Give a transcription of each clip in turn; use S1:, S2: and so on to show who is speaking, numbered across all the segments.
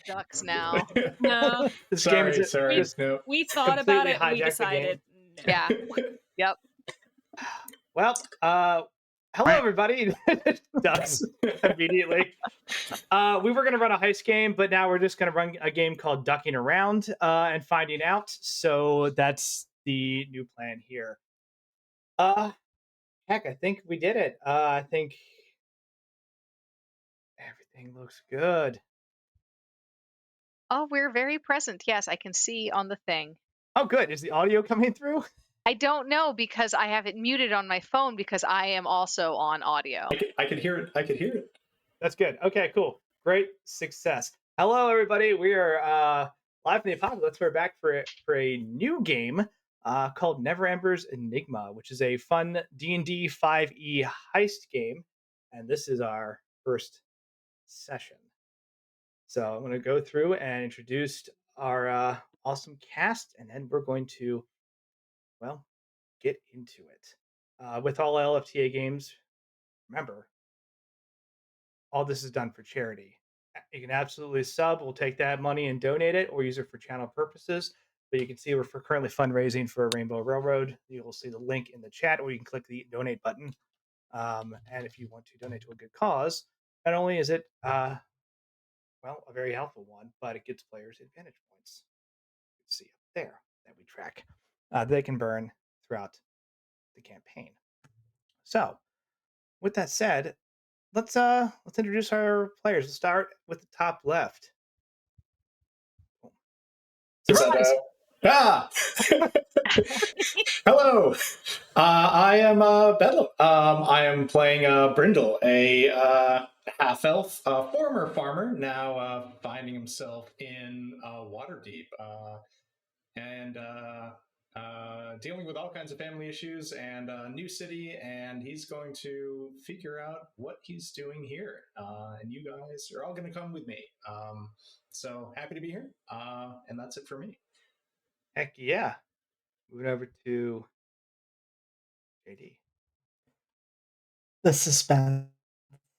S1: ducks now.
S2: No.
S3: This game is
S2: Sorry,
S3: no.
S2: we thought about
S3: completely
S2: it and we
S3: hijacked the
S2: decided. No.
S1: Yeah. Yep.
S3: Well, hello everybody. Ducks immediately. We were gonna run a heist game, but now we're just gonna run a game called Ducking Around and Finding Out. So that's the new plan here. Heck, I think we did it. I think everything looks good.
S1: Oh, we're very present. Yes, I can see on the thing.
S3: Oh, good. Is the audio coming through?
S1: I don't know because I have it muted on my phone because I am also on audio.
S4: I could hear it. I could hear it.
S3: That's good. Okay, cool. Great success. Hello, everybody. We are live from the apocalypse. We're back for a new game called Neverember's Enigma, which is a fun D&D 5e heist game, and this is our first session. So I'm going to go through and introduce our awesome cast, and then we're going to, well, get into it. With all LFTA games, remember, all this is done for charity. You can absolutely sub. We'll take that money and donate it or use it for channel purposes. But you can see we're currently fundraising for Rainbow Railroad. You'll see the link in the chat, or you can click the donate button. And if you want to donate to a good cause, not only is it, a very helpful one, but it gives players advantage points. You can see up there that we track. They can burn throughout the campaign. So, with that said, let's introduce our players. Let's start with the top left.
S4: Surprise! Hello. I am Bedlam. I am playing Brindle, a half-elf, former farmer, now finding himself in Waterdeep, and dealing with all kinds of family issues and a new city, and he's going to figure out what he's doing here. And you guys are all going to come with me. So happy to be here. And that's it for me.
S3: Heck yeah. Moving over to JD.
S5: The suspense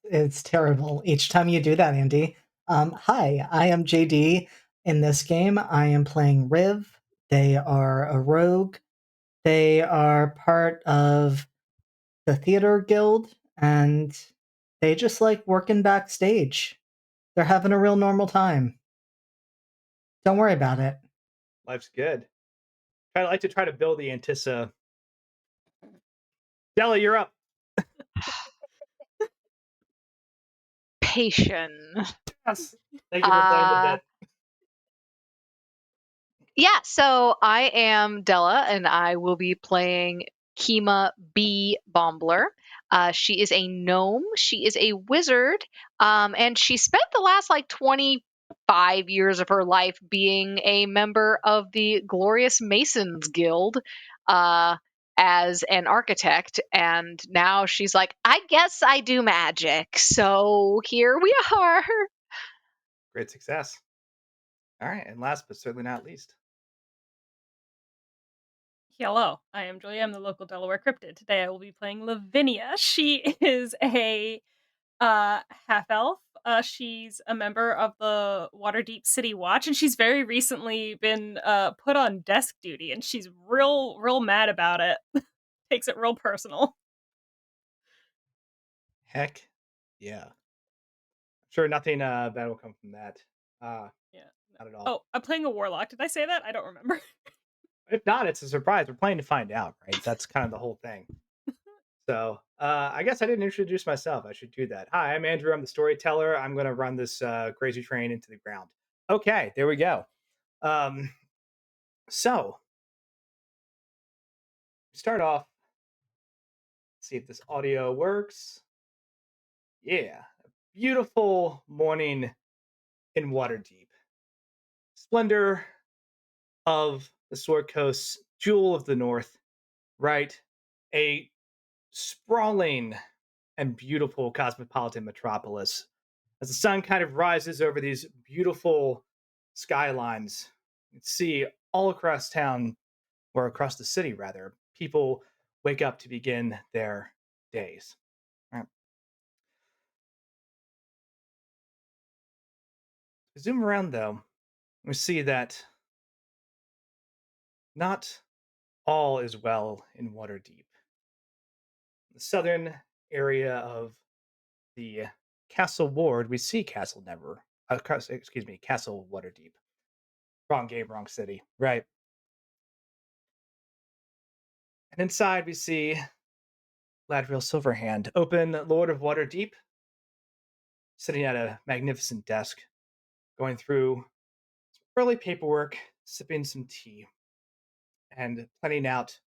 S5: is terrible each time you do that, Andy. Hi, I am JD. In this game, I am playing Riv. They are a rogue. They are part of the theater guild, and they just like working backstage. They're having a real normal time. Don't worry about it.
S3: Life's good. I like to try to build the Antissa. Della, you're up.
S1: Patience.
S3: Yes. Thank you for playing the bit.
S1: Yeah, so I am Della, and I will be playing Kima B. Bombler. She is a gnome. She is a wizard, and she spent the last 25 years of her life being a member of the Glorious Masons Guild as an architect. And now she's like, I guess I do magic. So here we are.
S3: Great success. All right, and last but certainly not least.
S2: Hello, I am Julia. I'm the local Delaware cryptid. Today I will be playing Lavinia. She is a half-elf. She's a member of the Waterdeep City Watch, and she's very recently been put on desk duty, and she's real mad about it. Takes it real personal.
S3: Heck yeah. I'm sure nothing bad will come from that.
S2: Yeah.
S3: Not at all.
S2: Oh, I'm playing a warlock. Did I say that? I don't remember.
S3: If not, it's a surprise. We're playing to find out, right? That's kind of the whole thing. So I guess I didn't introduce myself. I should do that. Hi, I'm Andrew. I'm the storyteller. I'm going to run this crazy train into the ground. Okay, there we go. So start off. See if this audio works. Yeah, a beautiful morning in Waterdeep. Splendor of the Sword Coast, jewel of the North, right? A sprawling and beautiful cosmopolitan metropolis. As the sun kind of rises over these beautiful skylines, you can see all across town, or across the city rather, people wake up to begin their days. Right. Zoom around though, we see that not all is well in Waterdeep. The southern area of the Castle Ward, we see Castle Never. Excuse me, Castle Waterdeep. Wrong game, wrong city. Right. And inside we see Ladriel Silverhand, open Lord of Waterdeep, sitting at a magnificent desk, going through early paperwork, sipping some tea, and planning out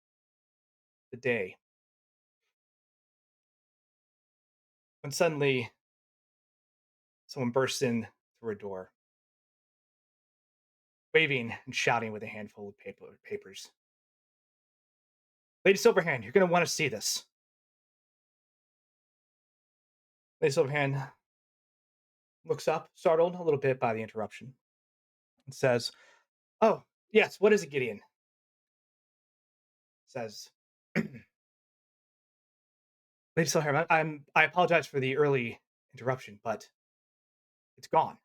S3: the day. When suddenly someone bursts in through a door, waving and shouting with a handful of papers. Lady Silverhand, you're going to want to see this. Lady Silverhand looks up, startled a little bit by the interruption, and says, "Oh, yes, what is it, Gideon?" Says, "Lady Silverhand, I apologize for the early interruption, but it's gone."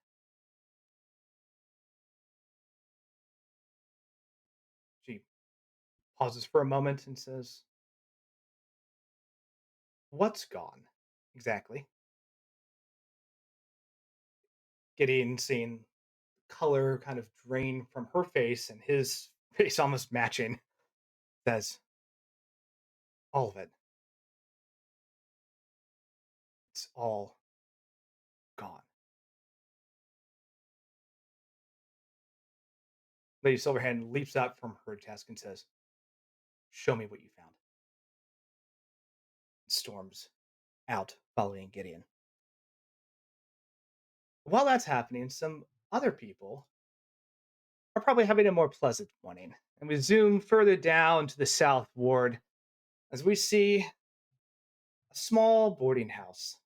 S3: She pauses for a moment and says, "What's gone exactly?" Gideon, seeing color kind of drain from her face and his face almost matching, says, "All of it. It's all gone." Lady Silverhand leaps out from her desk and says, "Show me what you found." Storms out, following Gideon. While that's happening, some other people are probably having a more pleasant morning. And we zoom further down to the South Ward as we see a small boarding house,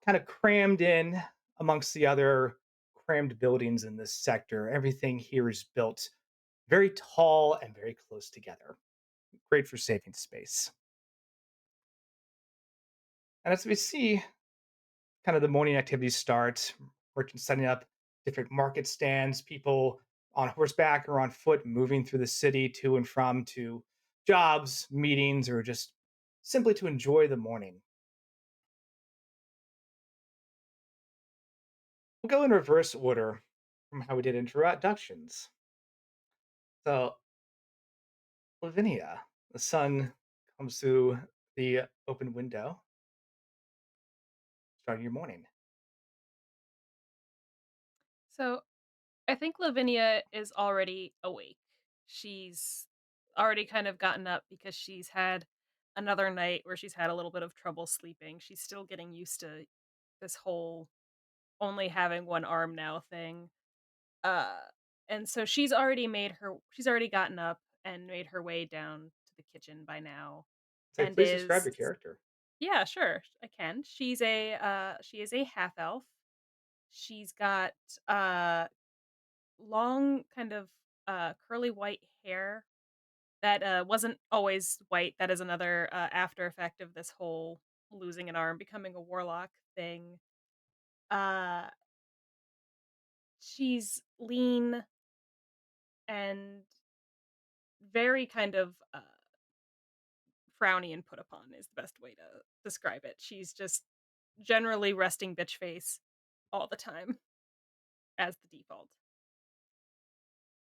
S3: kind of crammed in amongst the other crammed buildings in this sector. Everything here is built very tall and very close together. Great for saving space. And as we see kind of the morning activities start, merchants setting up different market stands, people on horseback or on foot moving through the city to and from to jobs, meetings, or just simply to enjoy the morning. We'll go in reverse order from how we did introductions. So, Lavinia, the sun comes through the open window, starting your morning.
S2: So I think Lavinia is already awake. She's already kind of gotten up because she's had another night where she's had a little bit of trouble sleeping. She's still getting used to this whole only having one arm now thing. Uh and so she's already gotten up and made her way down to the kitchen by now
S3: Say,
S2: and
S3: please describe
S2: is
S3: your character.
S2: yeah, sure, I can. She is a half elf. She's got uh long kind of curly white hair that wasn't always white. That is another after effect of this whole losing an arm becoming a warlock thing. Uh she's lean and very kind of frowny and put upon is the best way to describe it. She's just generally resting bitch face all the time as the default.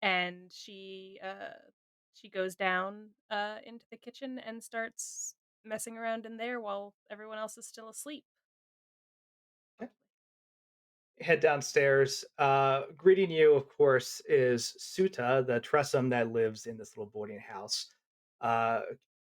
S2: And she goes down into the kitchen and starts messing around in there while everyone else is still asleep.
S3: Head downstairs. Greeting you, of course, is Suta, the Tressum that lives in this little boarding house. Uh,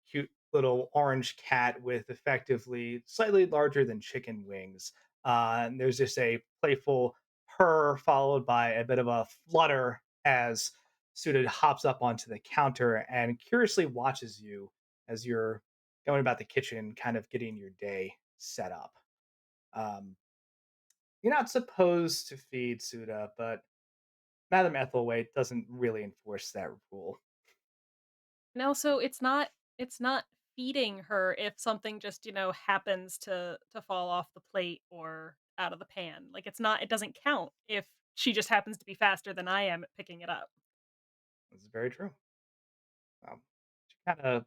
S3: Cute little orange cat with effectively slightly larger than chicken wings. And there's just a playful purr followed by a bit of a flutter as Suta hops up onto the counter and curiously watches you as you're going about the kitchen, kind of getting your day set up. Um, you're not supposed to feed Suda, but Madame Ethelwait doesn't really enforce that rule.
S2: And also it's not feeding her if something just, happens to fall off the plate or out of the pan. Like it doesn't count if she just happens to be faster than I am at picking it up.
S3: This is very true. Kind of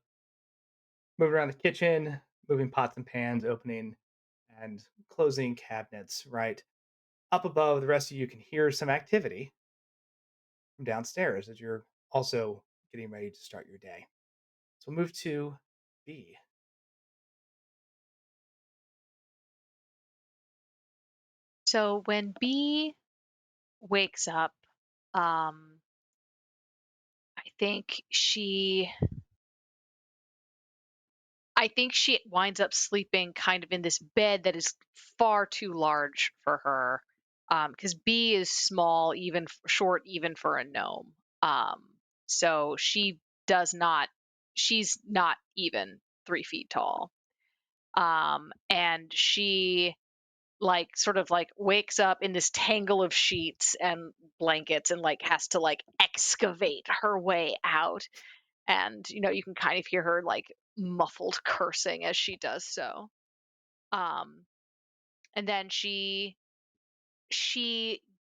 S3: moving around the kitchen, moving pots and pans, opening and closing cabinets, right? Up above, the rest of you can hear some activity from downstairs as you're also getting ready to start your day. So we'll move to B.
S1: So when B wakes up, um, I think she I think she winds up sleeping kind of in this bed that is far too large for her. Because B is small, even short, even for a gnome. So she's not even 3 feet tall. And she like sort of like wakes up in this tangle of sheets and blankets and like has to like excavate her way out, and you can kind of hear her like muffled cursing as she does so. um and then she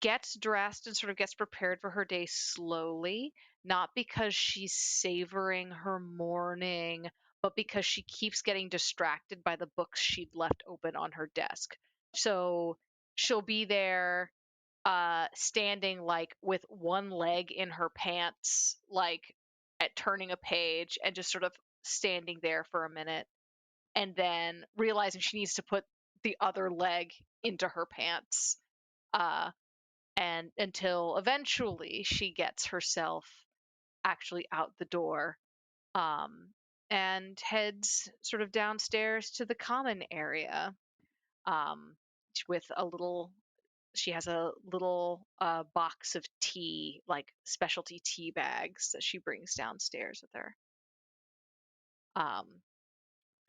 S1: gets dressed and sort of gets prepared for her day slowly, not because she's savoring her morning, but because she keeps getting distracted by the books she'd left open on her desk. So she'll be there, standing like with one leg in her pants, like at turning a page, and just sort of standing there for a minute, and then realizing she needs to put the other leg into her pants, uh, and until eventually she gets herself actually out the door, um, and heads sort of downstairs to the common area, um, with a little she has a little box of tea, like specialty tea bags that she brings downstairs with her. Um,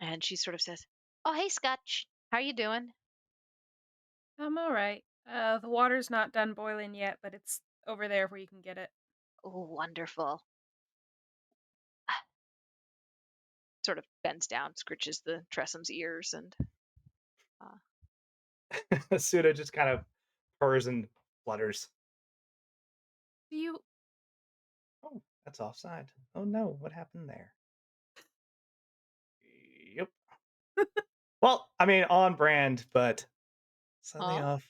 S1: and she sort of says, "Oh, hey, Scotch, how you doing?"
S2: I'm all right. The water's not done boiling yet, but it's over there where you can get it.
S1: "Oh, wonderful." Sort of bends down, scritches the Tressum's ears, and uh,
S3: Suda just kind of purrs and flutters.
S2: Do you
S3: Oh, that's offside. Oh no, what happened there? Yep. Well, I mean, on brand, but slightly
S1: huh?
S3: off.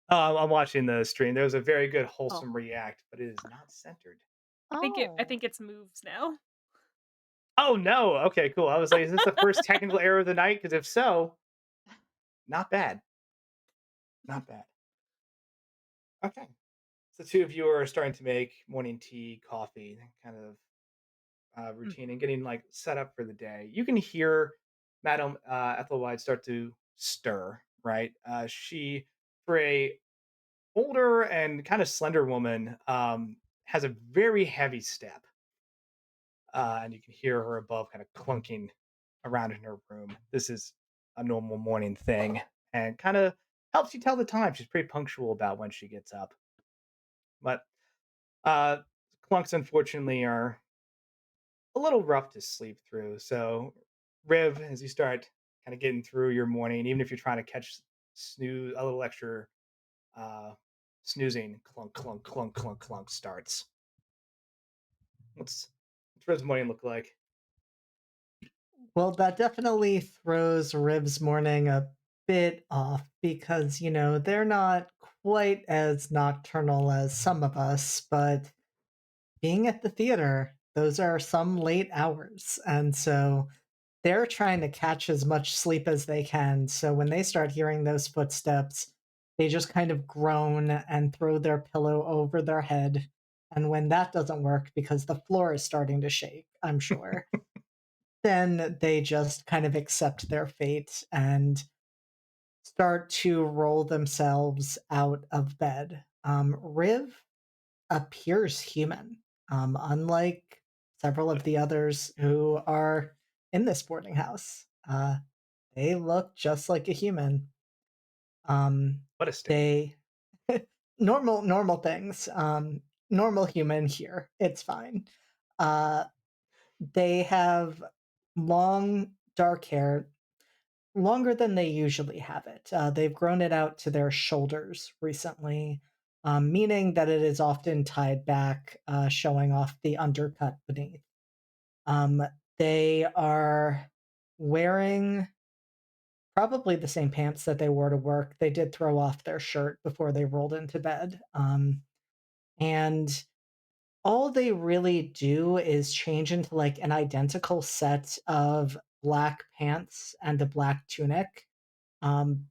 S3: I'm watching the stream. There was a very good
S1: Oh,
S3: wholesome react, but it is not centered.
S2: I
S1: oh,
S2: think it's moves now.
S3: Oh no. Okay, cool. I was like, is this the first technical error of the night? Because if so, not bad. Not bad. Okay. So two of you are starting to make morning tea, coffee, kind of routine
S2: Mhm.
S3: and getting like set up for the day. You can hear Madam Ethelwide start to stir. Right. She, for a older and kind of slender woman, has a very heavy step, and you can hear her above kind of clunking around in her room. This is a normal morning thing, and kind of helps you tell the time. She's pretty punctual about when she gets up, but uh, clunks unfortunately are a little rough to sleep through. So, Riv, as you start kind of getting through your morning, even if you're trying to catch snooze a little extra uh, snoozing, clunk, clunk, clunk, clunk, clunk starts. What's Riv's morning look like?
S5: Well, that definitely throws Riv's morning a bit off because, they're not quite as nocturnal as some of us, but being at the theater, those are some late hours. And so they're trying to catch as much sleep as they can. So when they start hearing those footsteps, they just kind of groan and throw their pillow over their head. And when that doesn't work because the floor is starting to shake, I'm sure, then they just kind of accept their fate and start to roll themselves out of bed. Riv appears human, unlike several of the others who are in this boarding house. They look just like a human.
S3: What a state.
S5: They normal things. Normal human here. It's fine. Uh, they have long dark hair. longer than they usually have it. They've grown it out to their shoulders recently, meaning that it is often tied back, showing off the undercut beneath. Um, they are wearing probably the same pants that they wore to work. They did throw off their shirt before they rolled into bed. And all they really do is change into like an identical set of black pants and a black tunic,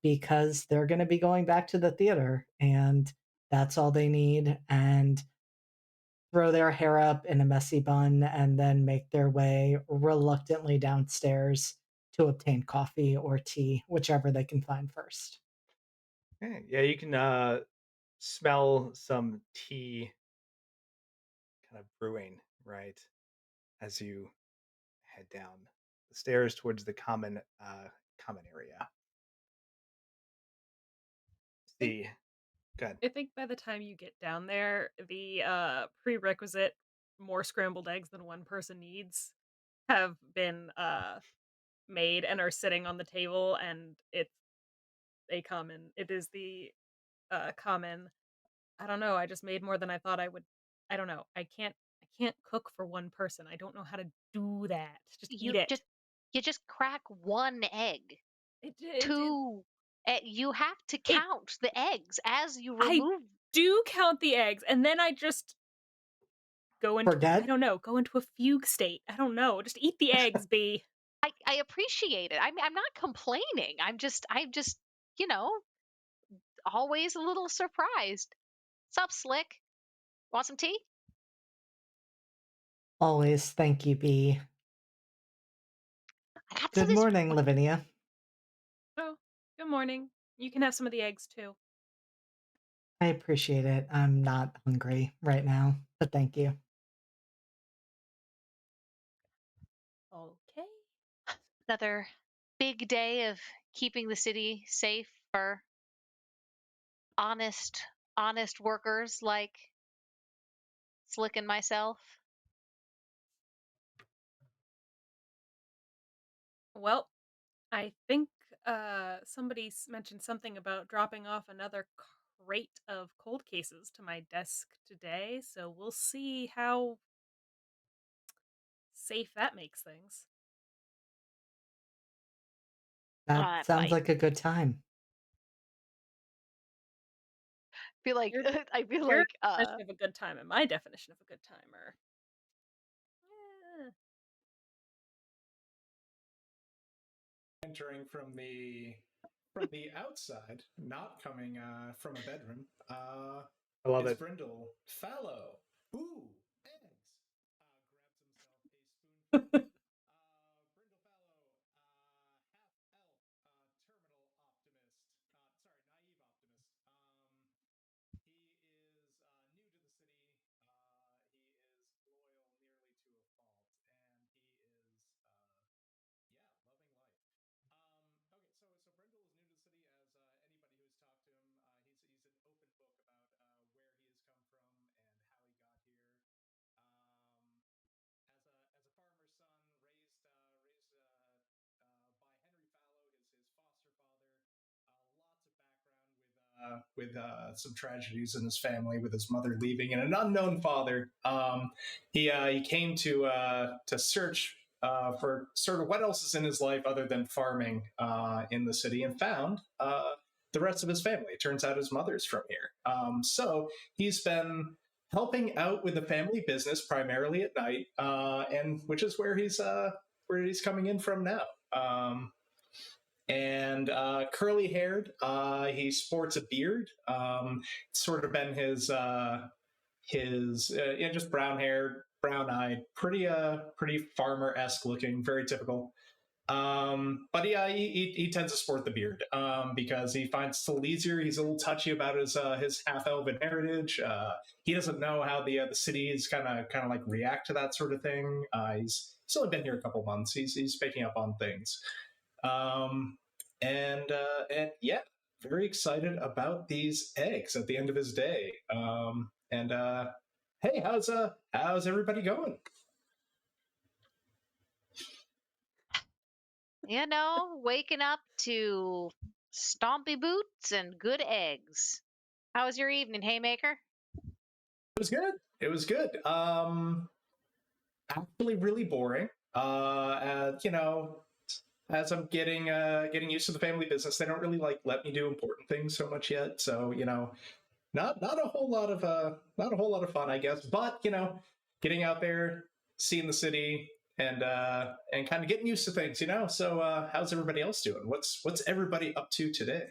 S5: because they're going to be going back to the theater and that's all they need. And throw their hair up in a messy bun and then make their way reluctantly downstairs to obtain coffee or tea, whichever they can find first.
S3: Okay. Yeah, you can smell some tea kind of brewing, right, as you head down the stairs towards the common area.
S2: think
S3: See, good.
S2: I think by the time you get down there, the prerequisite more scrambled eggs than one person needs have been made and are sitting on the table, and it is the common, I don't know, I just made more than I thought I would. I don't know. I can't cook for one person. I don't know how to do that. Just eat
S1: You
S2: it.
S1: just crack one egg.
S2: It
S1: Two. You have to
S2: it
S1: count the eggs as you
S2: I
S1: remove.
S2: do count the eggs, and then I just I
S5: Forget?
S2: don't know, go into a fugue state. I don't know. Just eat the eggs, B.
S1: I appreciate it. I'm not complaining. I'm just you know always a little surprised. Sup, Slick? Want some tea?
S5: Always thank you, B.
S1: I got to
S5: Good
S1: this.
S5: morning, Lavinia.
S2: Oh, good morning. You can have some of the eggs too.
S5: I appreciate it. I'm not hungry right now, but thank you.
S2: Okay.
S1: Another big day of keeping the city safe for honest, honest workers like Slick and myself.
S2: Well, I think somebody mentioned something about dropping off another crate of cold cases to my desk today, so we'll see how safe that makes things.
S5: That
S1: I
S5: sounds like a good time.
S1: feel like
S2: Your
S1: I feel
S2: your
S1: like
S2: definition of a good time and my definition of a good time are
S4: Entering from the outside, not coming from a bedroom,
S3: I love
S4: is
S3: it.
S4: Brindle fallow. Ooh, eggs. Grabs himself a spoonful. Brindle fallow, half elf, terminal optimist. Sorry, naive optimist. He is new to the city. He is loyal nearly to a fault, and he is loving life. Okay, so Brindle is new to the city. As anybody who has talked to him, he's an open book about where he has come from and how he got here. As a farmer's son, raised by Henry Fallow, his foster father. Lots of background with some tragedies in his family, with his mother leaving and an unknown father. He came to search for sort of what else is in his life other than farming in the city, and found the rest of his family. It turns out his mother's from here. So he's been helping out with the family business primarily at night, and which is where he's coming in from now. And curly haired, he sports a beard. Sort of been his just brown hair, brown eyed, pretty farmer esque looking, very typical. But yeah, he tends to sport the beard because he finds it's a little easier. He's a little touchy about his half elven heritage. He doesn't know how the cities kind of like react to that sort of thing. He's only been here a couple months. He's picking up on things. Um, and yeah, very excited about these eggs at the end of his day. And hey, how's everybody going?
S1: You know, waking up to stompy boots and good eggs. How was your evening, Haymaker?
S4: It was good. It was good. Actually, really boring. As I'm getting used to the family business, they don't really like let me do important things so much yet. So not a whole lot of fun, I guess. But getting out there, seeing the city, and kind of getting used to things. So how's everybody else doing? What's everybody up to today?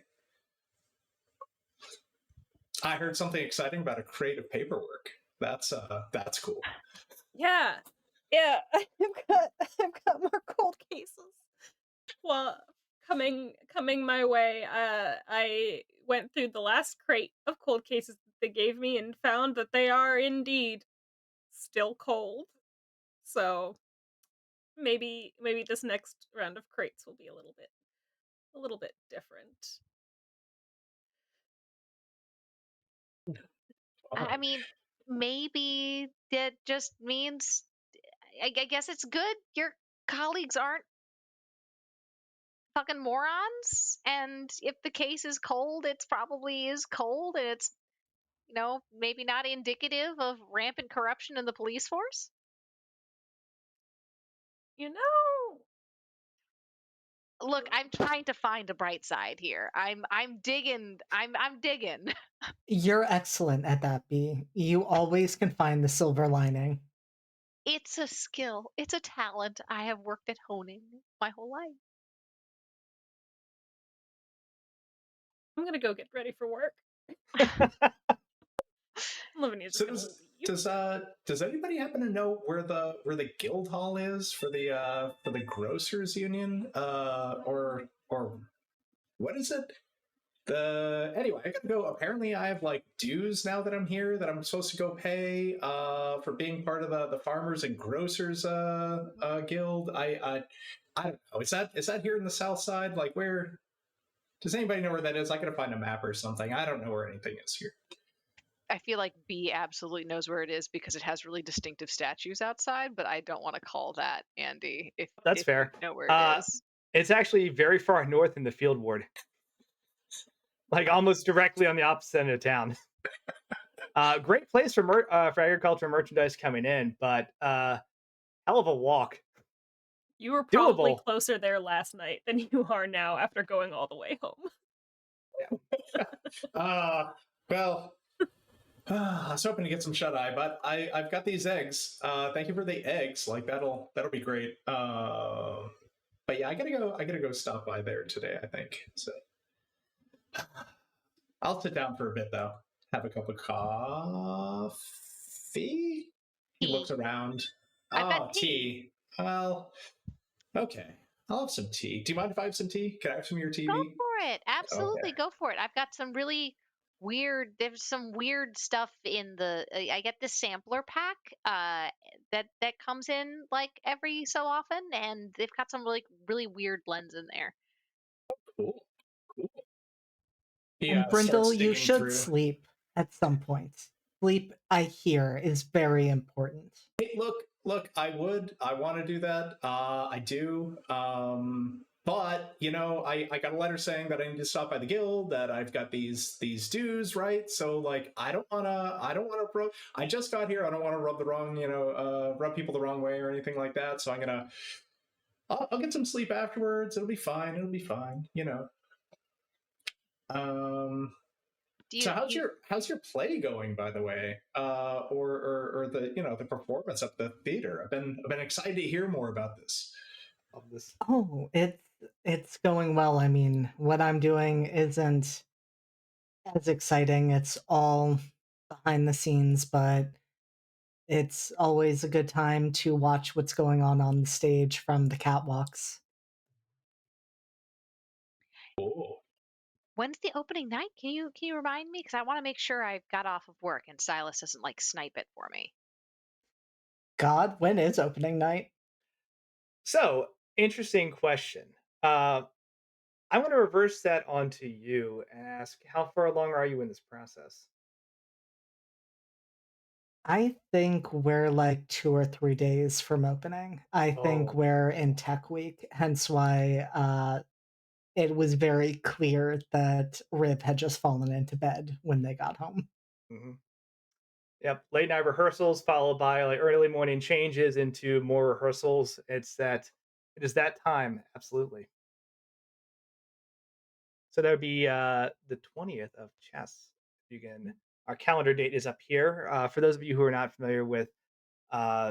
S4: I heard something exciting about a creative paperwork. That's cool.
S2: Yeah. I've got more cold cases. Well, coming my way, I went through the last crate of cold cases that they gave me and found that they are indeed still cold. So maybe this next round of crates will be a little bit different.
S1: I mean, maybe that just means, I guess it's good. Your colleagues aren't fucking morons. And if the case is cold, it's probably is cold. And it's, maybe not indicative of rampant corruption in the police force.
S2: You know,
S1: Look, I'm trying to find a bright side here. I'm digging. I'm digging.
S5: You're excellent at that, B. You always can find the silver lining.
S1: It's a skill. It's a talent I have worked at honing my whole life.
S2: I'm gonna go get ready for work. Lavinia's
S4: So
S2: just gonna leave.
S4: does anybody happen to know where the guild hall is for the grocers union or what is it? Anyway, I gotta go. Apparently, I have like dues now that I'm here that I'm supposed to go pay for being part of the farmers and grocers guild. I don't know. Is that here in the south side? Like where? Does anybody know where that is? I gotta find a map or something. I don't know where anything is here.
S1: I feel like B absolutely knows where it is because it has really distinctive statues outside, but I don't want to call that Andy
S3: That's
S1: if
S3: fair.
S1: you know where it is.
S3: It's actually very far north in the field ward, like almost directly on the opposite end of town. Great place for agricultural merchandise coming in, but hell of a walk.
S2: You were probably
S3: Doable.
S2: closer there last night than you are now after going all the way home.
S4: Well, I was hoping to get some shut eye, but I've got these eggs. Thank you for the eggs. Like that'll be great. But yeah, I gotta go stop by there today. I think so. I'll sit down for a bit though. Have a cup of coffee. He
S1: Tea.
S4: looks around.
S1: I've got
S4: Oh, tea. Well, okay. I'll have some tea. Do you mind if I have some tea? Can I have some of your tea?
S1: Go for it. Absolutely,
S4: Okay.
S1: go for it. I've got some really weird. There's some weird stuff in the. I get this sampler pack that comes in like every so often, and they've got some really weird blends in there.
S4: Cool. Cool.
S5: And
S4: Yeah,
S5: Brindle,
S4: starts
S5: you
S4: digging
S5: should
S4: through.
S5: sleep at some point. Sleep, I hear, is very important.
S4: Hey, look, I want to do that. I do. But I got a letter saying that I need to stop by the guild, that I've got these dues, right? So like, I don't wanna rub. I just got here. I don't want to rub the wrong, rub people the wrong way or anything like that. So I'll get some sleep afterwards. It'll be fine. It'll be fine. Um.
S1: Do
S4: So
S1: you
S4: how's your play going, by the way, or the the performance at the theater? I've been excited to hear more about this.
S3: Of this.
S5: Oh, it's going well. I mean, what I'm doing isn't as exciting. It's all behind the scenes, but it's always a good time to watch what's going on the stage from the catwalks.
S4: Cool.
S1: When's the opening night? Can you remind me? Because I want to make sure I've got off of work and Silas doesn't like snipe it for me.
S5: God, when is opening night?
S3: So, interesting question. Uh, I'm going to reverse that onto you and ask, how far along are you in this process?
S5: I think we're like 2 or 3 days from opening. I think
S3: Oh.
S5: we're in tech week, hence why, it was very clear that Riv had just fallen into bed when they got home.
S3: Hmm. Yep, late night rehearsals followed by like early morning changes into more rehearsals. It is that time, absolutely. So that would be the 20th of chess. You can Our calendar date is up here. For those of you who are not familiar with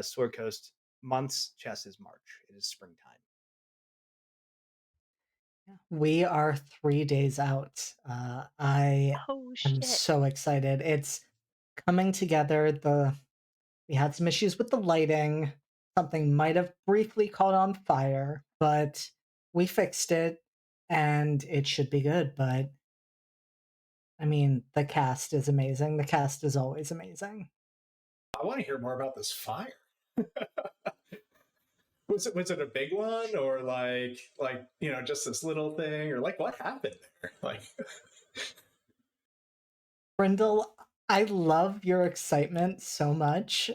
S3: Sword Coast months, chess is March. It is springtime.
S5: We are 3 days out. I
S1: Oh
S5: am
S1: shit.
S5: so excited. It's coming together. We had some issues with the lighting. Something might have briefly caught on fire, but we fixed it and it should be good. But I mean, the cast is amazing. The cast is always amazing.
S4: I want to hear more about this fire. Was it a big one, or like just this little thing, or like what happened there? Like,
S5: Brindle, I love your excitement so much.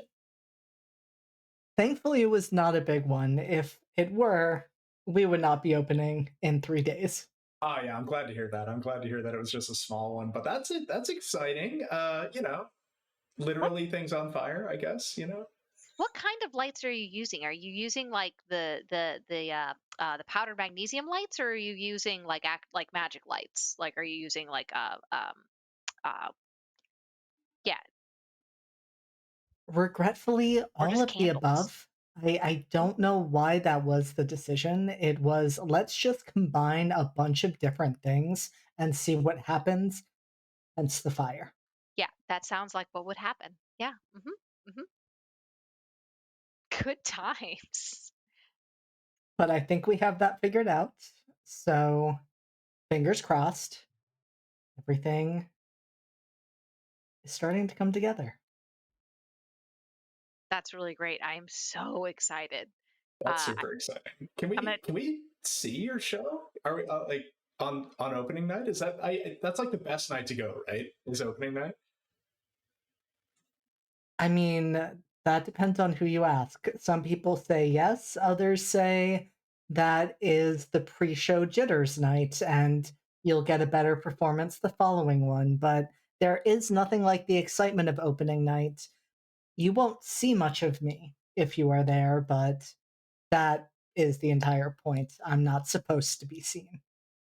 S5: Thankfully, it was not a big one. If it were, we would not be opening in 3 days.
S4: oh yeah, I'm glad to hear that. I'm glad to hear that it was just a small one, but that's it. That's exciting.
S1: What
S4: Literally things on fire, I guess.
S1: what kind of lights are you using? Are you using like the powdered magnesium lights, or are you using like like magic lights? Like, are you using like uh yeah,
S5: Regretfully,
S1: or
S5: all
S1: just
S5: of the
S1: candles?
S5: above. I don't know why that was the decision. It was, let's just combine a bunch of different things and see what happens, hence the fire.
S1: Yeah, that sounds like what would happen. Yeah. Hmm. Good times.
S5: But I think we have that figured out. So, fingers crossed, everything is starting to come together.
S1: That's really great. I am so excited.
S4: That's
S1: Uh,
S4: super exciting. Can
S1: I'm
S4: we
S1: gonna.
S4: can we see your show? Are we like on opening night? Is that I? That's like the best night to go, right? Is opening night?
S5: I mean, that depends on who you ask. Some people say yes, others say that is the pre show jitters night and you'll get a better performance the following one. But there is nothing like the excitement of opening night. You won't see much of me if you are there, but that is the entire point. I'm not supposed to be seen.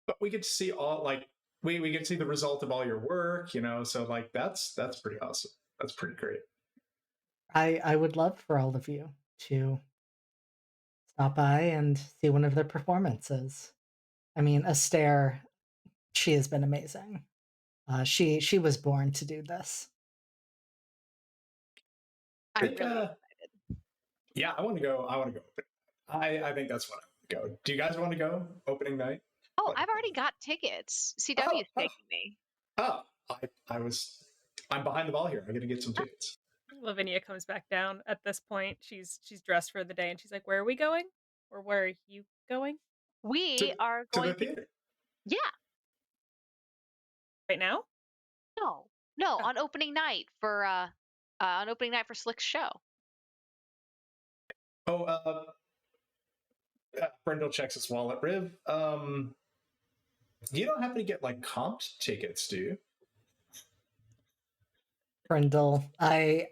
S4: But we get to see all like we get to see the result of all your work, so like that's pretty awesome. That's pretty great.
S5: I would love for all of you to stop by and see one of their performances. I mean, Astaire, she has been amazing. She was born to do this.
S4: I
S1: I'm
S4: think
S1: really excited.
S4: yeah, I want to go. I think that's what I want to go. Do you guys want to go opening night?
S1: Oh,
S4: Like,
S1: I've already got tickets. CW
S4: oh,
S1: is
S4: oh,
S1: taking me.
S4: oh, I'm behind the ball here. I got to get some tickets.
S2: Lavinia comes back down at this point. She's dressed for the day and she's like, "Where are we going? Or where are you going
S1: We
S4: To
S1: are
S4: to the
S1: going to.
S4: theater.
S1: Yeah.
S2: right now?"
S1: No. No. On opening night for Slick's show.
S4: Oh, Brendel checks his wallet. Riv, you don't happen to get like comped tickets, do you?
S5: Brindle, I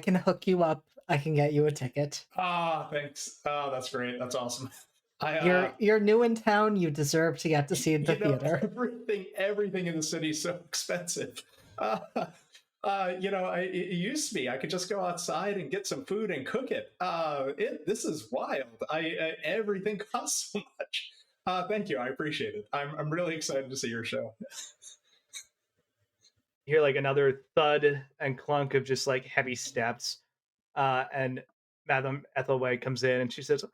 S5: can hook you up. I can get you a ticket.
S4: Ah, thanks. Oh, that's great. That's awesome. I
S5: You're new in town. You deserve to get to see the theater.
S4: everything in the city is so expensive. Uh, it used to be I could just go outside and get some food and cook it. This is wild. Everything costs so much. Thank you. I appreciate it. I'm really excited to see your show.
S3: You hear like another thud and clunk of just like heavy steps. And Madam Ethelway comes in and she says,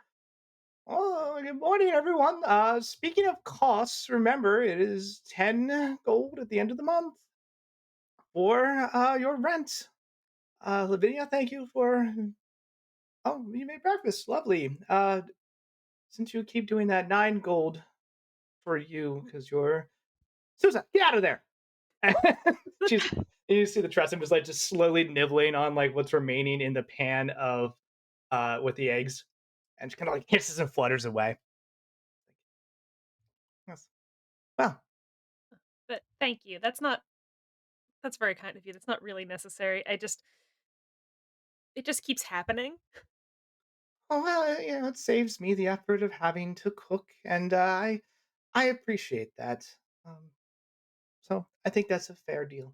S3: "Oh, good morning, everyone. Speaking of costs, remember it is 10 gold at the end of the month for your rent. Lavinia, thank you for. Oh, you made breakfast. Lovely. Since you keep doing that, 9 gold for you because you're. Susan, get out of there. she's And you see the Tressum just slowly nibbling on like what's remaining in the pan of with the eggs, and she kind of like hisses and flutters away. Yes. Well,
S2: But thank you. That's very kind of you. That's not really necessary. It just keeps happening.
S3: it saves me the effort of having to cook, and I appreciate that. Um, so I think that's a fair deal.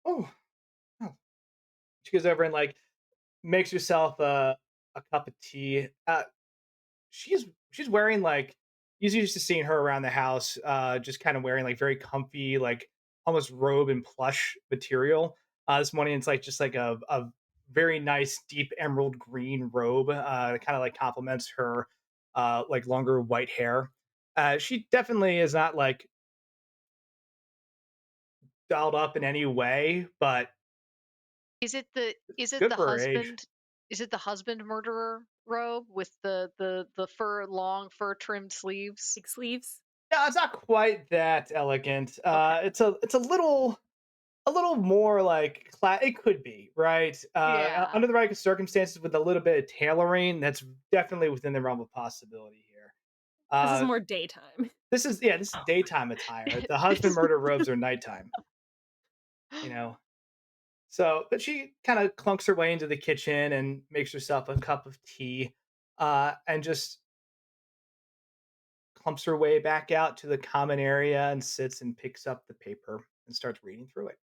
S3: Oh, oh. She goes over and like makes herself a cup of tea. She's wearing like he's used to seeing her around the house, just kind of wearing like very comfy, like almost robe and plush material. This morning it's like just like a very nice deep emerald green robe. That kind of like complements her like longer white hair. She definitely is not like dolled up in any way, but
S1: Is it
S3: good
S1: the
S3: for her age.
S1: husband? Is it the husband murderer robe with the fur long fur trimmed sleeves?
S2: Big sleeves.
S3: No, it's not quite that elegant.
S2: Okay.
S3: It's a little more like it could be right
S1: Yeah.
S3: under the right circumstances with a little bit of tailoring. That's definitely within the realm of possibility here.
S2: This is
S3: Uh,
S2: more daytime.
S3: this is daytime attire. The husband murder robes are nighttime. You know. So, but she kind of clunks her way into the kitchen and makes herself a cup of tea, and just clumps her way back out to the common area and sits and picks up the paper and starts reading through it.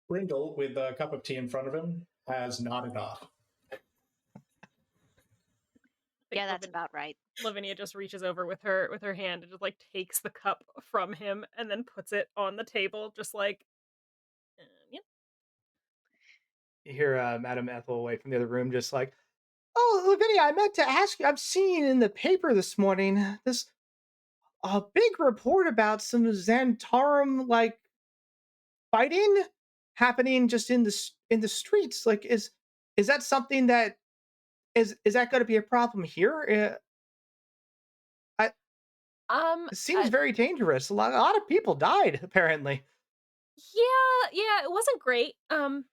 S4: Brindle, with a cup of tea in front of him, has nodded off.
S2: I think
S1: Yeah, that's about right.
S2: Lavinia just reaches over with her hand and just like takes the cup from him and then puts it on the table, just like, yeah.
S3: You hear Madame Ethelway from the other room just like, "Oh, Lavinia, I meant to ask you. I'm seeing in the paper this morning this a big report about some Xantarum like fighting happening just in the streets. Like, is that something that is that going to be a problem here?
S2: Um,
S3: It seems
S2: uh,
S3: very dangerous. A lot of people died apparently."
S2: yeah, it wasn't great. And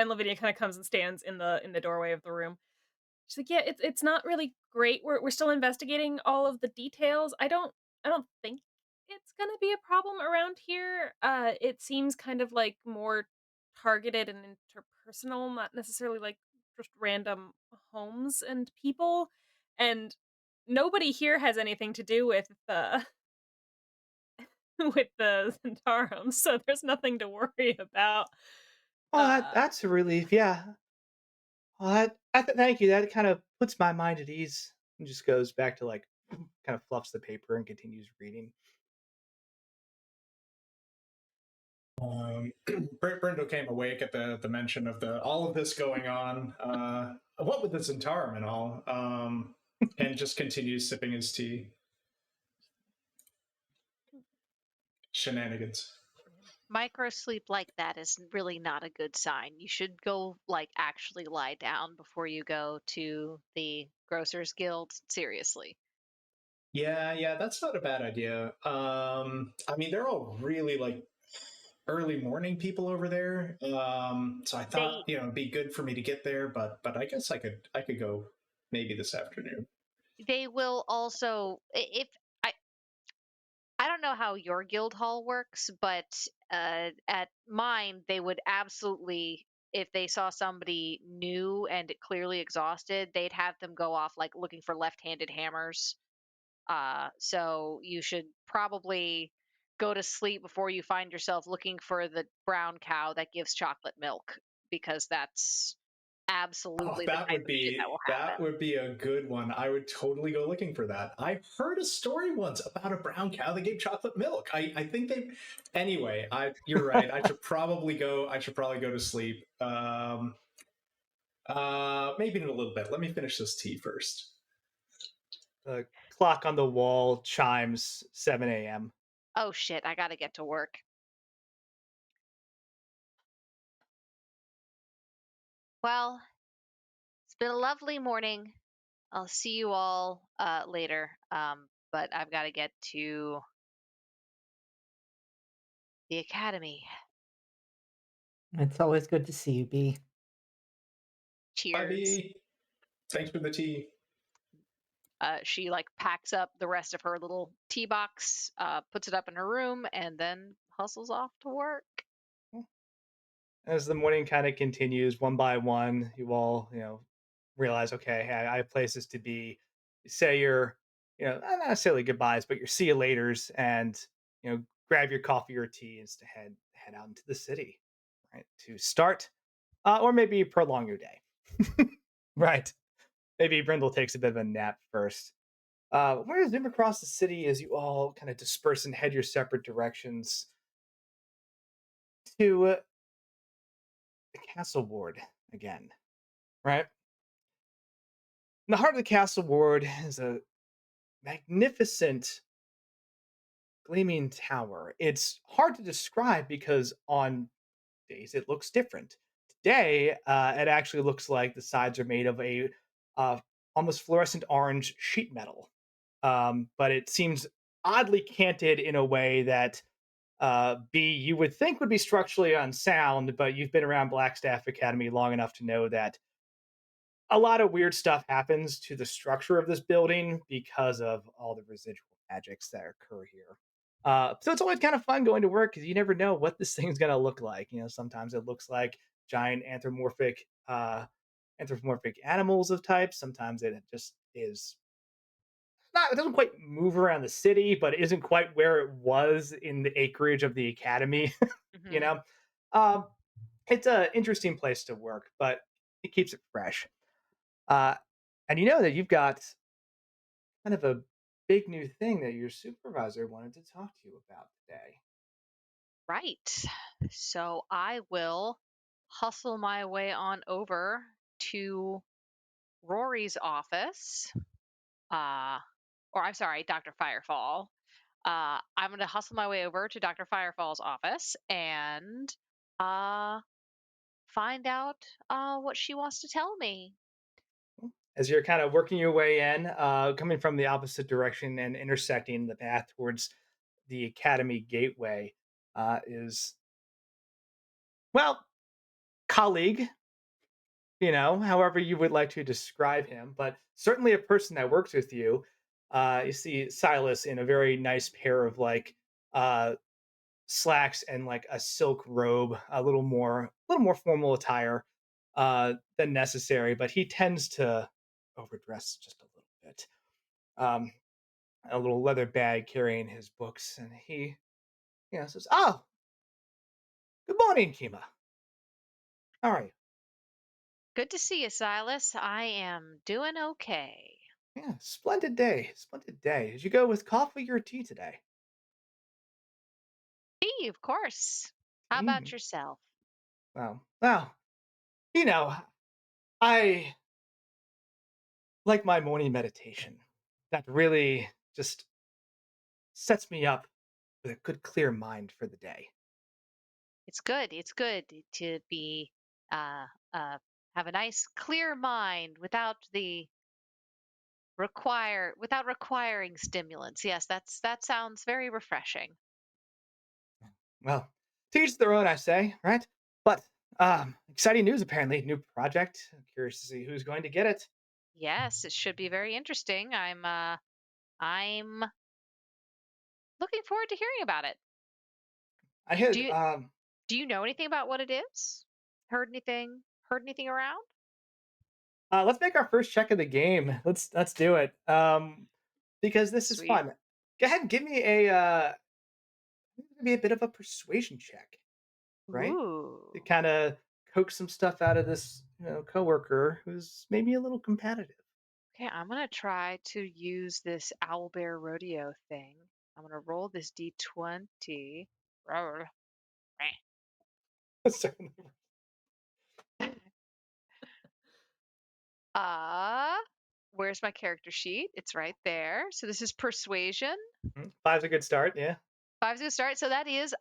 S2: Lavinia kind of comes and stands in the doorway of the room. She's like, "Yeah, it's not really great. We're still investigating all of the details. I don't think it's gonna be a problem around here. It seems kind of like more targeted and interpersonal, not necessarily like just random homes and people. And nobody here has anything to do with the with the Centaurums, so there's nothing to worry about."
S3: Oh,
S2: Uh,
S3: that's a relief. Yeah. Well, thank you. That kind of puts my mind at ease. And just goes back to like kind of fluffs the paper and continues reading.
S4: Brindle came awake at the mention of the all of this going on. What with the Zentarum and all, and just continues sipping his tea. Shenanigans.
S1: Micro sleep like that is really not a good sign. You should go like actually lie down before you go to the Grocers Guild. Seriously.
S4: Yeah, that's not a bad idea. I mean, they're all really like early morning people over there. So I thought,
S1: They
S4: it'd be good for me to get there, but I guess I could go maybe this afternoon.
S1: they will also if I don't know how your guild hall works, but at mine, they would absolutely, if they saw somebody new and clearly exhausted, they'd have them go off like looking for left-handed hammers. So you should probably go to sleep before you find yourself looking for the brown cow that gives chocolate milk, because that's
S4: Oh,
S1: absolutely the type of shit that will
S4: that
S1: happen.
S4: would be a good one. I would totally go looking for that. I heard a story once about a brown cow that gave chocolate milk. I think they anyway, you're right. I should probably go to sleep. Maybe in a little bit. Let me finish this tea first.
S3: The clock on the wall chimes 7 a.m.
S1: Oh shit, I gotta get to work. Well, it's been a lovely morning. I'll see you all later. But I've got to get to The academy.
S5: It's always good to see you, B.
S4: Bye,
S1: Cheers.
S4: B. Thanks for the tea.
S1: She like packs up the rest of her little tea box, puts it up in her room, and then hustles off to work.
S3: As the morning kind of continues, one by one, you all, realize, okay, hey, I have places to be. Say your, not necessarily goodbyes, but your see you laters, and grab your coffee or tea and to head out into the city, right? To start, or maybe prolong your day, right? Maybe Brindle takes a bit of a nap first. We're gonna zoom across the city as you all kind of disperse and head your separate directions to the castle ward again, right? In the heart of the castle ward is a magnificent gleaming tower. It's hard to describe because on days it looks different. Today, it actually looks like the sides are made of a uh, almost fluorescent orange sheet metal, but it seems oddly canted in a way that B you would think would be structurally unsound, but you've been around Blackstaff Academy long enough to know that a lot of weird stuff happens to the structure of this building because of all the residual magics that occur here. So it's always kind of fun going to work because you never know what this thing's going to look like. Sometimes it looks like giant anthropomorphic animals of types. Sometimes it just is not. It doesn't quite move around the city, but it isn't quite where it was in the acreage of the academy. you
S1: Hmm.
S3: know, um, it's an interesting place to work, but it keeps it fresh. Uh, and you know that you've got kind of a big new thing that your supervisor wanted to talk to you about today.
S1: Right. So I will hustle my way on over to Rory's office. Or I'm sorry, Dr. Firefall. I'm going to hustle my way over to Dr. Firefall's office and uh, find out what she wants to tell me.
S3: As you're kind of working your way in, coming from the opposite direction and intersecting the path towards the academy gateway, is, well, colleague, however you would like to describe him, but certainly a person that works with you. You see Silas in a very nice pair of like uh, slacks and like a silk robe, a little more formal attire than necessary, but he tends to overdress just a little bit. Um, a little leather bag carrying his books, and he, says, "Oh, good morning, Kima. How are you?"
S1: Good to see you, Silas. I am doing okay.
S3: Yeah, splendid day, splendid day. Did you go with coffee or tea today?
S1: Tea, of course. How about
S3: Tea.
S1: yourself?
S3: Well, you know, I like my morning meditation. That really just sets me up with a good, clear mind for the day.
S1: It's good. It's good to be uh, have a nice, clear mind without requiring stimulants. Yes, that sounds very refreshing.
S3: Well, to each their own, I say, right? But exciting news apparently. New project. I'm curious to see who's going to get it.
S1: Yes, it should be very interesting. I'm looking forward to hearing about it.
S3: I
S1: Do
S3: had
S1: you do you know anything about what it is? Heard anything around?
S3: let's make our first check of the game. Let's do it. Because this is
S1: Sweet.
S3: fun. Go ahead and give me a bit of a persuasion check, right? To
S1: Ooh.
S3: kind of coax some stuff out of this, coworker who's maybe a little competitive.
S1: Okay, I'm gonna try to use this owlbear rodeo thing. I'm gonna roll this d20. Roll.
S3: Certainly.
S1: Uh, where's my character sheet? It's right there. So this is persuasion.
S3: Five's a good start. Yeah.
S1: Five's gonna start. So that is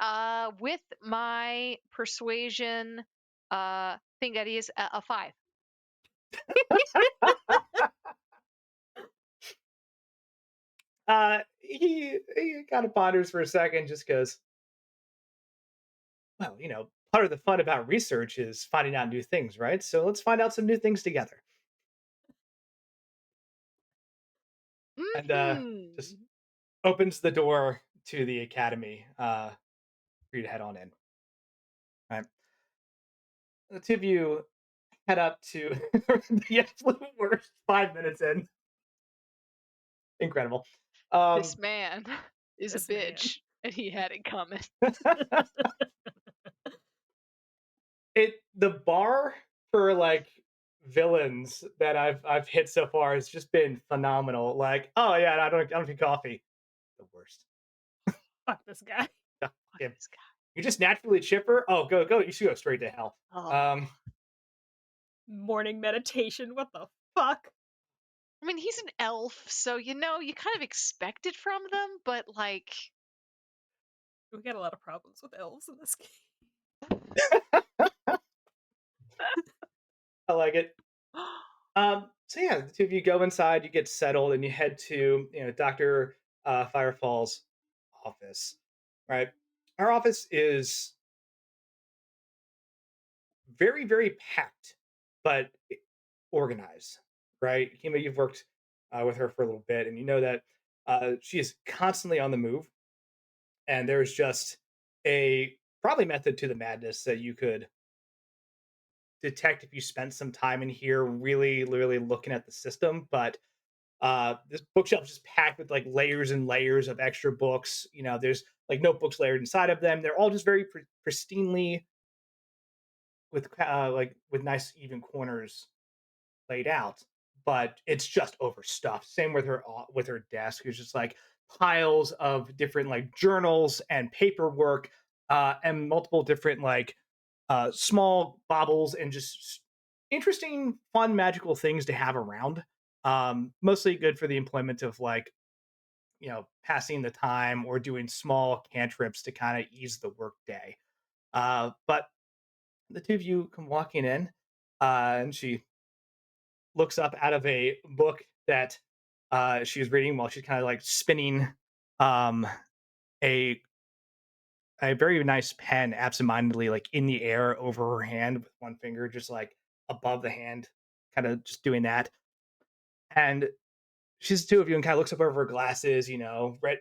S1: with my persuasion thing that is a five.
S3: He kind of ponders for a second, just goes, Well, part of the fun about research is finding out new things, right? So let's find out some new things together. And just
S1: Mhm.
S3: opens the door to the academy for you to head on in. Right. The two of you head up to the absolute worst 5 minutes in. Incredible.
S1: This man is a
S2: This man.
S1: bitch, and he had it coming.
S3: The bar for like villains that I've hit so far has just been phenomenal. Like, oh yeah, I don't drink coffee. The worst.
S2: Fuck this guy.
S3: Fuck
S1: Fuck
S3: him.
S1: this guy.
S3: You're just naturally chipper. Oh, go. You should go straight to hell.
S1: Oh.
S3: Um,
S2: Morning meditation. What the fuck?
S1: I mean, he's an elf, so you kind of expect it from them, but like,
S2: We got a lot of problems with elves in this game.
S3: I like it. So yeah, the two of you go inside, you get settled, and you head to Doctor Firefall's office. Right, our office is very very packed, but organized. Right, Kima, you've worked with her for a little bit, and you know that she is constantly on the move, and there's just a probably method to the madness that you could detect if you spent some time in here really really looking at the system. But this bookshelf is just packed with like layers and layers of extra books. There's like notebooks layered inside of them. They're all just very pristinely with nice even corners laid out, but it's just overstuffed. Same with her desk. It's just like piles of different like journals and paperwork, and multiple different like small baubles and just interesting, fun, magical things to have around. Mostly good for the employment of like passing the time or doing small cantrips to kind of ease the work day. But the two of you come walking in, and she looks up out of a book that she's reading while she's kind of like spinning um, a a very nice pen absentmindedly like in the air over her hand with one finger just like above the hand, kind of just doing that. And she's the two of you and kind of looks up over her glasses, red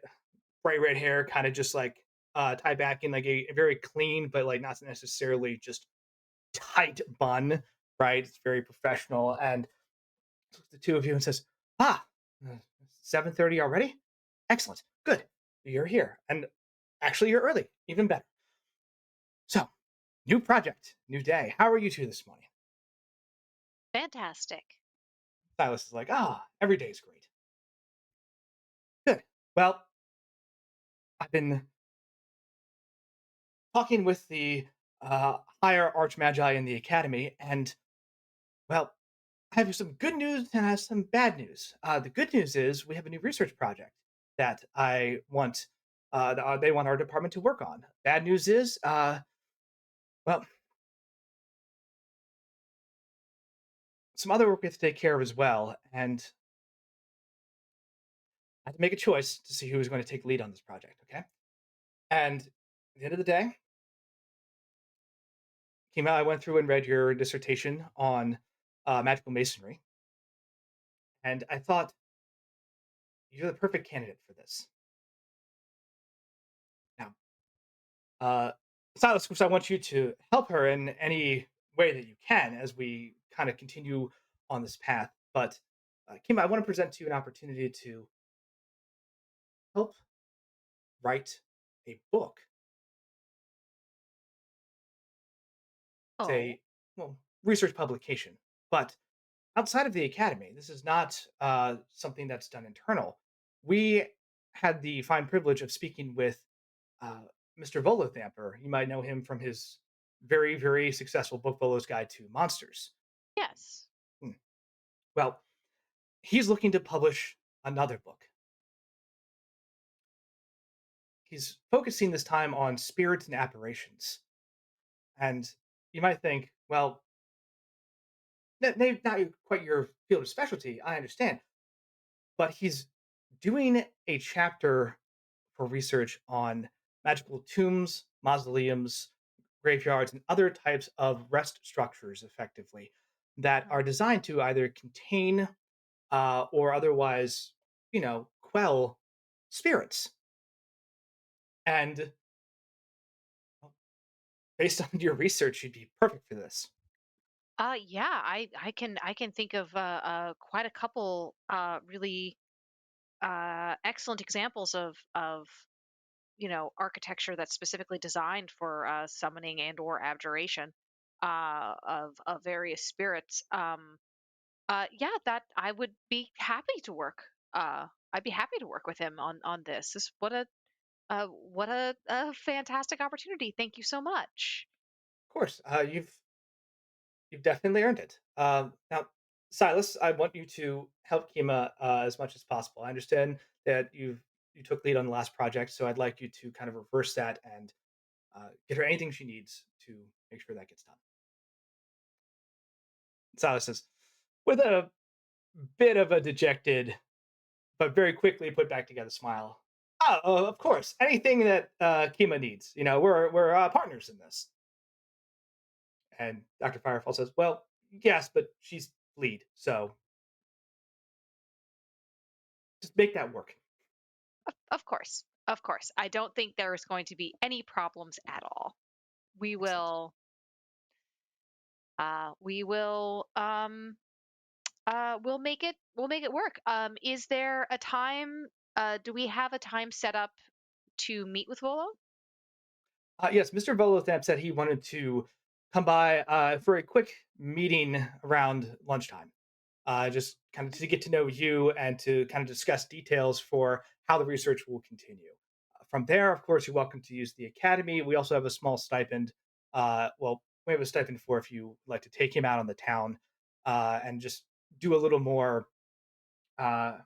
S3: bright red hair, kind of just like tied back in like a very clean but like not necessarily just tight bun, right? It's very professional. And looks at the two of you and says, "Ah, 7:30 already? Excellent. Good. You're here. And actually, you're early. Even better. So, new project, new day. How are you two this morning?"
S1: fantastic.
S3: Silas is like, every day's great. Good. Well, I've been talking with the higher archmagi in the academy, and, well, I have some good news and I have some bad news. The good news is we have a new research project that they want our department to work on. Bad news is, well, some other work we have to take care of as well, and I had to make a choice to see who was going to take lead on this project. Okay, and at the end of the day, came out. I went through and read your dissertation on magical masonry, and I thought you're the perfect candidate for this. Now, uh, Silas, of course, I want you to help her in any way that you can as we kind of continue on this path. But Kim, I want to present to you an opportunity to help write a book. It's
S1: Oh,
S3: a research publication, but outside of the academy, this is not something that's done internal. We had the fine privilege of speaking with uh, Mr. Volothamper. You might know him from his very, very successful book, Volo's Guide to Monsters.
S1: yes.
S3: Hmm. Well, he's looking to publish another book. He's focusing this time on spirits and apparitions. And you might think, well, not quite your field of specialty, I understand. But he's doing a chapter for research on magical tombs, mausoleums, graveyards, and other types of rest structures effectively that
S2: Mhm.
S3: are designed to either contain or otherwise, quell spirits. And well, based on your research, you'd be perfect for this.
S1: Yeah, I can think of quite a couple really excellent examples of architecture that's specifically designed for summoning and or abjuration of various spirits. Yeah, that I would be happy to work. I'd be happy to work with him on this. What a fantastic opportunity. Thank you so much.
S3: Of course, you've definitely earned it. Now, Silas, I want you to help Kima as much as possible. I understand that you took lead on the last project, so I'd like you to kind of reverse that and get her anything she needs to make sure that gets done. Silas says, with a bit of a dejected but very quickly put back together smile. Oh, of course, anything that Kima needs. We're partners in this. And Dr. Firefall says, well, yes, but she's lead, so just make that work.
S1: Of course. Of course. I don't think there is going to be any problems at all. We
S3: Excellent.
S1: will we will we'll make it work. Is there a time do we have a time set up to meet with Volo?
S3: Yes, Mr. Volothamp said he wanted to come by for a quick meeting around lunchtime, just kind of to get to know you and to kind of discuss details for how the research will continue. From there, of course, you're welcome to use the academy. We also have a small stipend. Well, we have a stipend for if you like to take him out on the town and just do a little more, I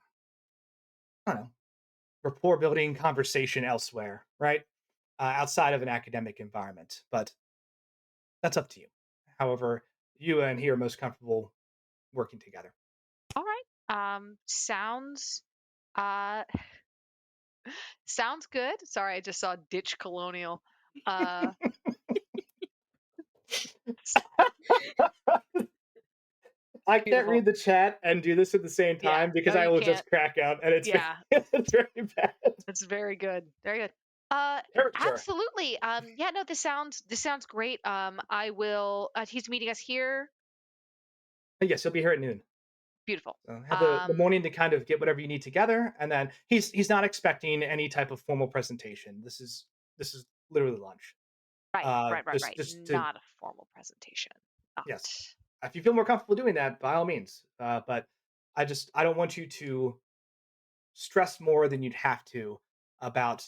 S3: don't know, rapport building conversation elsewhere, right? Outside of an academic environment. But that's up to you. However, you and he are most comfortable working together.
S1: All right. Sounds uh sounds good. Sorry, I just saw Ditch Colonial. Uh s-
S3: I can't
S1: Beautiful.
S3: read the chat and do this at the same
S1: Yeah.
S3: time because
S1: No,
S3: I
S1: you
S3: will
S1: can't.
S3: just crack up, and it's
S1: Yeah.
S3: it's very bad.
S1: That's very good. Very good. Uh
S3: Character.
S1: Absolutely. Yeah, no, this sounds great. I will he's meeting us here.
S3: Yes, he'll be here at noon.
S1: Beautiful.
S3: So have the
S1: Um
S3: morning to kind of get whatever you need together, and then he's not expecting any type of formal presentation. This is literally lunch.
S1: right, right, right,
S3: Just
S1: right.
S3: just to
S1: Not a formal presentation. Not.
S3: yes, if you feel more comfortable doing that, by all means. But I don't want you to stress more than you'd have to about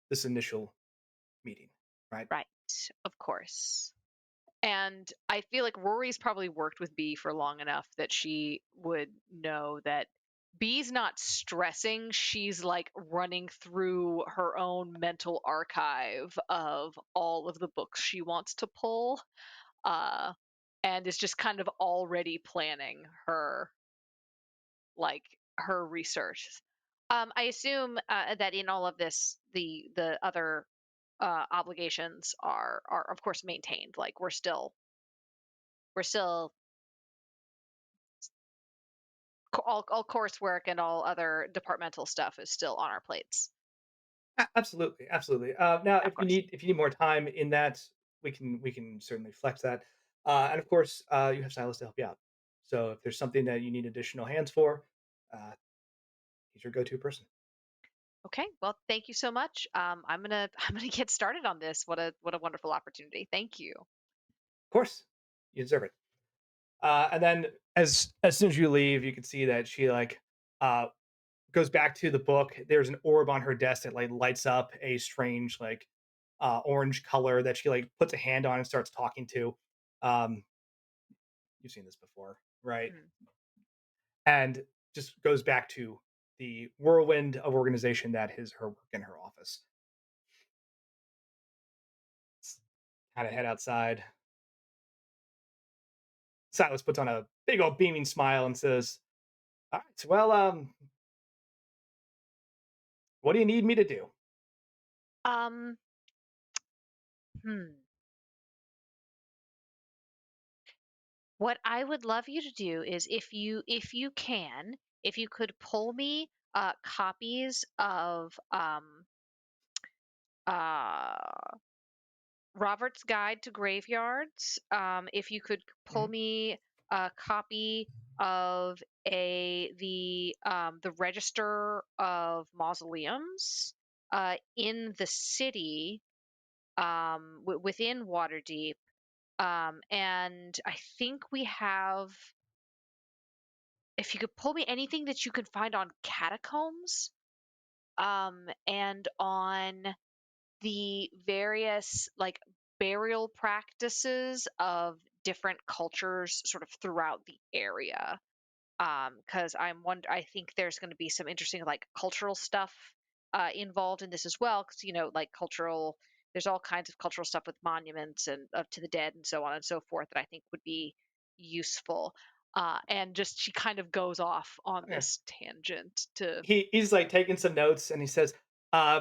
S3: this initial meeting, right?
S1: Right. Of course. And I feel like Rory's probably worked with B for long enough that she would know that B's not stressing. She's like running through her own mental archive of all of the books she wants to pull, uh, and is just kind of already planning her research. I assume that in all of this, the other obligations are of course maintained. Like we're still all coursework and all other departmental stuff is still on our plates.
S3: Absolutely, absolutely. Now,
S1: Of
S3: if you
S1: course.
S3: need more time in that, we can certainly flex that. And of course, you have Silas to help you out. So if there's something that you need additional hands for, uh, he's your go-to person.
S1: Okay. Well, thank you so much. I'm gonna get started on this. What a wonderful opportunity. Thank you.
S3: Of course, you deserve it. And then as soon as you leave, you can see that she uh, goes back to the book. There's an orb on her desk that like lights up a strange orange color that she like puts a hand on and starts talking to. Um, you've seen this before, right?
S1: Mm.
S3: And just goes back to the whirlwind of organization that is her work in her office. Kind of head outside. Silas puts on a big old beaming smile and says, "All right, well, what do you need me to do?"
S1: Um, Hmm. What I would love you to do is if you can, if you could pull me copies of uh Robert's Guide to Graveyards. If you could pull
S3: Mhm.
S1: me a copy of the Register of Mausoleums in the city, within Waterdeep. And I think we have, if you could pull me anything that you can find on catacombs, and on the various like burial practices of different cultures sort of throughout the area. Because I think there's going to be some interesting like cultural stuff involved in this as well, because like cultural, there's all kinds of cultural stuff with monuments and up to the dead and so on and so forth that I think would be useful. And just she kind of goes off on
S3: Okay.
S1: this tangent to.
S3: He's like taking some notes, and he says,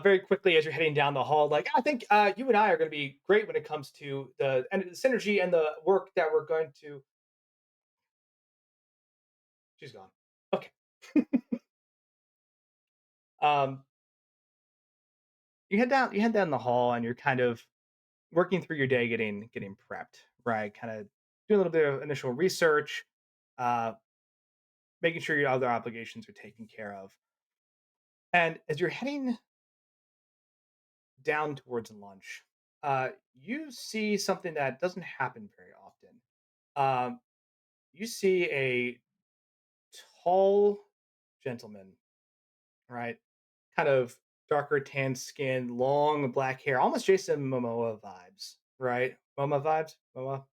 S3: very quickly as you're heading down the hall, like, I think you and I are going to be great when it comes to the synergy and the work that we're going to. She's gone. Okay. Um, you head down the hall, and you're kind of working through your day, getting prepped, right? Kind of doing a little bit of initial research, uh, making sure your other obligations are taken care of. And as you're heading down towards lunch, you see something that doesn't happen very often. Um, you see a tall gentleman, right? Kind of darker tan skin, long black hair, almost Jason Momoa vibes, right? Momoa vibes, Momoa,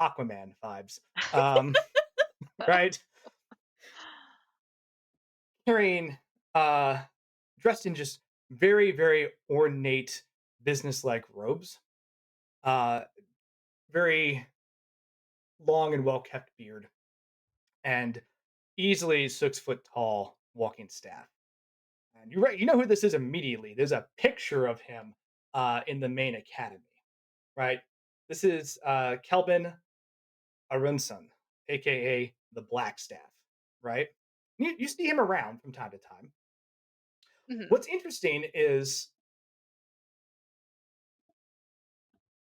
S3: Aquaman vibes, um, right? Carrying, uh, dressed in just very, very ornate business-like robes, uh, very long and well kept beard, and easily 6 foot tall walking staff. And you're right, you know who this is immediately. There's a picture of him in the main academy, right? This is Kelvin Arunson, aka the Black Staff, right? You see him around from time to time.
S1: Mhm.
S3: What's interesting is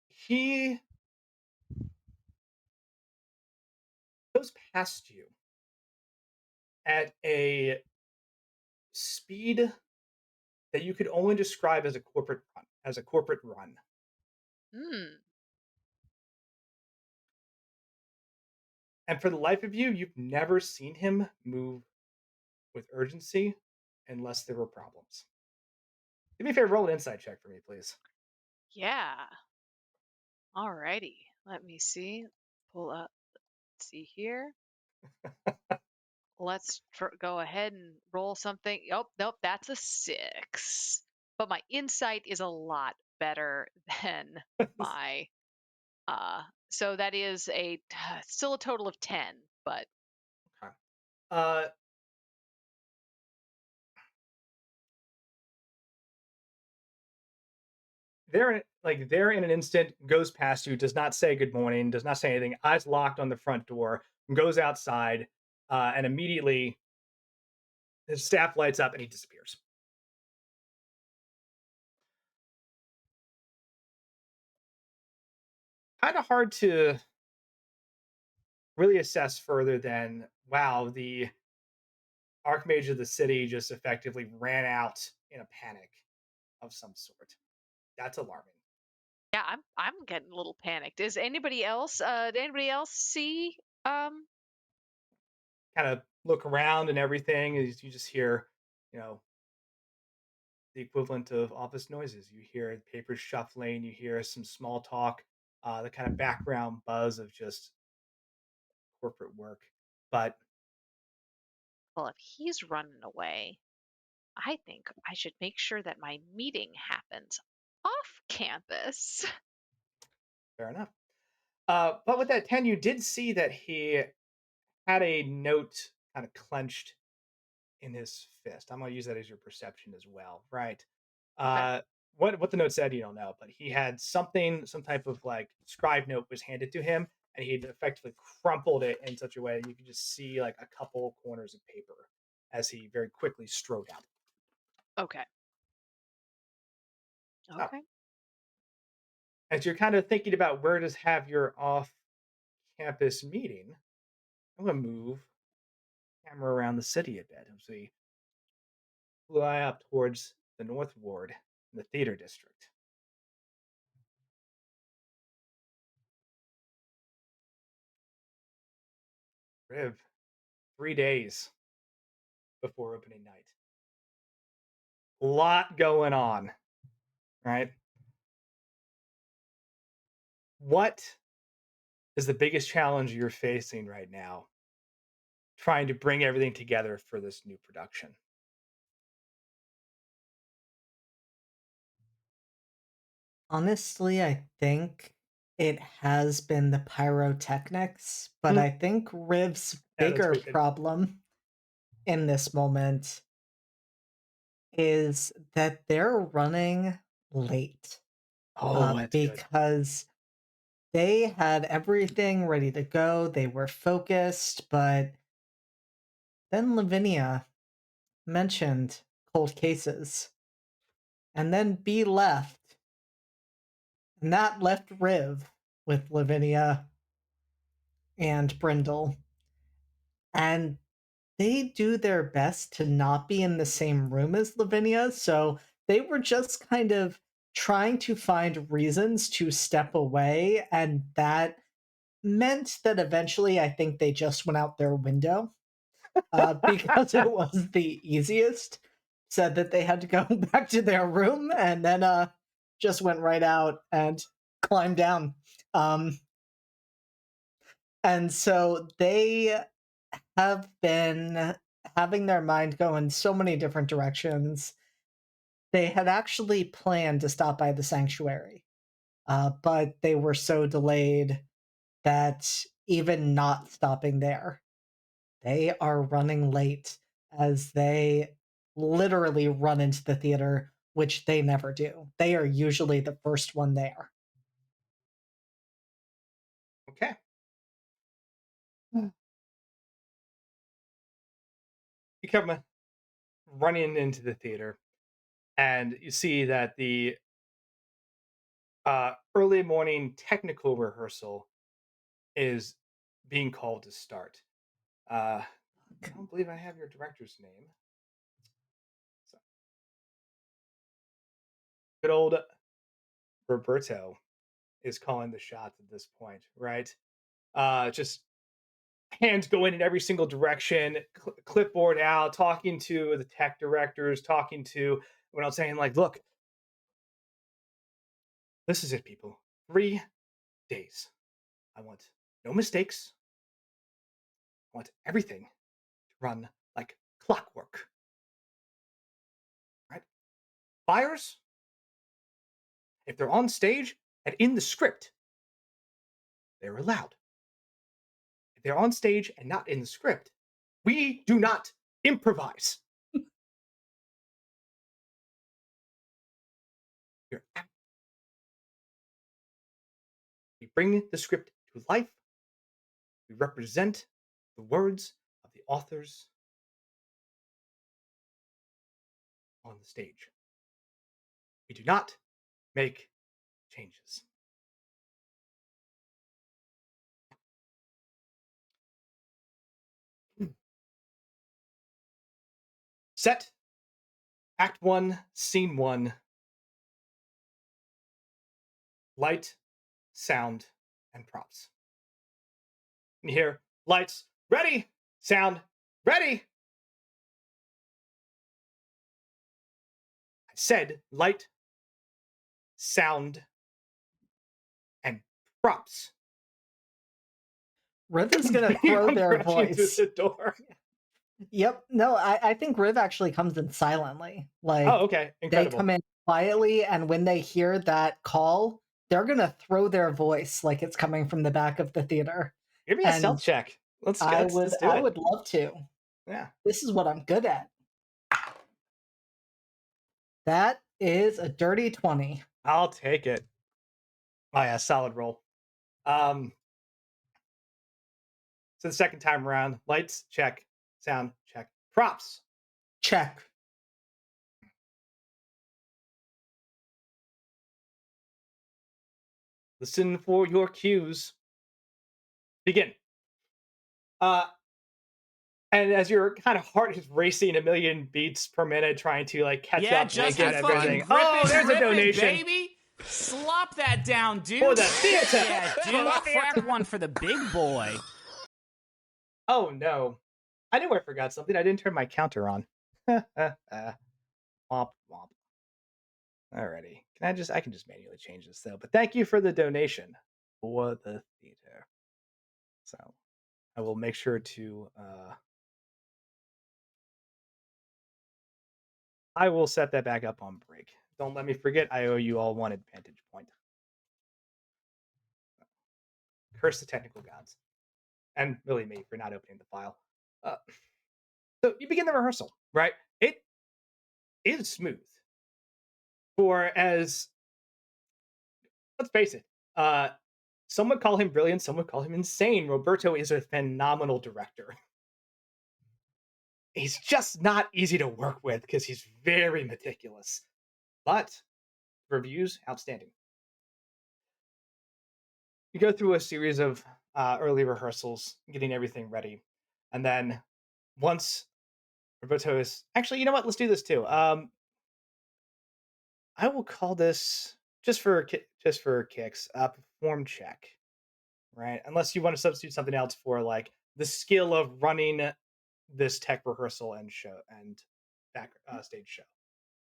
S3: he goes past you at a speed that you could only describe as a corporate run,
S1: Mm.
S3: And for the life of you, you've never seen him move with urgency unless there were problems. Do me a favor, roll an insight check for me, please.
S1: Yeah. Alrighty. Let me see. Pull up. Let's see here. Let's go ahead and roll something. Oh, nope, that's a 6. But my insight is a lot better than my so that is a still a total of 10, but
S3: Okay. Uh, there in an instant, goes past you, does not say good morning, does not say anything, eyes locked on the front door, goes outside, and immediately his staff lights up and he disappears. Kind of hard to really assess further than, wow, the archmage of the city just effectively ran out in a panic of some sort. That's alarming.
S1: yeah, I'm getting a little panicked. Is anybody else did anybody else see um
S3: Kind of look around and everything, is you just hear, you know, the equivalent of office noises. You hear papers shuffling, you hear some small talk, the kind of background buzz of just corporate work. But
S1: well, if he's running away, I think I should make sure that my meeting happens off campus.
S3: fair enough. But with that 10, you did see that he had a note kind of clenched in his fist. I'm going to use that as your perception as well, right?
S1: Okay.
S3: Uh, what the note said, you don't know, but he had something, some type of like scribe note was handed to him, and he'd effectively crumpled it in such a way that you could just see like a couple corners of paper as he very quickly strode out.
S1: Okay.
S3: Oh.
S1: Okay.
S3: As you're kind of thinking about where to have your off-campus meeting, I'm gonna move the camera around the city a bit as we fly up towards the North Ward in the theater district. Riv, 3 days before opening night. A lot going on, right? What is the biggest challenge you're facing right now trying to bring everything together for this new production?
S5: Honestly, I think it has been the pyrotechnics, but
S3: Mm.
S5: I think Riv's
S3: Yeah, that's
S5: bigger
S3: great.
S5: problem in this moment is that they're running late.
S3: Oh, that's good.
S5: Because they had everything ready to go, they were focused, but then Lavinia mentioned cold cases, and then B left, and that left Riv with Lavinia and Brindle, and they do their best to not be in the same room as Lavinia, so they were just kind of trying to find reasons to step away, and that meant that eventually I think they just went out their window because it was the easiest. Said that they had to go back to their room and then just went right out and climbed down. And so they have been having their mind go in so many different directions. They had actually planned to stop by the sanctuary, but they were so delayed that even not stopping there, they are running late as they literally run into the theater, which they never do. They are usually the first one there.
S3: Okay. You come running into the theater, and you see that the early morning technical rehearsal is being called to start. I don't believe I have your director's name. So, good old Roberto is calling the shots at this point, right? Just hands going in every single direction, clipboard out, talking to the tech directors, talking to everyone else, saying like, "Look, this is it, people. 3 days. I want no mistakes. I want everything to run like clockwork. Right? Fires, if they're on stage and in the script, they're allowed. If they're on stage and not in the script, we do not improvise. You're We bring the script to life. We represent the words of the authors on the stage. We do not make changes." Set, Act 1, Scene 1. Light, sound, and props. And you hear lights, ready, sound, ready. I said light, sound, and props.
S5: Riv is going to
S3: You
S5: throw
S3: come
S5: their
S3: crashing through
S5: voice.
S3: the door.
S5: Yep. No, I think Riv actually comes in silently. Like,
S3: Oh, okay.
S5: they
S3: Incredible.
S5: come in quietly, and when they hear that call, they're going to throw their voice like it's coming from the back of the theater.
S3: Give me a stealth check. Let's do
S5: I
S3: it.
S5: would love to.
S3: Yeah.
S5: This is what I'm good at. That is a dirty 20.
S3: I'll take it. Oh yeah, solid roll. So the second time around, lights check, sound check, props.
S5: Check.
S3: Listen for your cues. Begin. And as your kind of heart is racing a million beats per minute, trying to like catch
S6: Yeah,
S3: up,
S6: just
S3: and
S6: have fun.
S3: everything.
S6: Rip
S3: Oh,
S6: it,
S3: there's a
S6: rip it,
S3: donation
S6: baby. Slop that down, dude.
S3: for the theater.
S6: Yeah, dude. Crack one for the big boy.
S3: Oh no, I knew I forgot something. I didn't turn my counter on. Womp womp. Alrighty, I can just manually change this though. But thank you for the donation for the theater. So I will make sure to. I will set that back up on break. Don't let me forget. I owe you all one advantage point. Curse the technical gods, and really me for not opening the file. So you begin the rehearsal, right? It is smooth. For as let's face it, some would call him brilliant, some would call him insane. Roberto is a phenomenal director. He's just not easy to work with because he's very meticulous. But reviews, outstanding. You go through a series of early rehearsals, getting everything ready, and then once Roberto is actually, you know what? Let's do this too. I will call this just for kicks, perform check, right? Unless you want to substitute something else for like the skill of running this tech rehearsal and show and back stage show.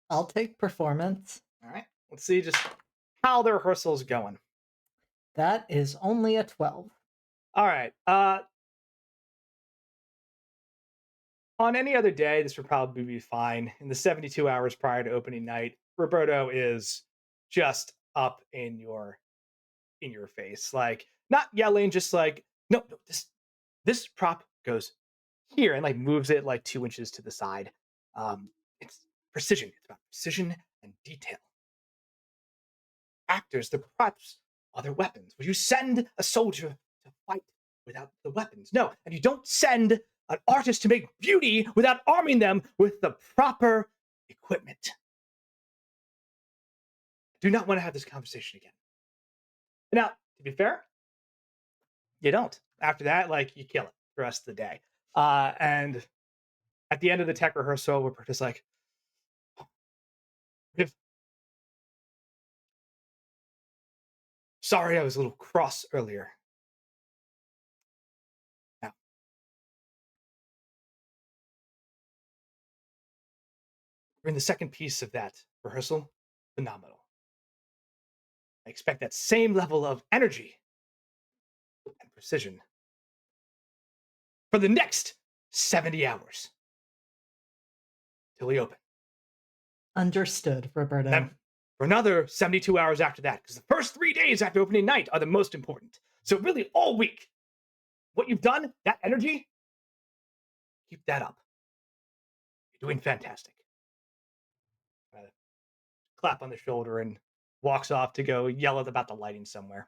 S5: I'll take performance.
S3: All right, let's see just how the rehearsal is going.
S5: That is only a 12.
S3: All right. On any other day, this would probably be fine. In the 72 hours prior to opening night, Roberto is just up in your face, like not yelling, just like no, this prop goes here and like moves it like 2 inches to the side. It's precision. It's about precision and detail. Actors, the props are their weapons. Would you send a soldier to fight without the weapons? No, and you don't send an artist to make beauty without arming them with the proper equipment. Do not want to have this conversation again. Now, to be fair, you don't. After that, like you kill it the rest of the day. And at the end of the tech rehearsal, we're just like, sorry, I was a little cross earlier. Now, we're in the second piece of that rehearsal. Phenomenal. I expect that same level of energy and precision for the next 70 hours till we open.
S5: Understood, Roberto.
S3: Then for another 72 hours after that, because the first 3 days after opening night are the most important. So really all week, what you've done, that energy, keep that up. You're doing fantastic. Clap on the shoulder and walks off to go yell about the lighting somewhere.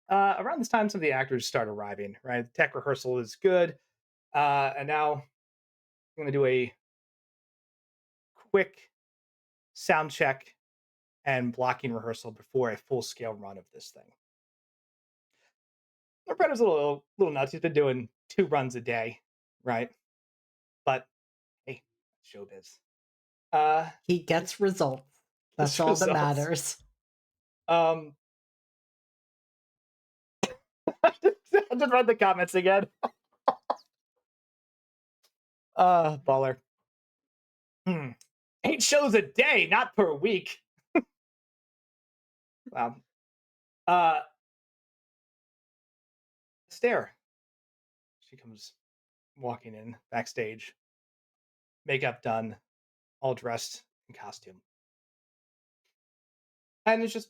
S3: Around this time, some of the actors start arriving, right? The tech rehearsal is good. And now I'm going to do a quick sound check and blocking rehearsal before a full-scale run of this thing. Roberto's a little nuts. He's been doing 2 runs a day, right? But hey, showbiz.
S5: He gets results. That's all that matters.
S3: I'll just read the comments again. Baller. 8 shows a day, not per week. Wow. Stare. She comes walking in backstage, makeup done, all dressed in costume. And it's just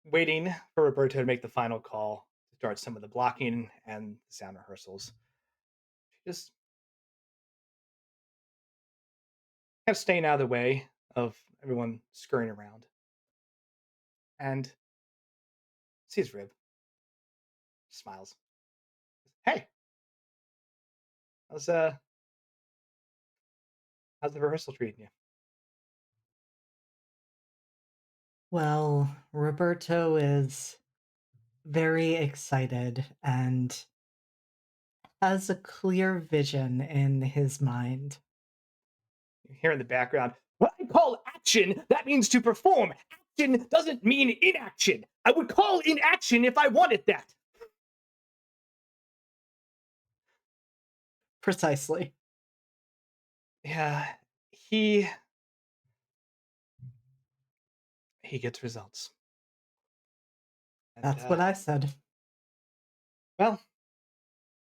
S3: waiting for Roberto to make the final call to start some of the blocking and the sound rehearsals. She just kind of staying out of the way of everyone scurrying around, and sees Rib, smiles. Hey, how's uh how's the rehearsal treating you?
S5: Well, Roberto is very excited and has a clear vision in his mind.
S3: You hear in the background, what I call action, that means to perform. Action doesn't mean inaction. I would call inaction if I wanted that.
S5: Precisely.
S3: Yeah, he gets results. And
S5: That's what I said.
S3: well,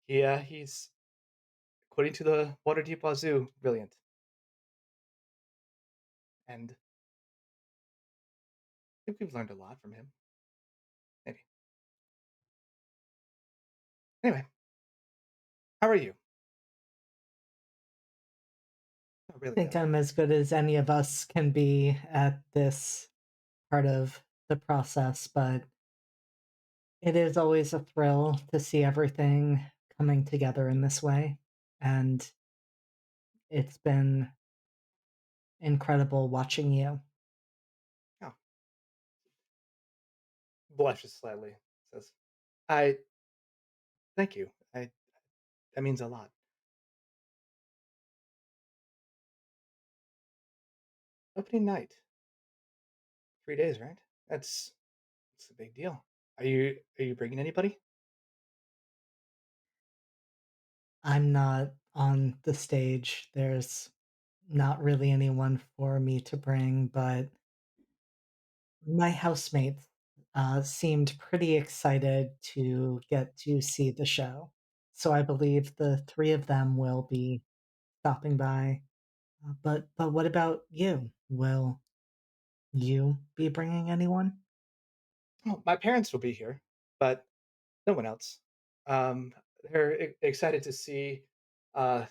S3: he's according to the Waterdeep Wazoo, brilliant. And I think we've learned a lot from him. Maybe. Anyway, how are you? Oh,
S5: I
S3: really
S5: think
S3: good.
S5: I'm as good as any of us can be at this part of the process, but it is always a thrill to see everything coming together in this way. And it's been incredible watching you.
S3: Oh, blushes slightly. Says, I thank you. That means a lot. Opening night. 3 days, right? That's a big deal. Are you bringing anybody?
S5: I'm not on the stage. There's not really anyone for me to bring, but my housemates seemed pretty excited to get to see the show. So I believe the three of them will be stopping by. But what about you? Will you be bringing anyone?
S3: Oh, my parents will be here, but no one else. They're excited to see uh,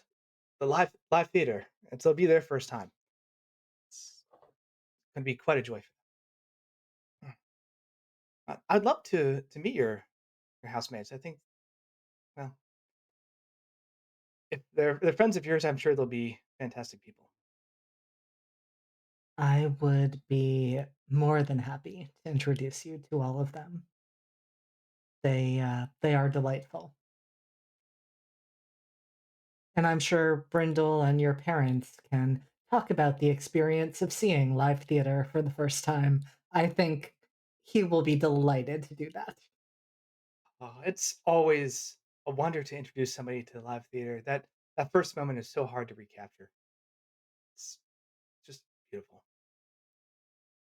S3: the live theater, and so it'll be their first time. It's going to be quite a joy for them. I'd love to meet your housemates. I think, well, if they're friends of yours, I'm sure they'll be fantastic people.
S5: I would be more than happy to introduce you to all of them. They are delightful. And I'm sure Brindle and your parents can talk about the experience of seeing live theater for the first time. I think he will be delighted to do that.
S3: Oh, it's always a wonder to introduce somebody to live theater. That first moment is so hard to recapture. It's just beautiful.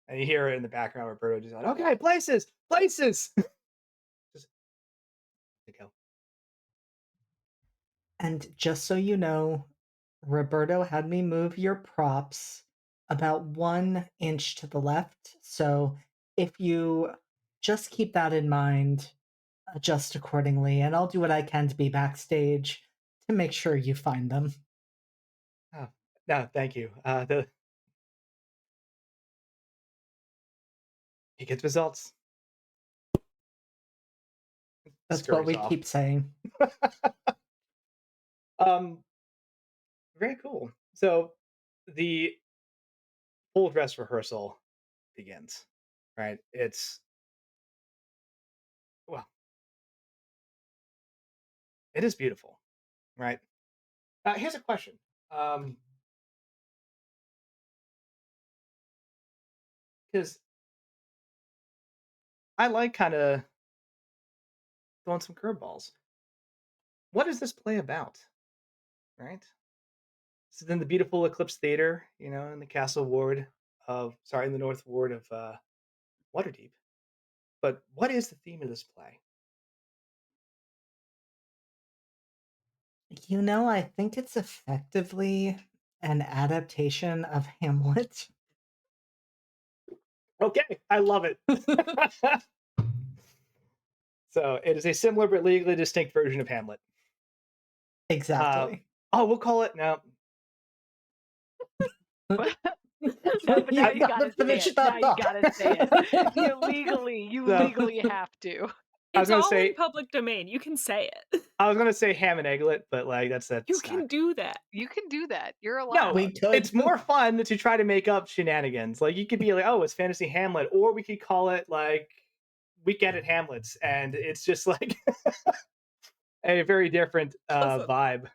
S3: And you hear it in the background, Roberto just like, okay, places, places. Just to go.
S5: And just so you know, Roberto had me move your props about 1 inch to the left. So if you just keep that in mind, adjust accordingly, and I'll do what I can to be backstage to make sure you find them.
S3: Oh, no, thank you. The He gets results.
S5: That's what
S3: Scurries
S5: we
S3: off.
S5: keep saying.
S3: Um, very cool. So the full dress rehearsal begins. Right? It's well, it is beautiful. Right? Here's a question. Um, because I like kind of throwing some curveballs. What is this play about? Right? So then the beautiful Eclipse Theater, in the Castle Ward in the North Ward of Waterdeep. But what is the theme of this play?
S5: I think it's effectively an adaptation of Hamlet.
S3: Okay, I love it. So it is a similar but legally distinct version of Hamlet.
S5: Exactly.
S3: We'll call it now.
S1: But now you
S5: gotta
S1: gotta say
S5: finish
S1: it.
S5: that
S1: Now you
S5: thought.
S1: gotta say it. You
S3: So-
S1: legally have to.
S3: I was
S2: It's
S3: gonna
S2: all
S3: say-
S2: in public domain. You can say it.
S3: I was gonna say ham and egglet, but like that's
S2: You can do that.
S1: You can do that. You're
S3: No,
S1: allowed.
S5: We could.
S3: it's more fun to try to make up shenanigans. Like you could be like, oh, it's fantasy Hamlet, or we could call it like Weekend at Hamlet's, and it's just like a very different
S2: Also,
S3: vibe.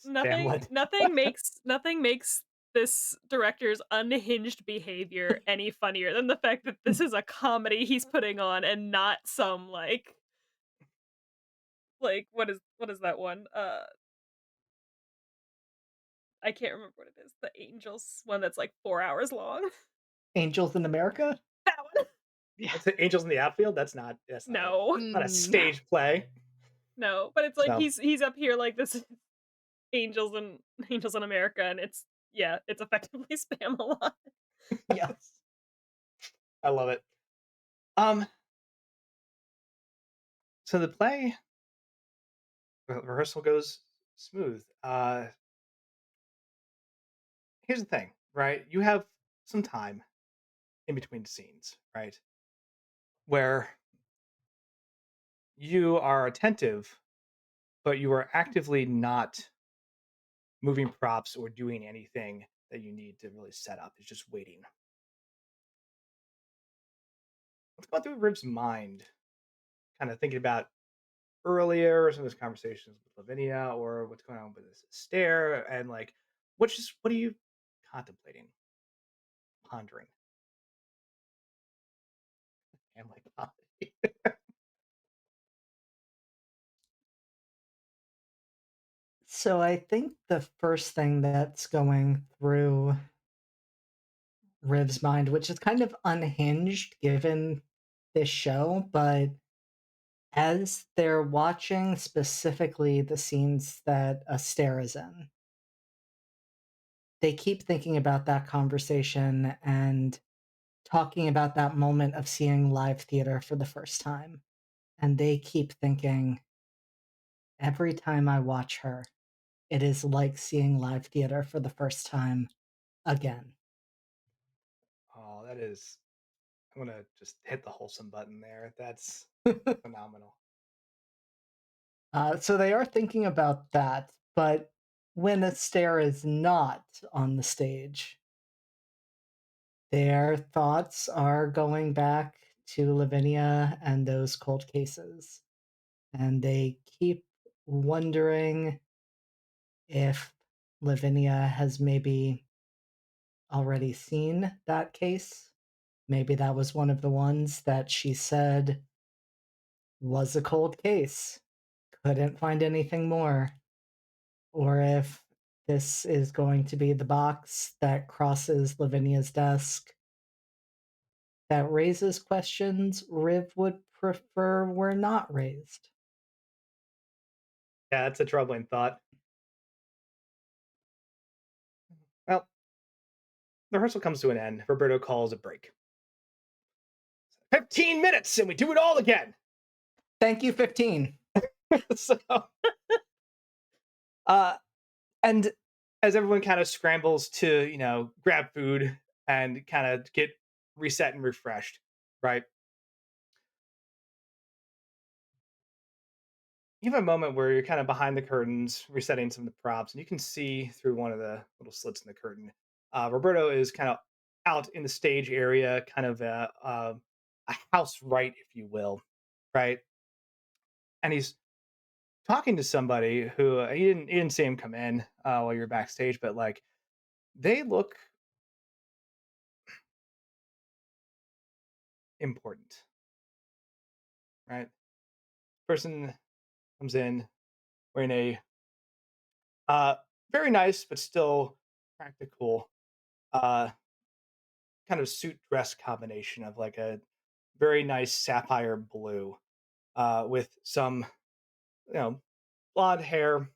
S2: Nothing makes this director's unhinged behavior any funnier than the fact that this is a comedy he's putting on and not some like what is that one? I can't remember what it is. The Angels one that's like 4 hours long.
S5: Angels in America?
S2: That one.
S1: Yeah.
S3: What's it, Angels in the Outfield? That's not
S2: No.
S3: not a
S1: Mm,
S3: stage play.
S2: No, but it's like
S3: So-
S2: he's up here like this Angels in America, and it's effectively spam a lot.
S5: Yes.
S3: I love it. So the play rehearsal goes smooth. Here's the thing, right? You have some time in between scenes, right? Where you are attentive, but you are actively not moving props or doing anything that you need to really set up. It's just waiting. Let's go through Rib's mind, kind of thinking about earlier some of his conversations with Lavinia or what's going on with this stare and like what are you contemplating, pondering? And like
S5: So I think the first thing that's going through Riv's mind, which is kind of unhinged given this show, but as they're watching specifically the scenes that Astaire is in, they keep thinking about that conversation and talking about that moment of seeing live theater for the first time. And they keep thinking, every time I watch her, it is like seeing live theater for the first time again.
S3: oh, that is, I'm gonna just hit the wholesome button there. That's phenomenal.
S5: So they are thinking about that, but when Astaire is not on the stage, their thoughts are going back to Lavinia and those cold cases. And they keep wondering if Lavinia has maybe already seen that case. Maybe that was one of the ones that she said was a cold case. Couldn't find anything more. Or if this is going to be the box that crosses Lavinia's desk that raises questions Riv would prefer were not raised.
S3: Yeah, that's a troubling thought. Well, the rehearsal comes to an end. Roberto calls a break. 15 minutes and we do it all again.
S5: Thank you, 15.
S3: So, and as everyone kind of scrambles to, grab food and kind of get reset and refreshed, right? You have a moment where you're kind of behind the curtains, resetting some of the props, and you can see through one of the little slits in the curtain. Roberto is kind of out in the stage area, kind of a house right, if you will, right? And he's talking to somebody who he didn't see him come in while you're backstage, but like they look important, right? Person comes in wearing a very nice but still practical uh, kind of suit dress combination of like a very nice sapphire blue with some blonde hair,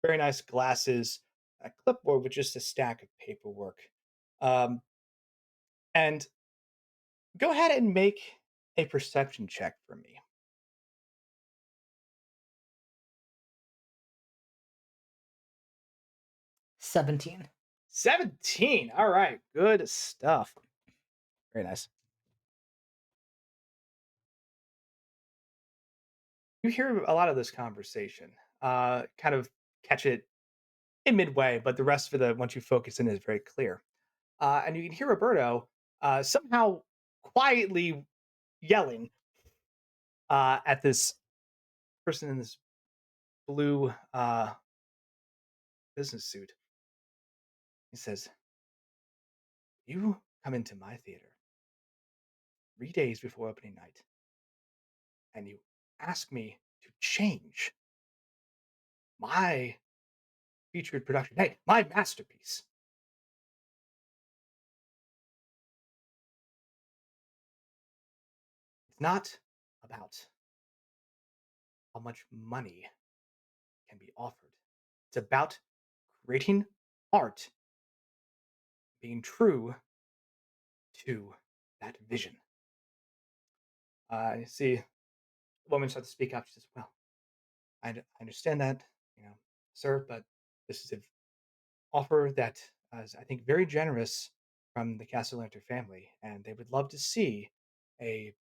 S3: very nice glasses, a clipboard with just a stack of paperwork. And go ahead and make a perception check for me.
S5: 17.
S3: 17. All right. Good stuff. Very nice. You hear a lot of this conversation. Kind of catch it in midway, but the rest of the once you focus in is very clear. And you can hear Roberto somehow quietly yelling at this person in this blue business suit. He says, "You come into my theater 3 days before opening night, and you ask me to change my featured production, hey, my masterpiece. It's not about how much money can be offered. It's about creating art, being true to that vision." You see, the woman starts to speak up. She says, "Well, I understand that, sir, but this is an offer that is, I think, very generous from the Castellanter family, and they would love to see a,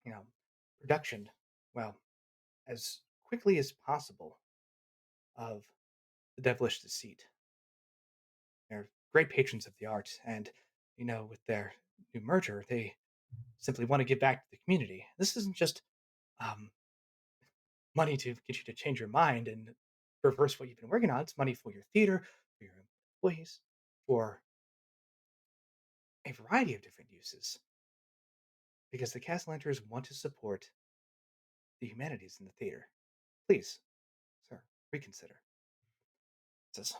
S3: you know, production, well, as quickly as possible of the Devilish Deceit. They're great patrons of the art, and with their new merger, they simply want to give back to the community. This isn't just um, money to get you to change your mind and reverse what you've been working on. It's money for your theater, for your employees, for a variety of different uses. Because the Castellanters want to support the humanities in the theater. Please, sir, reconsider." It says,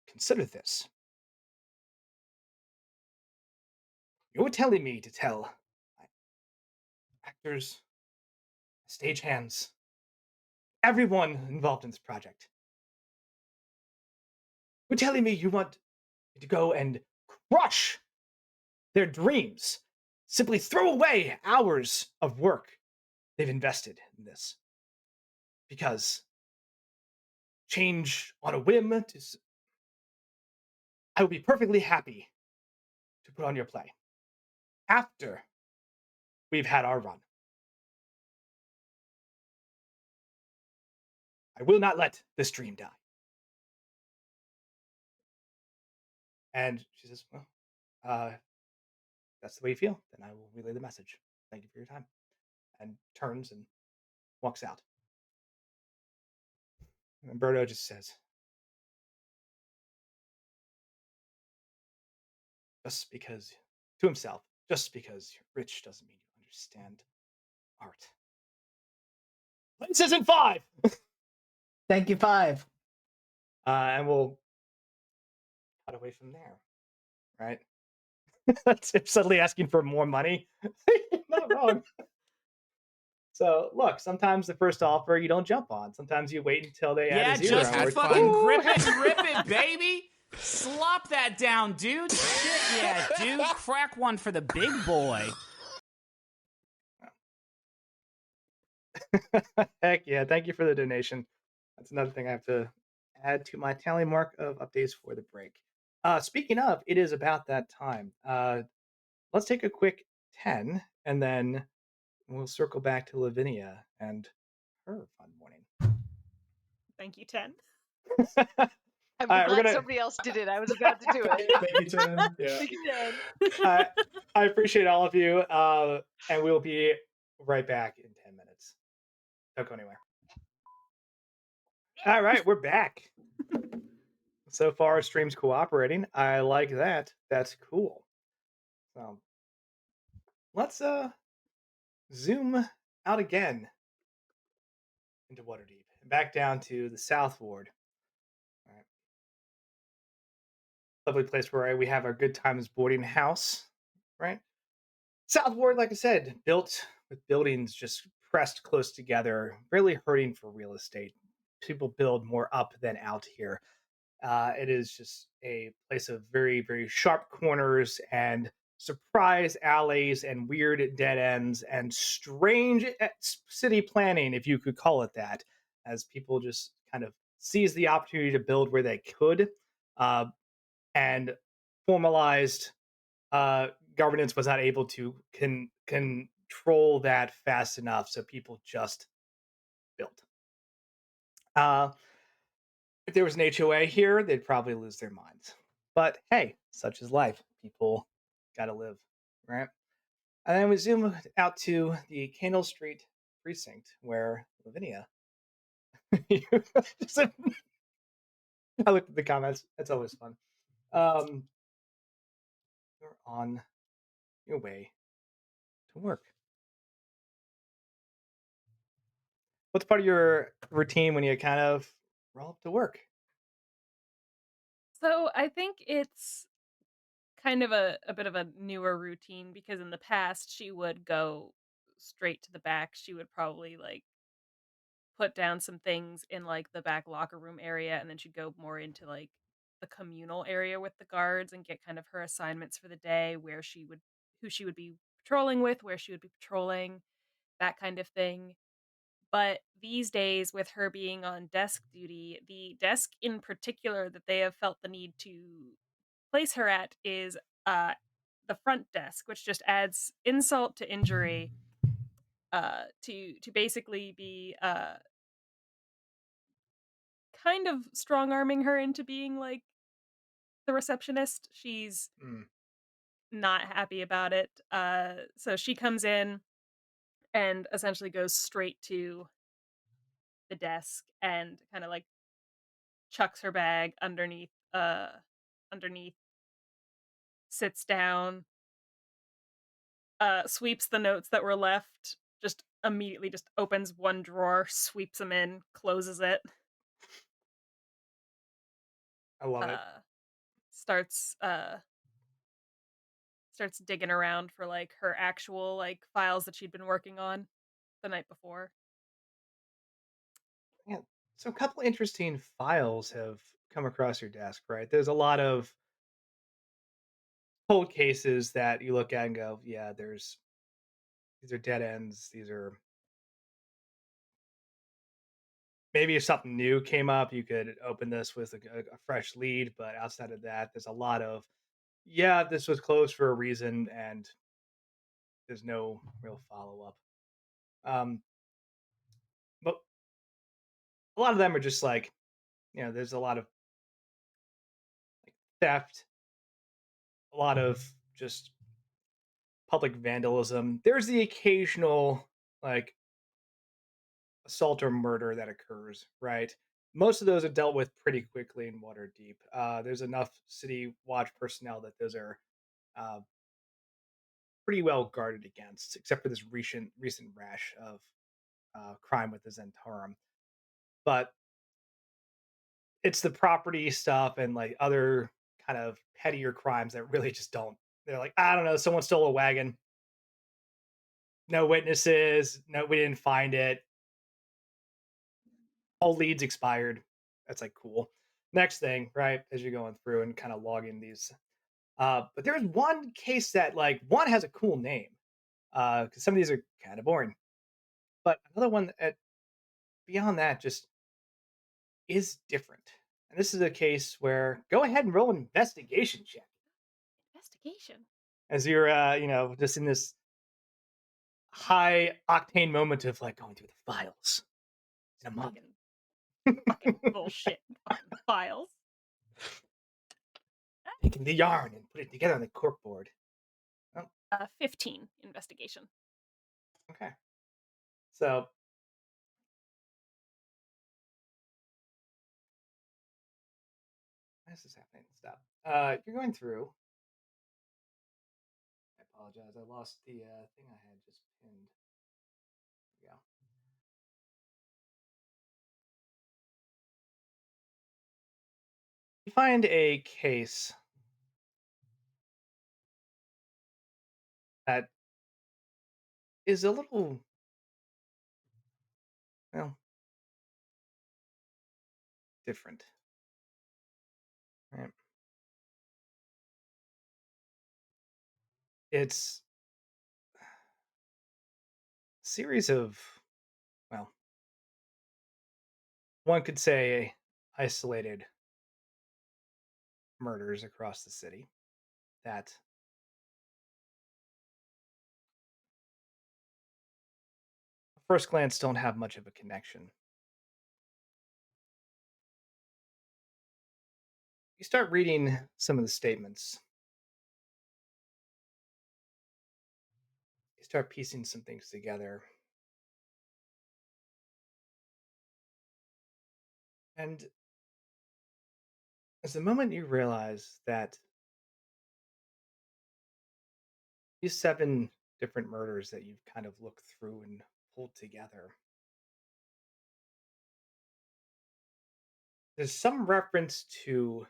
S3: "Consider this. You're telling me to tell my actors, stagehands, everyone involved in this project. You're telling me you want me to go and crush their dreams, simply throw away hours of work they've invested in this, because change on a whim I would be perfectly happy to put on your play after we've had our run. I will not let this dream die." And she says, "Well, that's the way you feel, then I will relay the message. Thank you for your time." And turns and walks out. And Berto just says, "Just because," to himself, "just because you're rich doesn't mean you understand art." Places in 5!
S5: Thank you, 5.
S3: And we'll cut away from there, right? That's him suddenly asking for more money. Not wrong. So, look, sometimes the first offer you don't jump on. Sometimes you wait until they add
S6: Yeah,
S3: a zero.
S6: just
S3: and
S6: fucking
S3: ooh,
S6: grip it and rip it, baby. Slop that down, dude. Shit, yeah, dude. Crack one for the big boy.
S3: Heck yeah, thank you for the donation. That's another thing I have to add to my tally mark of updates for the break. Speaking of, it is about that time. Let's take a quick 10, and then we'll circle back to Lavinia and her fun morning.
S2: Thank you, 10.
S1: I'm
S3: All right,
S1: glad somebody else did it. I was about to do it.
S4: Thank you, Tim. Yeah.
S1: Thank you, Jen.
S3: I appreciate all of you, and we'll be right back in 10 minutes. Don't go anywhere. All right, we're back. So far, stream's cooperating. I like that. That's cool. So let's zoom out again into Waterdeep and back down to the South Ward. All right. Lovely place where we have our good times boarding house, right? South Ward, like I said, built with buildings just pressed close together, really hurting for real estate. People build more up than out here. It is just a place of very, very sharp corners and surprise alleys and weird dead ends and strange city planning, if you could call it that, as people just kind of seized the opportunity to build where they could, uh, and formalized uh, governance was not able to control that fast enough, so people just built. Uh, if there was an HOA here, they'd probably lose their minds. But hey, such is life. People got to live, right? And then we zoom out to the Canal Street precinct where Lavinia. I looked at the comments. That's always fun. You're on your way to work. What's part of your routine when you kind of roll up to work?
S2: So I think it's kind of a bit of a newer routine because in the past she would go straight to the back. She would probably like put down some things in like the back locker room area and then she'd go more into like the communal area with the guards and get kind of her assignments for the day, who she would be patrolling with, where she would be patrolling, that kind of thing. But these days, with her being on desk duty, the desk in particular that they have felt the need to place her at is uh, the front desk, which just adds insult to injury. To basically be kind of strong arming her into being like the receptionist. She's
S3: Mm.
S2: not happy about it. So she comes in and essentially goes straight to the desk and kind of like chucks her bag underneath, sits down, sweeps the notes that were left, just immediately just opens one drawer, sweeps them in, closes it,
S3: I love it.
S2: uh, starts starts digging around for like her actual like files that she'd been working on the night before.
S3: Yeah. So a couple interesting files have come across your desk, right? There's a lot of cold cases that you look at and go, yeah, there's these are dead ends. These are maybe if something new came up, you could open this with a fresh lead. But outside of that, there's a lot of yeah, this was closed for a reason, and there's no real follow up. But a lot of them are just like there's a lot of theft, a lot of just public vandalism. There's the occasional like assault or murder that occurs, right? Most of those are dealt with pretty quickly in Waterdeep. There's enough city watch personnel that those are uh, pretty well guarded against, except for this recent rash of crime with the Zentarum. But it's the property stuff and like other kind of pettier crimes that really just don't. They're like, I don't know, someone stole a wagon. No witnesses. No, we didn't find it. All leads expired. That's like cool. Next thing, right? As you're going through and kind of logging these. But there's one case that like one has a cool name. Because some of these are kind of boring. But another one that beyond that just is different. And this is a case where go ahead and roll an investigation check
S2: Investigation.
S3: as you're just in this high octane moment of like going through the files in a month.
S2: Fucking bullshit. Fucking files.
S3: Taking the yarn and put it together on the corkboard.
S2: 15 investigation.
S3: Okay. So why is this happening? Stop. You're going through. I apologize. I lost the thing I had just pinned. There we go. You find a case that is a little, well, different. Right. it's a series of, well, one could say isolated murders across the city that at first glance don't have much of a connection. You start reading some of the statements, you start piecing some things together, and it's the moment you realize that these seven different murders that you've kind of looked through and pulled together, there's some reference to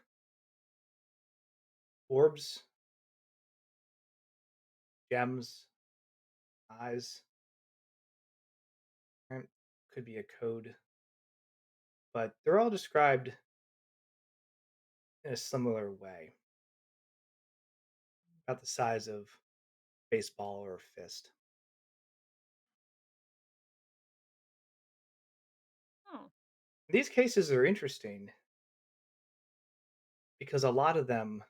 S3: orbs, gems, eyes, right? Could be a code, but they're all described in a similar way, about the size of baseball or a fist.
S2: Hmm.
S3: These cases are interesting because a lot of them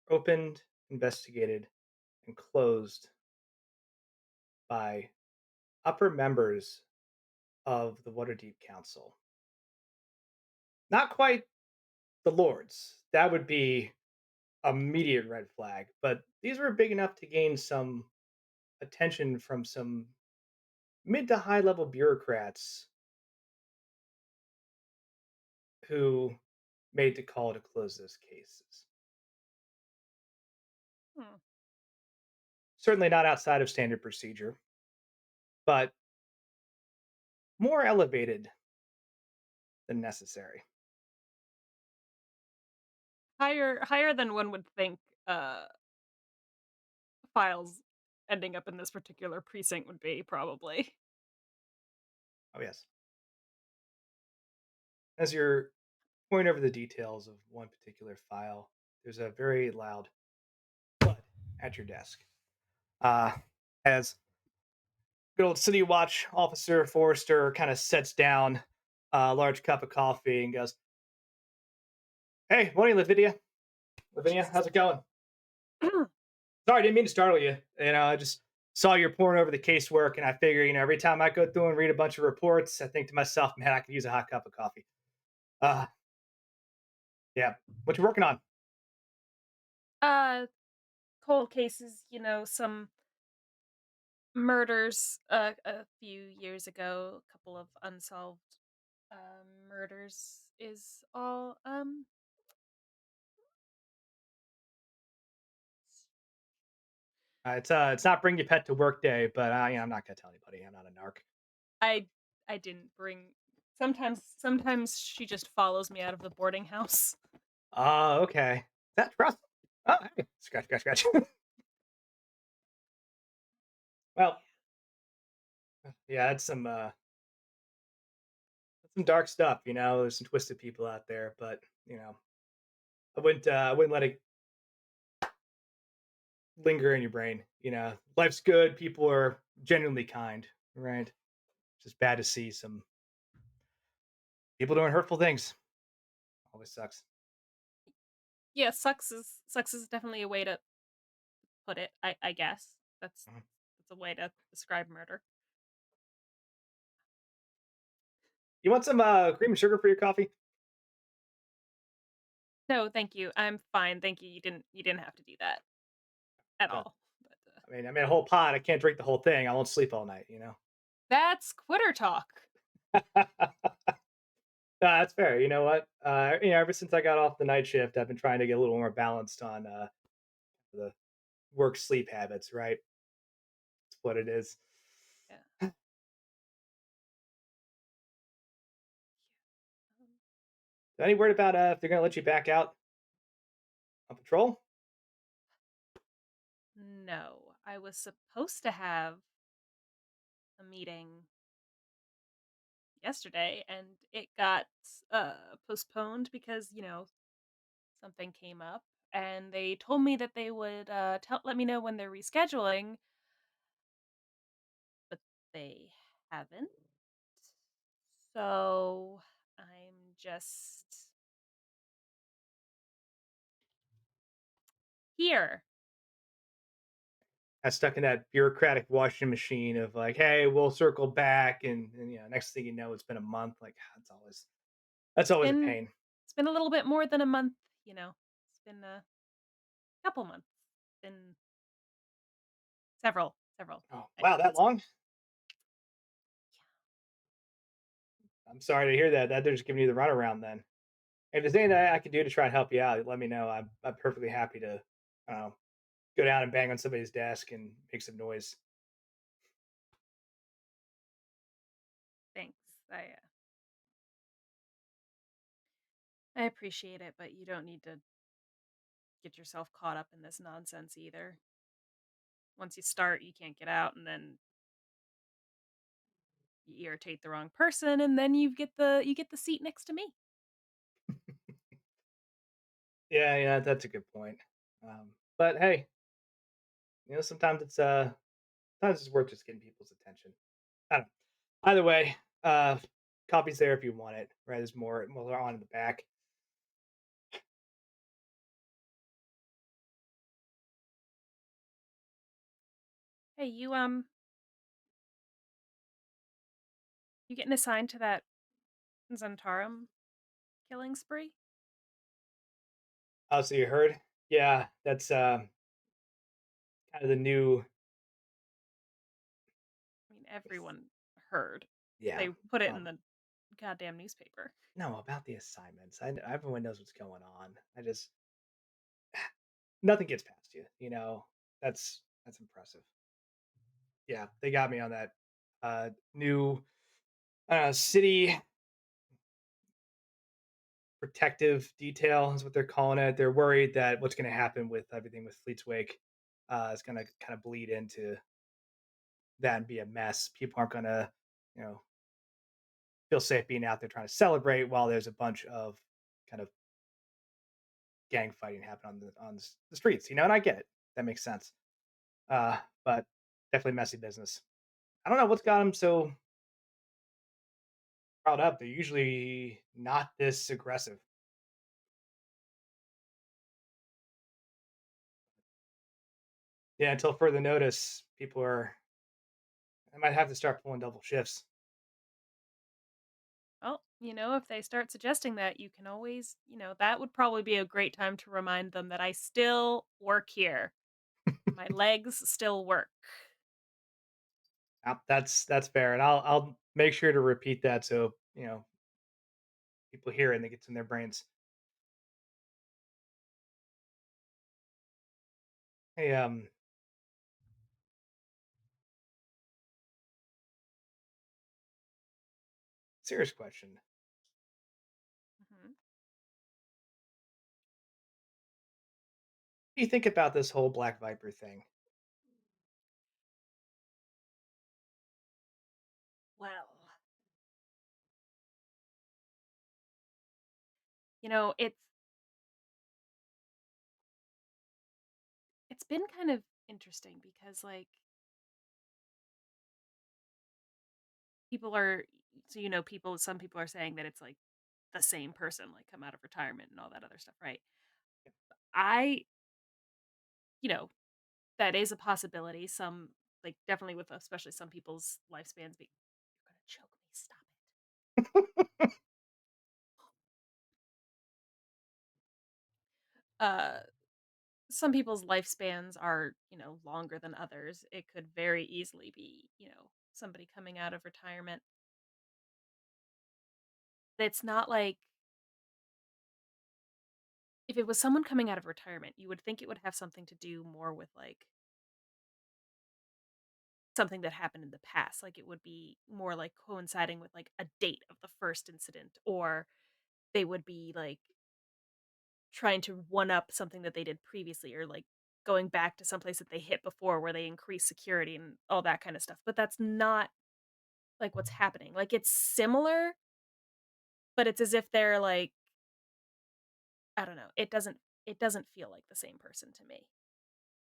S3: are opened, investigated, and closed by upper members of the Waterdeep Council. Not quite the Lords. That would be immediate red flag, but these were big enough to gain some attention from some mid to high level bureaucrats who made the call to close those cases.
S2: Hmm.
S3: Certainly not outside of standard procedure, but more elevated than necessary.
S2: Higher than one would think. Files ending up in this particular precinct would be probably.
S3: Oh, yes. As you're going over the details of one particular file, there's a very loud thud at your desk. As good old City Watch officer Forrester kind of sets down a large cup of coffee and goes, "Hey, morning, Lavinia, how's it going? Sorry, I didn't mean to startle you. I just saw you're pouring over the casework, and I figure, every time I go through and read a bunch of reports, I think to myself, man, I could use a hot cup of coffee. Uh, yeah. What you working on?
S2: uh, Cold cases, some murders a few years ago, a couple of unsolved murders is all.
S3: It's not bring your pet to work day, but I'm not gonna tell anybody. I'm not a narc.
S2: I I didn't bring. Sometimes she just follows me out of the boarding house.
S3: Oh, okay. That trust. Oh, hey. Scratch, scratch, scratch. Well, yeah, that's some dark stuff. There's some twisted people out there, but I wouldn't let it linger in your brain. Life's good. People are genuinely kind, right? It's just bad to see some people doing hurtful things. Always sucks.
S2: Yeah, sucks is definitely a way to put it. I guess
S3: Mhm.
S2: that's a way to describe murder.
S3: You want some cream and sugar for your coffee?
S2: No, thank you. I'm fine. Thank you. You didn't have to do that at
S3: Yeah.
S2: all. But
S3: I made a whole pot. I can't drink the whole thing. I won't sleep all night.
S2: that's quitter talk.
S3: That's fair. You know what? Ever since I got off the night shift, I've been trying to get a little more balanced on the work sleep habits. Right? It's what it is.
S2: Yeah.
S3: Any word about if they're gonna let you back out on patrol?
S2: No, I was supposed to have a meeting yesterday and it got postponed because, something came up and they told me that they would let me know when they're rescheduling, but they haven't. So I'm just here.
S3: I stuck in that bureaucratic washing machine of like, hey, we'll circle back, and next thing you know, it's been a month. Like that's always a
S2: Been
S3: pain.
S2: it's been a little bit more than a month, you know. It's been a couple months. Been several.
S3: Oh
S2: I
S3: wow, that
S2: would say.
S3: long? I'm sorry to hear that. That they're just giving you the runaround then. If there's anything I can do to try and help you out, let me know. I'm perfectly happy to uh, go down and bang on somebody's desk and make some noise.
S2: Thanks. I appreciate it, but you don't need to get yourself caught up in this nonsense either. Once you start, you can't get out, and then you irritate the wrong person, and then you get the seat next to me.
S3: Yeah, yeah, that's a good point. But hey, sometimes it's worth just getting people's attention. I don't know. Either way, copies there if you want it. Right, there's more on in the back.
S2: Hey, you getting assigned to that Zentarum killing spree?
S3: Oh, so you heard? Yeah, that's kind of the new.
S2: I mean, everyone heard.
S3: Yeah.
S2: They put it in
S3: Um,
S2: the goddamn newspaper.
S3: no, about the assignments. Everyone knows what's going on. I just nothing gets past you. That's impressive. Yeah, they got me on that new city protective detail is what they're calling it. They're worried that what's going to happen with everything with Fleet's Wake is going to kind of bleed into that and be a mess. People aren't going to, you know, feel safe being out there trying to celebrate while there's a bunch of kind of gang fighting happen on the streets. And I get it. That makes sense. But definitely messy business. I don't know what's got them so riled up. They're usually not this aggressive. Yeah, until further notice, people are. I might have to start pulling double shifts.
S2: Well, if they start suggesting that, you can always, that would probably be a great time to remind them that I still work here. My legs still work.
S3: That's fair, and I'll make sure to repeat that so people hear it and it gets in their brains. Hey, serious question.
S2: Mhm.
S3: What do you think about this whole Black Viper thing?
S2: Well, it's been kind of interesting because like people are so some people are saying that it's like the same person like come out of retirement and all that other stuff, right? I, you know, that is a possibility. Some like definitely with especially some people's lifespans be you're gonna choke me, stop it. Some people's lifespans are, longer than others. It could very easily be, somebody coming out of retirement. It's not like if it was someone coming out of retirement, you would think it would have something to do more with like something that happened in the past. Like it would be more like coinciding with like a date of the first incident, or they would be like trying to one up something that they did previously, or like going back to someplace that they hit before where they increase security and all that kind of stuff. But that's not like what's happening. Like it's similar, but it's as if they're like, I don't know. It doesn't it doesn't feel like the same person to me.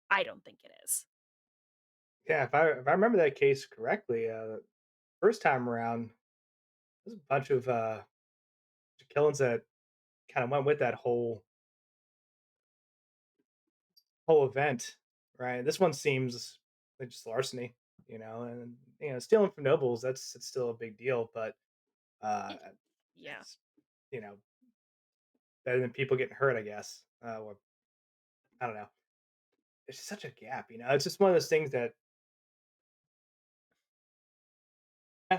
S2: I don't think it is.
S3: Yeah, if I remember that case correctly, first time around, there's a bunch of killings that kind of went with that whole event, right? This one seems like just larceny, and stealing from nobles, it's still a big deal, but uh,
S2: Y- Yeah.
S3: it's you know better than people getting hurt, I guess. Or I don't know. There's such a gap, It's just one of those things that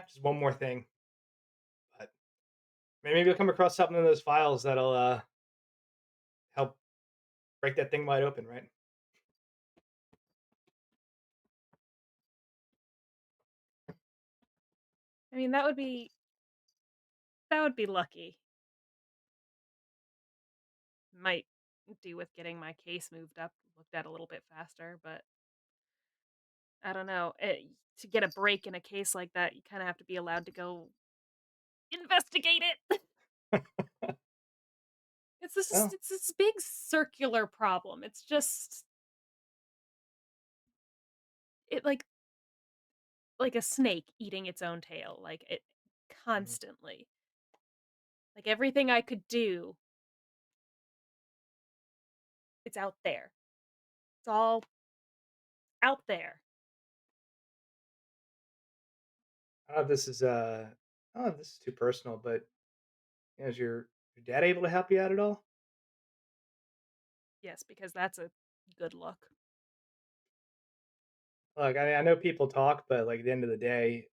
S3: just one more thing, but maybe you'll come across something in those files that'll help break that thing wide open, right?
S2: I mean, that would be lucky. Might do with getting my case moved up, looked at a little bit faster, but I don't know. To get a break in a case like that, you kind of have to be allowed to go investigate it.
S3: Oh,
S2: It's this big circular problem. It's just it like a snake eating its own tail, like it
S3: mhm.
S2: constantly. Like everything I could do, it's out there. It's all out there.
S3: I don't know if this is I don't know if this is too personal, but is your dad able to help you out at all?
S2: Yes, because that's a good look.
S3: Look, I know people talk, but like at the end of the day,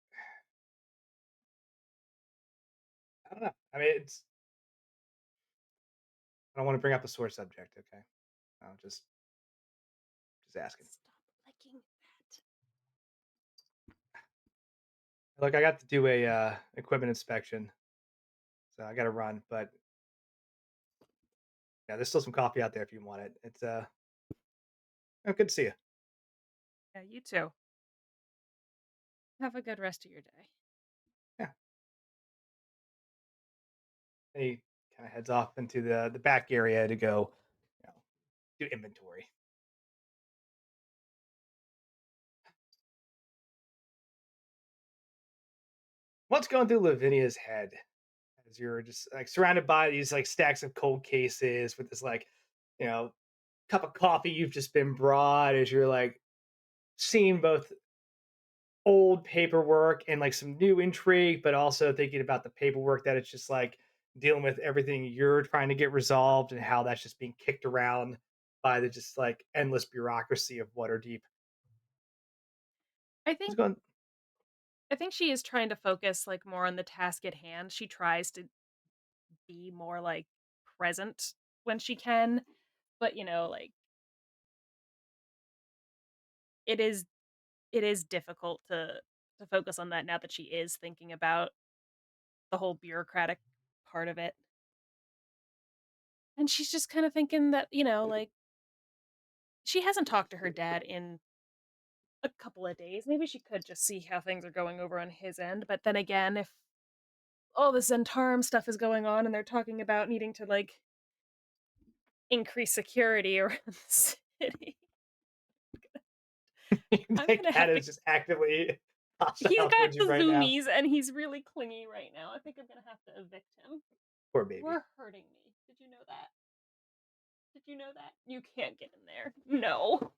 S3: I don't know. I mean, I don't want to bring up a sore subject. Okay, I'm just asking.
S2: Stop licking that.
S3: Look, I got to do a equipment inspection, so I got to run. But yeah, there's still some coffee out there if you want it. It's good to see you.
S2: Yeah, you too. Have a good rest of your day.
S3: Yeah, and he kind of heads off into the back area to go, do inventory. What's going through Lavinia's head as you're just like surrounded by these like stacks of cold cases with this like, you know, cup of coffee you've just been brought as you're like seeing both old paperwork and like some new intrigue, but also thinking about the paperwork that it's just like dealing with everything you're trying to get resolved and how that's just being kicked around by the just like endless bureaucracy of Waterdeep.
S2: I
S3: What's
S2: think
S3: going
S2: I think she is trying to focus like more on the task at hand. She tries to be more like present when she can, but like it is it is difficult to focus on that now that she is thinking about the whole bureaucratic part of it. And she's just kind of thinking that, like she hasn't talked to her dad in a couple of days. Maybe she could just see how things are going over on his end, but then again, if all this Zentarum stuff is going on and they're talking about needing to like increase security around the city, I'm
S3: Like
S2: gonna
S3: that
S2: have to.
S3: is just actively
S2: He's
S3: hostile
S2: got
S3: towards you
S2: the
S3: right now.
S2: zoomies and he's really clingy right now. I think I'm gonna have to evict him.
S3: Poor baby.
S2: You're hurting me. Did you know that? Did you know that? You can't get in there. No.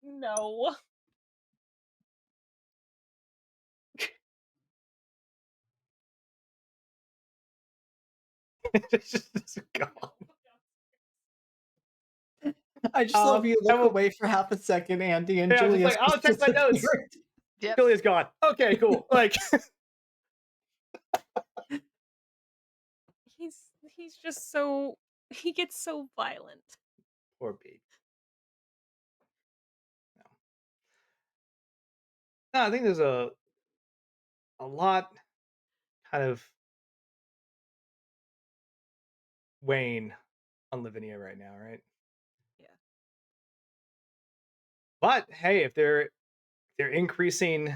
S2: No.
S3: Just gone.
S5: I just love you
S3: I
S5: look
S3: will.
S5: away for half a second, Andy, and
S3: Yeah, I was just
S5: Julia's
S3: like, I'll
S5: just
S3: check my notes.
S5: disappeared.
S1: Yep.
S3: Julia's gone. Okay, cool. Like,
S2: He's just so he gets so violent.
S3: poor baby. No. No, I think there's a lot kind of weighing on Lavinia right now, right?
S2: Yeah.
S3: But hey, if they're increasing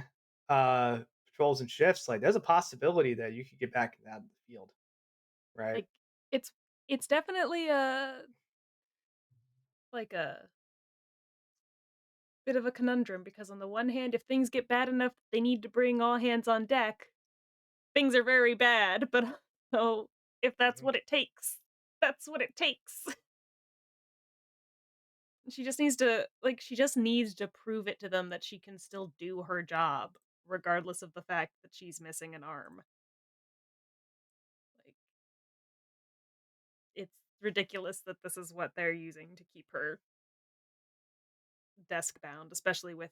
S3: patrols and shifts, like there's a possibility that you could get back out of the field, right?
S2: Like it's it's definitely a bit of a conundrum because on the one hand, if things get bad enough, they need to bring all hands on deck. Things are very bad, but so if that's what it takes, that's what it takes. She just needs to prove it to them that she can still do her job regardless of the fact that she's missing an arm. Like it's ridiculous that this is what they're using to keep her desk bound, especially with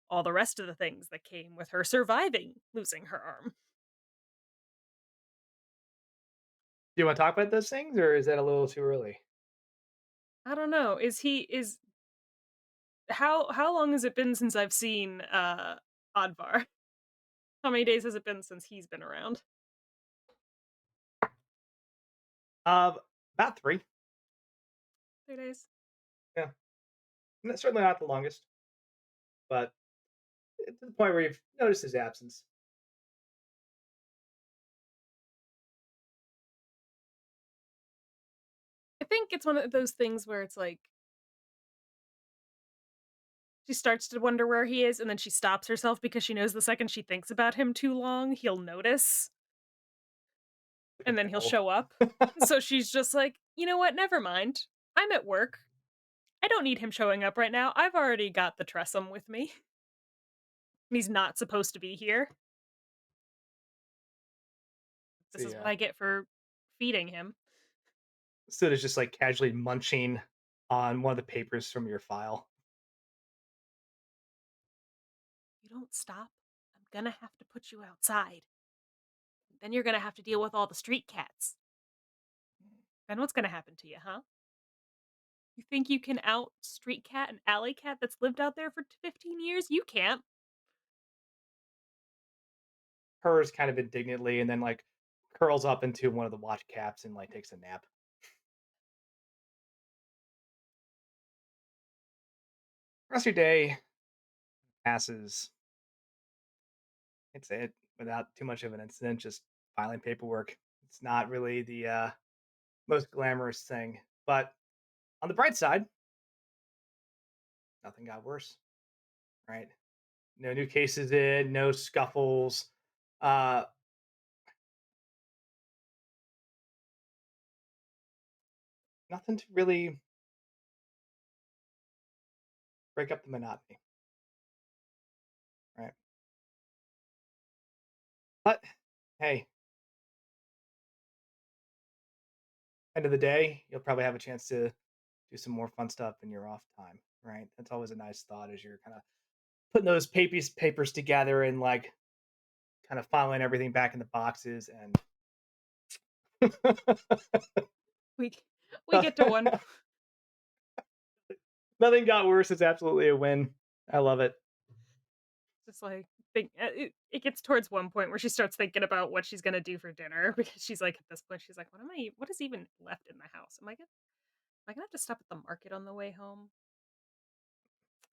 S2: all the rest of the things that came with her surviving losing her arm.
S3: Do you want to talk about those things, or is that a little too early?
S2: I don't know. Is how long has it been since I've seen Advar? How many days has it been since he's been around?
S3: About 3.
S2: 3 days.
S3: Yeah, certainly not the longest, but to the point where you've noticed his absence.
S2: I think it's one of those things where it's like she starts to wonder where he is and then she stops herself because she knows the second she thinks about him too long, he'll notice and then he'll
S3: No.
S2: show up. So she's just like, "You know what? Never mind. I'm at work. I don't need him showing up right now. I've already got the Tressum with me. He's not supposed to be here. This is what
S3: Yeah.
S2: I get for feeding him."
S3: Sid is just like casually munching on one of the papers from your file.
S2: "You don't stop, I'm gonna have to put you outside. Then you're gonna have to deal with all the street cats. Then what's gonna happen to you, huh? You think you can out street cat and alley cat that's lived out there for 15 years? You can't."
S3: Purrs kind of indignantly, and then like curls up into one of the watch caps and like takes a nap. The rest of your day passes. I'd say it without too much of an incident, just filing paperwork. It's not really the most glamorous thing, but on the bright side, nothing got worse. Right? No new cases in, no scuffles. Uh, Nothing to really break up the monotony. Right? But hey, end of the day, you'll probably have a chance to do some more fun stuff in your off time. Right? That's always a nice thought as you're kind of putting those papers together and like kind of filing everything back in the boxes and
S2: We we get to one
S3: nothing got worse. It's absolutely a win. I love it.
S2: just like it gets towards one point where she starts thinking about what she's gonna do for dinner because she's like at this point she's like, what is even left in the house? Am I gonna have to stop at the market on the way home?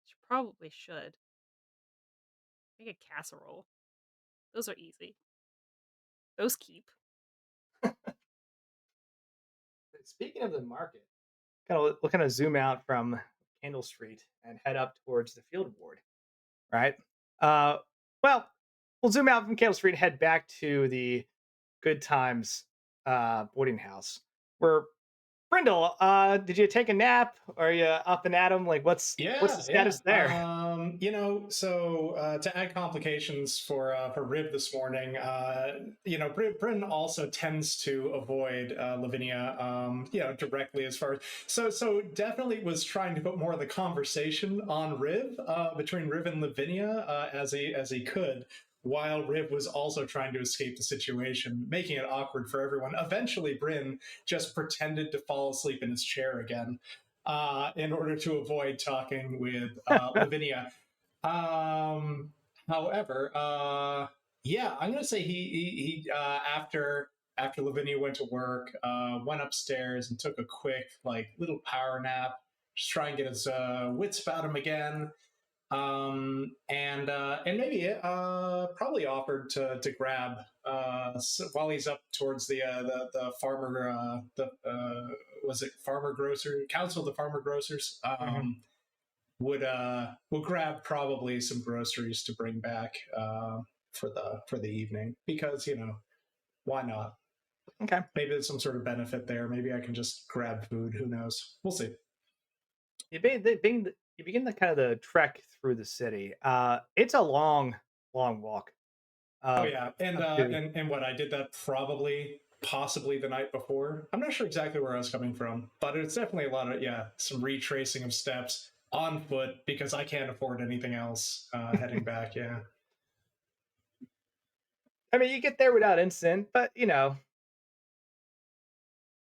S2: She probably should. Make a casserole. Those are easy. Those keep.
S3: Speaking of the market, we'll kind of zoom out from Candle Street and head up towards the Field Ward. Right. Uh, well, we'll zoom out from Candle Street and head back to the Good Times boarding house where Brindle, did you take a nap? Are you up and at 'em? Like, what's the status there?
S4: To add complications for Rib this morning, Bryn also tends to avoid Lavinia, directly as far as so definitely was trying to put more of the conversation on Riv between Riv and Lavinia as he could. While Riv was also trying to escape the situation, making it awkward for everyone. Eventually, Bryn just pretended to fall asleep in his chair again in order to avoid talking with Lavinia. However, yeah, I'm gonna say he after Lavinia went to work, went upstairs and took a quick little power nap, just try and get his wits about him again. And maybe probably offered to grab while he's up towards the farmer was it farmer grocer council of the farmer grocers would grab probably some groceries to bring back for the evening because why not?
S3: Okay.
S4: Maybe there's some sort of benefit there. Maybe I can just grab food. Who knows? We'll see.
S3: You begin the kind of the trek through the city. It's a long, long walk.
S4: Oh yeah, and
S3: Up to,
S4: and what I did that probably possibly the night before. I'm not sure exactly where I was coming from, but it's definitely a lot of some retracing of steps on foot because I can't afford anything else heading back. Yeah.
S3: I mean, you get there without incident, but a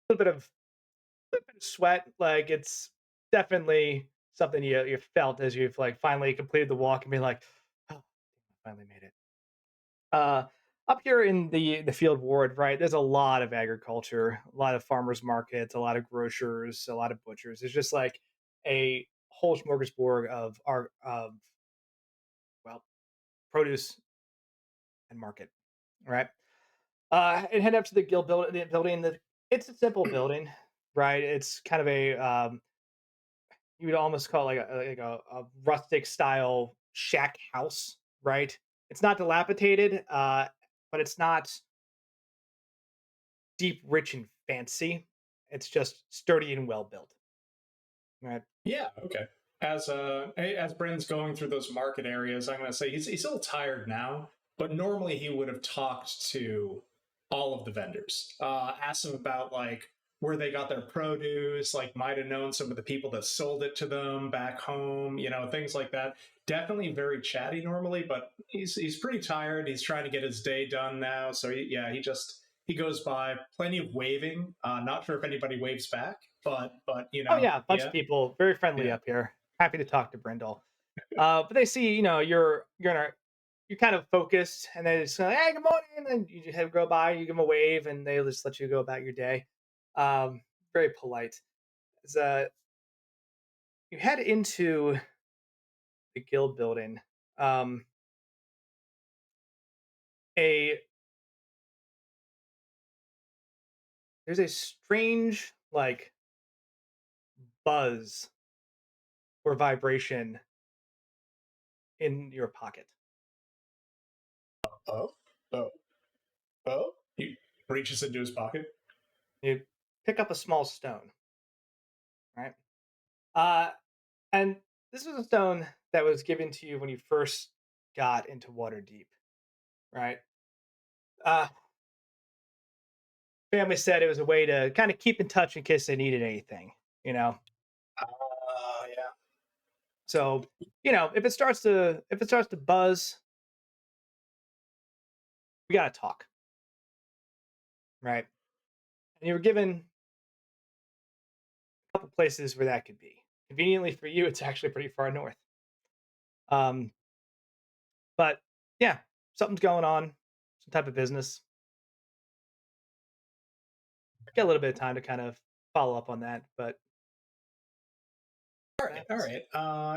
S3: little bit of sweat. Like it's definitely something you felt as you've like finally completed the walk and be like, oh, I finally made it. Uh, Up here in the field ward, right? There's a lot of agriculture, a lot of farmers markets, a lot of grocers, a lot of butchers. It's just like a whole smorgasbord of our of well produce and market, right? And head up to the guild building. The building that it's a simple building, right? It's kind of a you would almost call it like a rustic style shack house, right? It's not dilapidated, but it's not deep, rich, and fancy. It's just sturdy and well built, right?
S4: Yeah. Okay. As Bryn's going through those market areas, I'm going to say he's a little tired now, but normally he would have talked to all of the vendors, asked them about like where they got their produce, like might have known some of the people that sold it to them back home, things like that. Definitely very chatty normally, but he's pretty tired. He's trying to get his day done now, so he goes by, plenty of waving. Not sure if anybody waves back, but
S3: Oh yeah, a bunch
S4: yeah,
S3: of people, very friendly
S4: yeah.
S3: up here. Happy to talk to Brindle. But they see, you're kind of focused, and they just say, "Hey, good morning," and then you just have go by, you give them a wave, and they just let you go about your day. Very polite. As, you head into the guild building. Um, a There's a strange like buzz or vibration in your pocket.
S4: Oh, oh, oh. He reaches into his pocket.
S3: You pick up a small stone, right? Uh, and this was a stone that was given to you when you first got into Waterdeep, right? Uh, Family said it was a way to kind of keep in touch in case they needed anything, you know.
S4: Yeah.
S3: So, if it starts to buzz, we gotta talk, right? And you were given a couple places where that could be. Conveniently for you, it's actually pretty far north. Um, but yeah, something's going on, some type of business. Get a little bit of time to kind of follow up on that, but
S4: All right.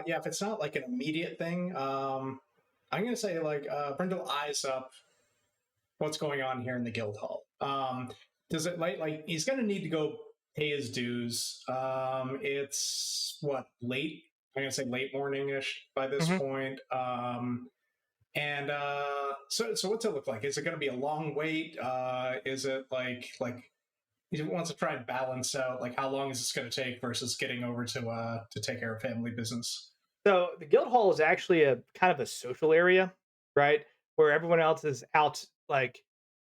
S4: Yeah, if it's not like an immediate thing, I'm gonna say like Brindle eyes up what's going on here in the guild hall. Does it like he's gonna need to go pay his dues? It's what late? I'm gonna say late morning-ish by this
S3: Mhm.
S4: point. And so what's it look like? Is it gonna be a long wait? Is it like he wants to try and balance out like how long is this going to take versus getting over to take care of family business.
S3: So the guild hall is actually a kind of a social area, right? Where everyone else is out like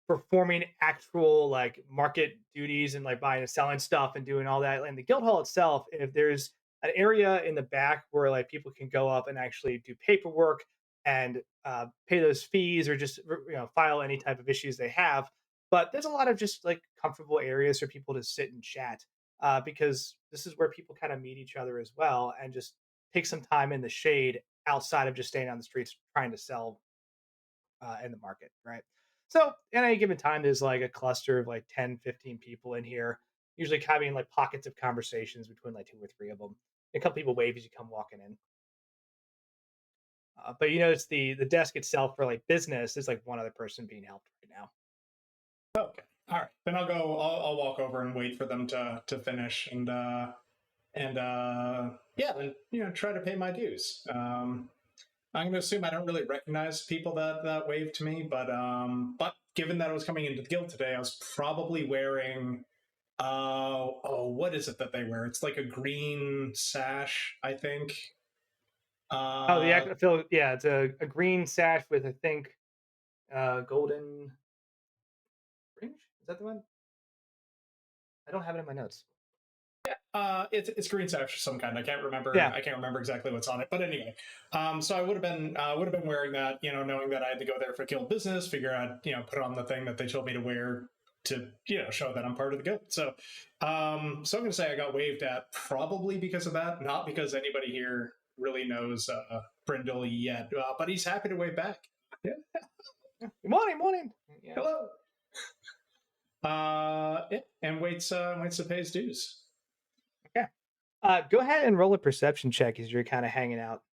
S3: performing actual like market duties and like buying and selling stuff and doing all that. And the guild hall itself, if there's an area in the back where like people can go up and actually do paperwork and pay those fees or just file any type of issues they have. But there's a lot of just like comfortable areas for people to sit and chat because this is where people kind of meet each other as well and just take some time in the shade outside of just staying on the streets trying to sell in the market, right? So at any given time, there's like a cluster of like 10, 15 people in here, usually having like pockets of conversations between like two or three of them. A couple people wave as you come walking in. But you notice the desk itself for like business is like one other person being helped right now.
S4: Okay. All right. Then I'll go. I'll walk over and wait for them to finish, and yeah, then try to pay my dues. I'm going to assume I don't really recognize people that waved to me, but given that I was coming into the guild today, I was probably wearing what is it that they wear? It's like a green sash, I think.
S3: Oh, yeah, it's a green sash with I think golden fringe. Is that the one? I don't have it in my notes.
S4: It's green sash of some kind. I can't remember.
S3: Yeah.
S4: I can't remember exactly what's on it. But anyway, so I would have been wearing that. Knowing that I had to go there for guild business, figure out put on the thing that they told me to wear to show that I'm part of the guild. So, I'm going to say I got waved at probably because of that, not because anybody here really knows Brindle yet. But he's happy to wave back. Yeah.
S3: Good morning. Yeah.
S4: Hello. And waits to pay his dues.
S3: Okay. Go ahead and roll a perception check as you're kind of hanging out.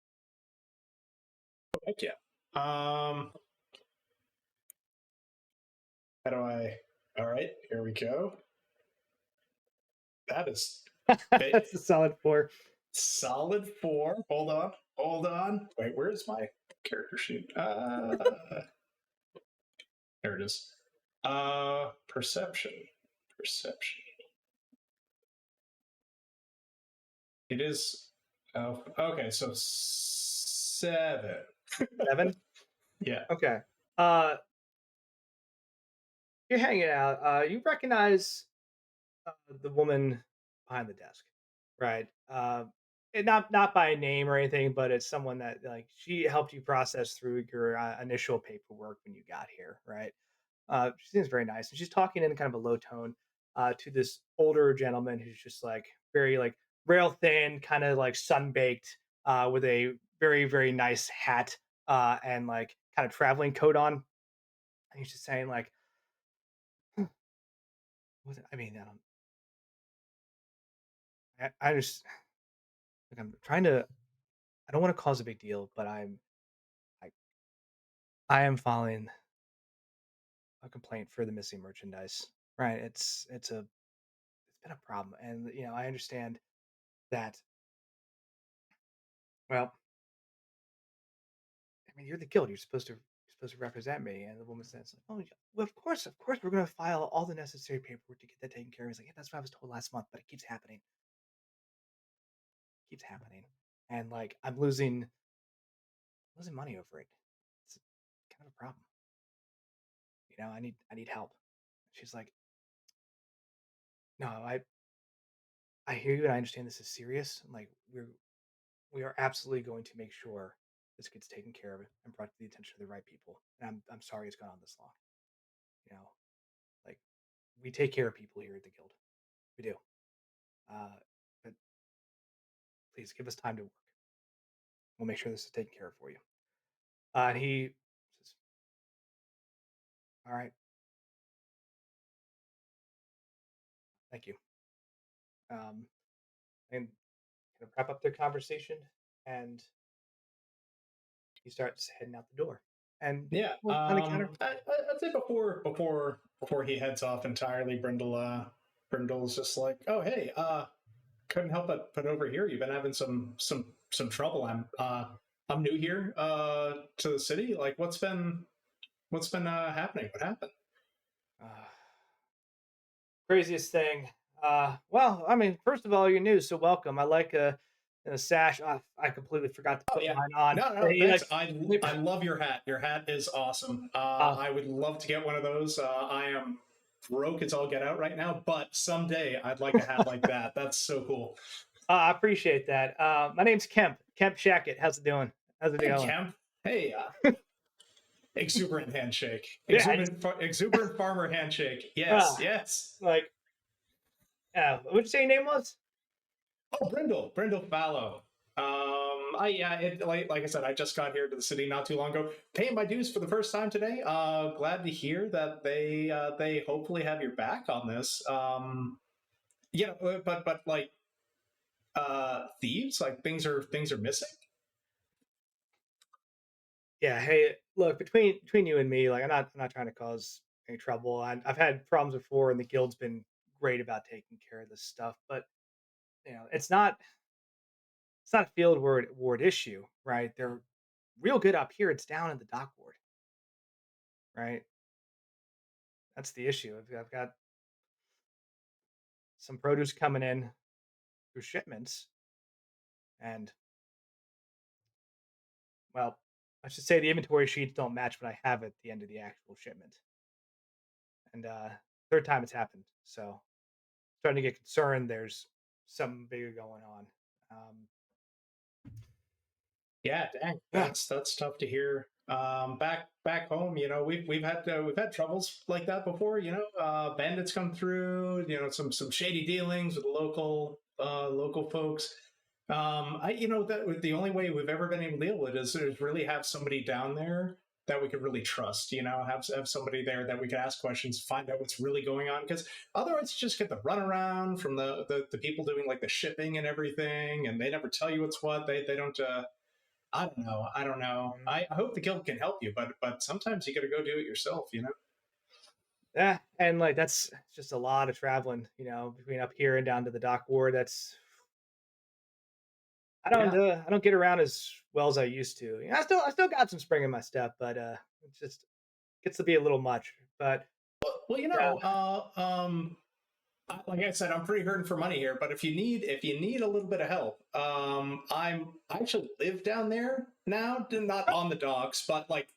S4: Heck yeah. How do I? All right, here we go. That is
S3: That's a solid 4.
S4: solid 4. Hold on. Wait, where's my character sheet? There it is. Perception. It is. Oh, okay. So 7.
S3: 7.
S4: Yeah.
S3: Okay. You're hanging out. You recognize the woman behind the desk, right? And not by name or anything, but it's someone that like she helped you process through your initial paperwork when you got here, right? She seems very nice, and she's talking in kind of a low tone to this older gentleman who's just like very like rail thin, kind of like sunbaked, with a very very nice hat and like kind of traveling coat on. And he's just saying like, I mean, I just like I'm trying to. I don't want to cause a big deal, but I, I am filing a complaint for the missing merchandise. Right? It's been a problem, and I understand that. Well, I mean, you're the guild. You're supposed to represent me. And the woman says, "Oh, yeah, well, of course, we're going to file all the necessary paperwork to get that taken care of." He's like, "Yeah, that's what I was told last month, but it keeps happening, and like I'm losing money over it. It's kind of a problem. I need help." She's like, "No, I hear you, and I understand this is serious. Like we are absolutely going to make sure this gets taken care of and brought to the attention of the right people. And I'm sorry it's gone on this long. You know, like we take care of people here at the guild. We do. But please give us time to work. We'll make sure this is taken care of for you." And he says, "All right, thank you." And kind of wrap up their conversation, and he starts heading out the door. And
S4: Yeah.
S3: on the counter,
S4: I'd say before he heads off entirely, Brindle's just like, "Oh, hey, couldn't help but over here. You've been having some trouble. I'm new here to the city. Like, what's been happening? What happened?"
S3: uh, craziest thing. Well, I mean, first of all, you're new, so welcome. I like a sash. I completely forgot to
S4: Oh
S3: put
S4: yeah.
S3: mine on.
S4: No,
S3: He,
S4: thanks.
S3: like,
S4: I love your hat. Your hat is awesome.
S3: uh,
S4: I would love to get one of those. I am broke as all get out right now, but someday I'd like a hat like that. That's so cool.
S3: I appreciate that. My name's Kemp Shackett. How's it doing? How's it
S4: Hey,
S3: going?
S4: Kemp. Hey, exuberant handshake.
S3: Yeah,
S4: Exuberant farmer handshake. Yes,
S3: uh,
S4: yes.
S3: like, what'd you say your name was?
S4: Oh, Brindle Fallow. Like I said, I just got here to the city not too long ago, paying my dues for the first time today. Glad to hear that they hopefully have your back on this. But like thieves, like things are missing.
S3: Yeah, hey, look, between you and me, like I'm not trying to cause any trouble. I've had problems before, and the guild's been great about taking care of this stuff. But it's not a field ward issue, right? They're real good up here. It's down in the dock ward, right? That's the issue. I've got some produce coming in through shipments, and well, I should say the inventory sheets don't match what I have at the end of the actual shipment. And third time it's happened, so starting to get concerned. There's something bigger going on. Um,
S4: Yeah, dang,
S3: yeah,
S4: that's tough to hear. Back home, we've had troubles like that before. Bandits come through. Some shady dealings with the local folks. That the only way we've ever been able to deal with it is really have somebody down there that we could really trust. Have somebody there that we could ask questions, find out what's really going on. Because otherwise, you just get the runaround from the people doing like the shipping and everything, and they never tell you what's what. They don't. I don't know. I don't know.
S3: mhm.
S4: I hope the guild can help you, but sometimes you got to go do it yourself.
S3: Yeah, and like that's just a lot of traveling, between up here and down to the dock ward. That's
S4: Yeah.
S3: I don't get around as well as I used to. I still got some spring in my step, but it just gets to be a little much. But
S4: Well,
S3: yeah,
S4: like I said, I'm pretty hurting for money here. But if you need a little bit of help, I actually live down there now, not on the docks, but like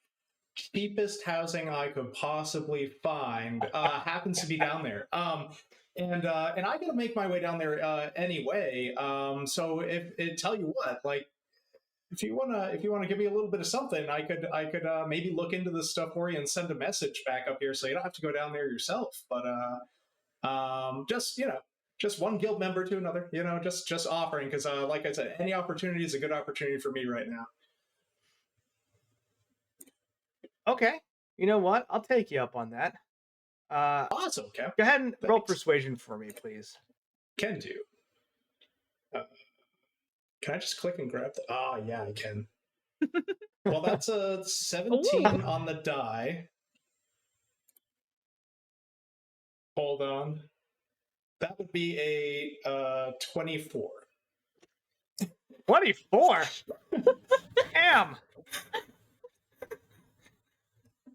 S4: cheapest housing I could possibly find happens to be down there. And I got to make my way down there anyway. So if tell you what, like if you wanna give me a little bit of something, I could maybe look into this stuff for you and send a message back up here so you don't have to go down there yourself. But just one guild member to another, just offering because like I said, any opportunity is a good opportunity for me right now.
S3: okay. You know what? I'll take you up on that. Uh,
S4: Awesome, Kev.
S3: Go ahead and roll
S4: Thanks.
S3: persuasion for me, please.
S4: Can do. Uh, can I just click and grab the? Oh yeah, I can. Well, that's a 17
S2: Ooh.
S4: on the die. Hold on. That would be a 24.
S3: 24. Damn.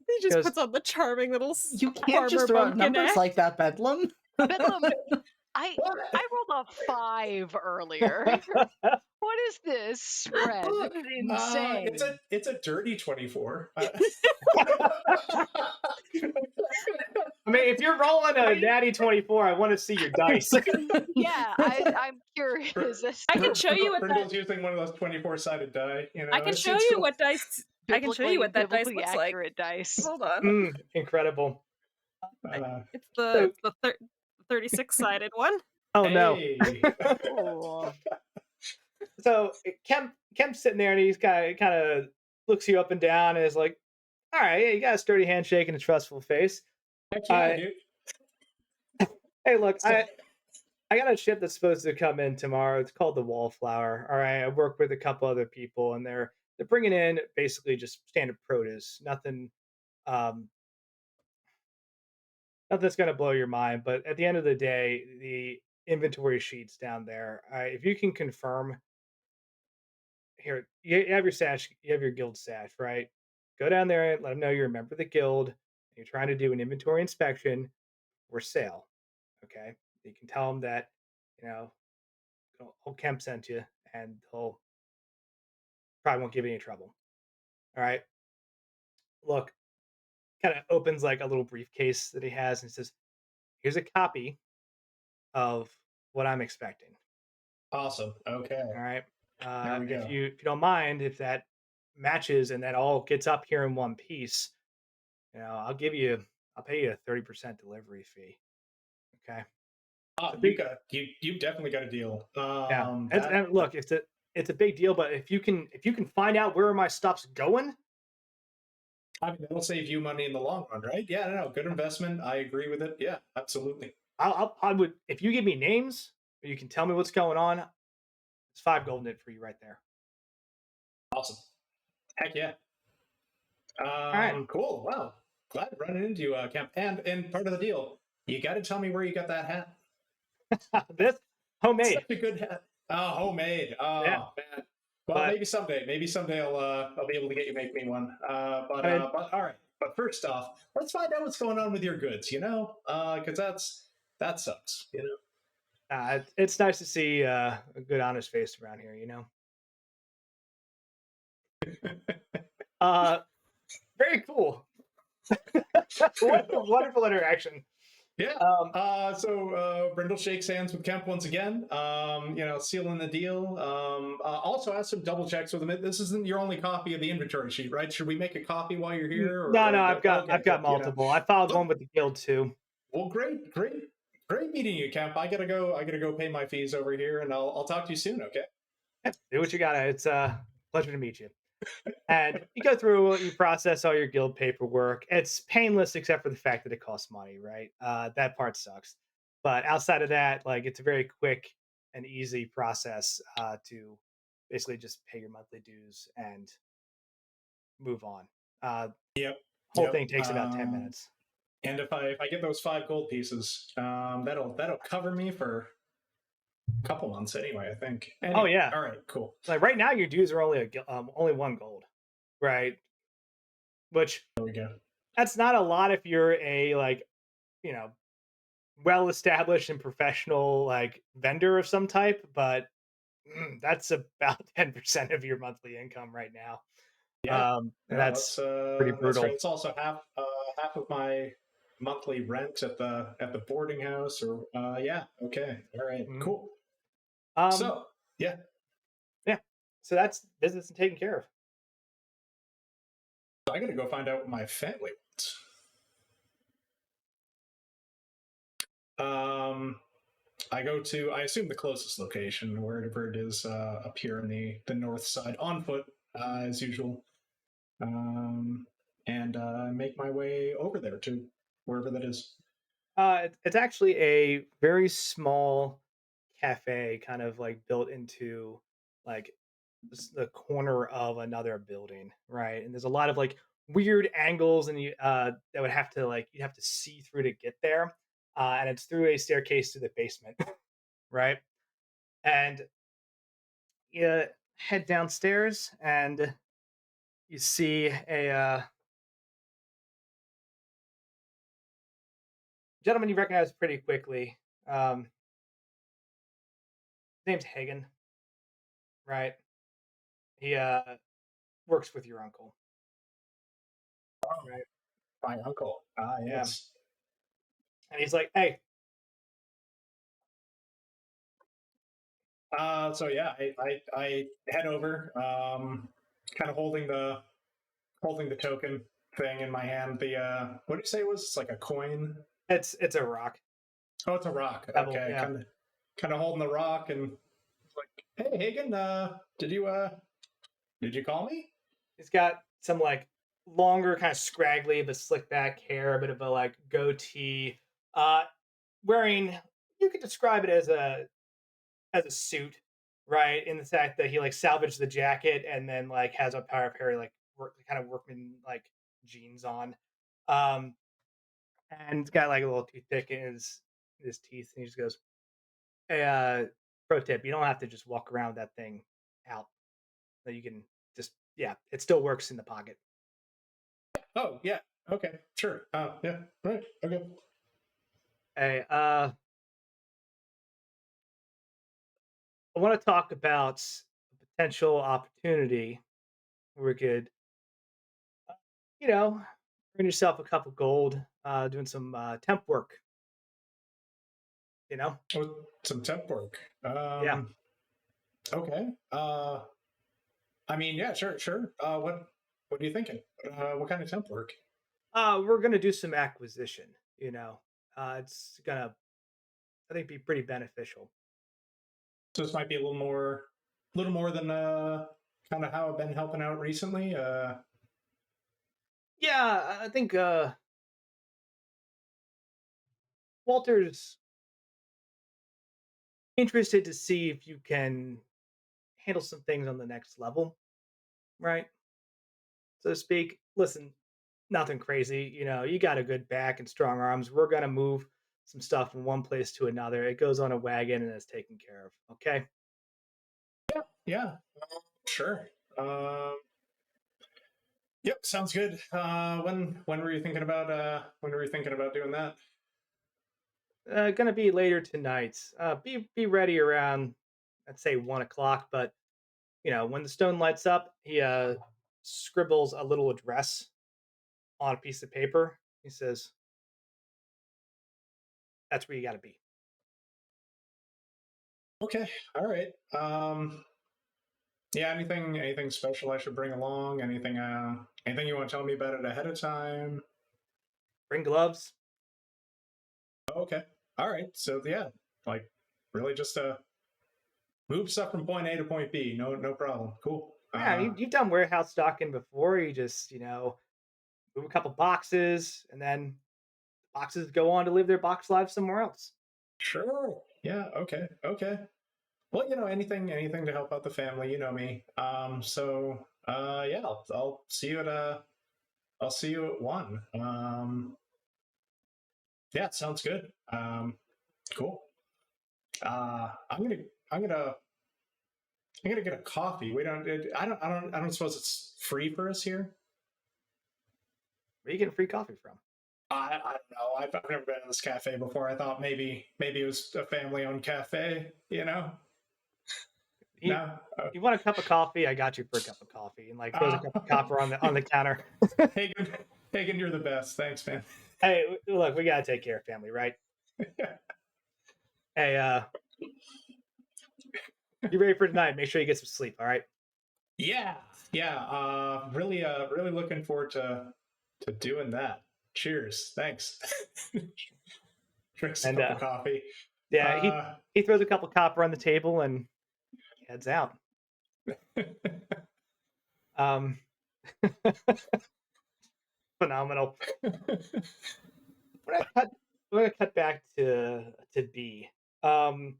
S2: He just
S3: Goes-
S2: puts on the charming little
S5: You can't just
S2: farmer
S5: throw out
S2: bumpkin
S5: numbers
S2: act.
S5: like that, Bedlam.
S1: Bedlam, I rolled a 5 earlier. What is this spread? This is insane.
S4: It's a dirty 24.
S3: I mean, if you're rolling a natty 24, I want to see your dice.
S1: Yeah, I'm curious.
S2: I can show you what
S4: Brindle's
S2: that.
S4: using one of those 24-sided die.
S2: I can
S4: it's-
S2: show
S4: it's
S2: you
S4: cool.
S2: what dice. I can show you what that dice
S1: biblically
S2: looks like.
S1: accurate dice.
S2: Hold on.
S3: Incredible.
S2: It's the 36-sided one.
S3: Oh no.
S4: Hey.
S1: Cool.
S3: So Kemp's sitting there and he's kind of looks you up and down and is like, "All right, yeah, you got a sturdy handshake and a trustful face.
S4: Heck yeah, dude.
S3: Hey, look, I got a ship that's supposed to come in tomorrow. It's called the Wallflower. All right, I work with a couple other people, and they're bringing in basically just standard produce. Nothing that's going to blow your mind. But at the end of the day, the inventory sheets down there. If you can confirm here, you have your stash, you have your guild stash, right? Go down there and let them know you're a member of the guild. You're trying to do an inventory inspection or sale. Okay, you can tell them that you know old Kemp sent you, and he'll probably won't give you any trouble. All right. Look, kind of opens like a little briefcase that he has and says, "Here's a copy of what I'm expecting."
S4: Awesome. Okay.
S3: All right.
S4: There we go.
S3: If you don't mind, if that matches and that all gets up here in one piece, I'll pay you a 30% delivery fee. Okay.
S4: You definitely got a deal.
S3: Yeah. And look, it's a big deal, but if you can find out where my stuff's going,
S4: I mean, that'll save you money in the long run, right? Yeah, no, good investment. I agree with it. Yeah, absolutely.
S3: I would, if you give me names or you can tell me what's going on, it's 5 gold in it for you right there.
S4: Awesome. Heck yeah.
S3: All right.
S4: Cool. Wow. Glad running into you, Camp. And part of the deal, you got to tell me where you got that hat.
S3: This homemade.
S4: Such a good hat. Oh, homemade.
S3: Yeah.
S4: Oh man. Well,
S3: But
S4: maybe someday. Maybe someday I'll be able to get you make me one.
S3: I mean,
S4: But all right. But first off, let's find out what's going on with your goods. Because that sucks.
S3: it's nice to see a good, honest face around here. Uh, very cool. Wonderful interaction.
S4: Yeah. So Brindle shakes hands with Kemp once again. Sealing the deal. Also has some double checks with him. This isn't your only copy of the inventory sheet, right? Should we make a copy while you're here?
S3: No, I've got
S4: okay,
S3: I've got
S4: good,
S3: multiple. I filed one with the guild too.
S4: Well, great meeting you, Kemp. I gotta go pay my fees over here, and I'll talk to you soon. Okay.
S3: Do what you gotta. It's a pleasure to meet you. And you go through, you process all your guild paperwork. It's painless except for the fact that it costs money, right? That part sucks. But outside of that, like it's a very quick and easy process to basically just pay your monthly dues and move on.
S4: Yep.
S3: Whole thing takes about 10 minutes.
S4: And if I get those 5 gold pieces, that'll cover me for a couple months anyway, I think. Anyway,
S3: Oh yeah.
S4: All right, cool.
S3: Like right now, your dues are only 1 gold, right? Which
S4: There we go.
S3: that's not a lot if you're a you know well established and professional vendor of some type, but that's about 10% of your monthly income right now.
S4: Yeah,
S3: That's pretty
S4: that's
S3: brutal.
S4: great. It's also half of my monthly rent at the boarding house. Or yeah, okay, all right,
S3: Mhm.
S4: cool.
S3: Um,
S4: So yeah,
S3: so that's business and taken care of.
S4: I gotta go find out what my family wants. I go to, I assume, the closest location, wherever it is, up here in the north side, on foot, as usual, and make my way over there to wherever that is.
S3: It's actually a very small cafe, kind of like built into like the corner of another building, right? And there's a lot of weird angles, and you that would have to you'd have to see through to get there, and it's through a staircase to the basement, right? And you head downstairs, and you see a gentleman you recognize pretty quickly. His name's Hagen, right? He works with your uncle,
S4: Oh,
S3: right?
S4: my uncle. Ah,
S3: Yeah,
S4: yes.
S3: and he's like, "Hey,
S4: So yeah, I head over, kind of holding the token thing in my hand. The what did you say it was? It's like a coin.
S3: it's a rock
S4: Oh, it's a rock.
S3: pebble."
S4: Okay,
S3: Yeah,
S4: kind of holding the rock, and it's like, hey, Hagen, did you call me?
S3: he's got some longer, kind of scraggly but slick back hair, a bit of a goatee. Uh, wearing, you could describe it as a suit, right? In the fact that he salvaged the jacket and then has a pair of kind of workman jeans on, um, and he's got a little toothpick in his teeth, and he just goes, "Hey, pro tip: you don't have to just walk around with that thing out. That you can just it still works in the pocket."
S4: Oh yeah. Okay. Sure. Yeah. Right. Okay.
S3: Hey, I want to talk about a potential opportunity where we could, you know, earn yourself a couple gold, doing some temp work. You know,
S4: With some temp work.
S3: yeah.
S4: Okay. I mean, yeah, sure. What are you thinking? What kind of temp work?
S3: We're gonna do some acquisition. It's gonna, I think, be pretty beneficial.
S4: So this might be a little more than kind of how I've been helping out recently.
S3: Yeah, I think Walter's interested to see if you can handle some things on the next level, right? so to speak. Listen, nothing crazy. You got a good back and strong arms. We're gonna move some stuff from one place to another. It goes on a wagon and it's taken care of. Okay.
S4: Yeah, sure. Yep, sounds good. When were you thinking about doing that?
S3: Gonna be later tonight. Be ready around, I'd say 1 o'clock. But when the stone lights up, he scribbles a little address on a piece of paper. He says, "That's where you got to be."
S4: Okay, all right. Yeah, anything special I should bring along? Anything you want to tell me about it ahead of time?
S3: Bring gloves.
S4: Okay, all right. So yeah, like really just move stuff from point A to point B. No problem. Cool.
S3: Yeah, you've done warehouse stocking before. You just move a couple boxes, and then boxes go on to live their box lives somewhere else.
S4: Sure. Yeah. Okay. Okay. Well, anything to help out the family. You know me. Yeah, I'll see you at 1. Yeah, sounds good. Cool. I'm gonna I'm gonna I'm gonna get a coffee. We don't. I don't suppose it's free for us here.
S3: Where are you getting free coffee from?
S4: I don't know. I've never been in this cafe before. I thought maybe it was a family owned cafe.
S3: You,
S4: No.
S3: you want a cup of coffee? I got you for a cup of coffee, and throws a cup of copper on the counter.
S4: Hagen, you're the best. Thanks, man.
S3: Hey, look, we gotta take care of family, right? Hey, you ready for tonight? Make sure you get some sleep. All right.
S4: Yeah, yeah. Really looking forward to doing that. Cheers. Thanks. Drinks a
S3: And
S4: cup of coffee.
S3: yeah, he throws a couple copper on the table and heads out. Um, phenomenal. We're gonna cut back to B. You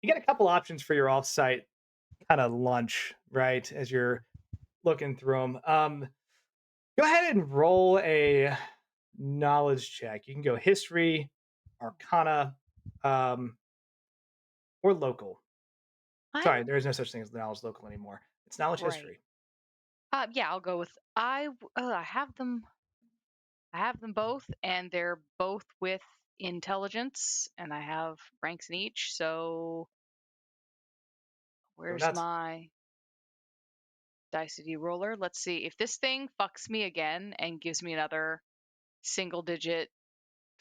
S3: get a couple options for your offsite kind of lunch, right? As you're looking through them. Go ahead and roll a knowledge check. You can go history, arcana, or local. Sorry, there is no such thing as knowledge local anymore. It's knowledge
S1: Right.
S3: history.
S1: Yeah, I'll go with I have them. I have them both, and they're both with intelligence, and I have ranks in each. So
S3: Go
S1: where's
S3: nuts.
S1: my Dicey roller? Let's see if this thing fucks me again and gives me another single digit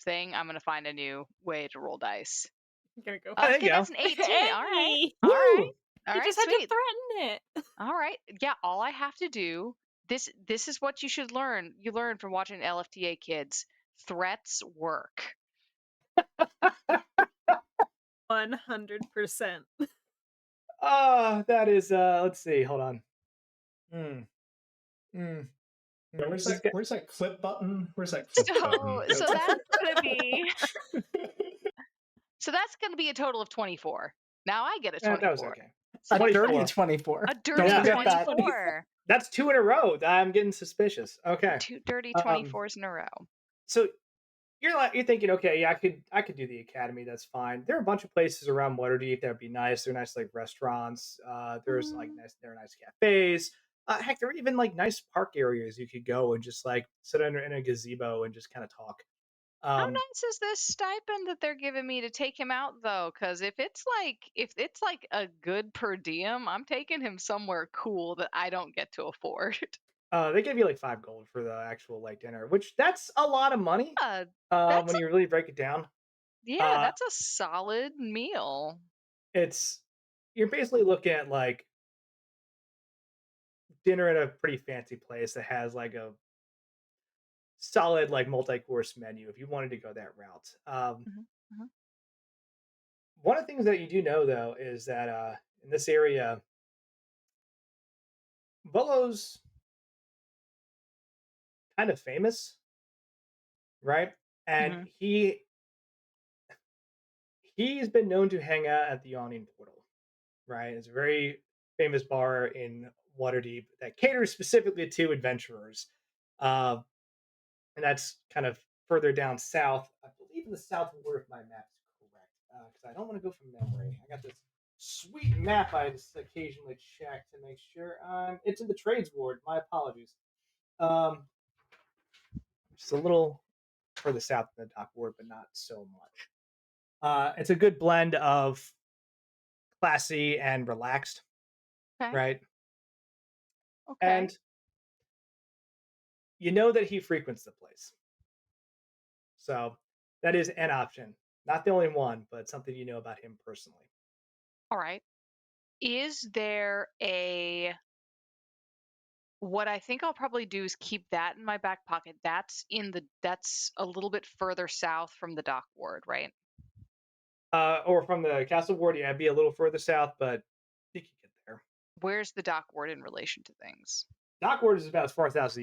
S1: thing. I'm gonna find a new way to roll dice.
S2: I'm gonna go.
S3: There you
S1: Okay,
S3: go.
S1: that's an 18. All right,
S2: Hey!
S1: all right,
S3: Woo!
S1: all
S2: You
S1: right,
S2: just had to
S1: sweet.
S2: threaten it.
S1: All right, yeah. All I have to do this is what you should learn. You learn from watching LFTA kids. Threats work.
S2: 100%.
S3: That is let's see, hold on.
S4: Where's that clip button? Where's that clip button?
S1: So that's gonna be that's gonna be a total of 24. Now I get a 24.
S3: That was okay.
S5: A
S3: 24.
S5: dirty 24.
S1: A dirty
S5: Don't forget that.
S1: 24.
S3: That's 2 in a row. I'm getting suspicious. Okay.
S1: 2 dirty 24s in a row.
S3: So you're thinking, okay, yeah, I could do the academy. That's fine. There are a bunch of places around Waterdeep that would be nice. They're nice, like restaurants. There's there are nice cafes. Heck, there are even nice park areas you could go and just sit under in a gazebo and just kind of talk.
S1: How nice is this stipend that they're giving me to take him out though? Because if it's like a good per diem, I'm taking him somewhere cool that I don't get to afford.
S3: They give you 5 gold for the actual dinner, which that's a lot of money.
S1: That's
S3: when you really break it down.
S1: yeah, that's a solid meal.
S3: You're basically looking at dinner at a pretty fancy place that has a solid multi-course menu if you wanted to go that route. One of the things that you do know though is that in this area, Bolo's kind of famous, right? And he's been known to hang out at the Yawning Portal, right? It's a very famous bar in Waterdeep that caters specifically to adventurers. Uh, and that's kind of further down south. I believe in the south ward if my map is correct, because I don't want to go from memory. I got this sweet map I just occasionally check to make sure. It's in the trades ward. My apologies. Um, just a little further south than the dock ward, but not so much. It's a good blend of classy and relaxed,
S1: Okay.
S3: right?
S1: Okay.
S3: And you know that he frequents the place. So that is an option. Not the only one, but something you know about him personally.
S1: All right. Is there a what I think I'll probably do is keep that in my back pocket. That's a little bit further south from the dock ward, right?
S3: Or from the castle ward, yeah, be a little further south, but you can get there.
S1: Where's the dock ward in relation to things?
S3: Dock ward is about as far south as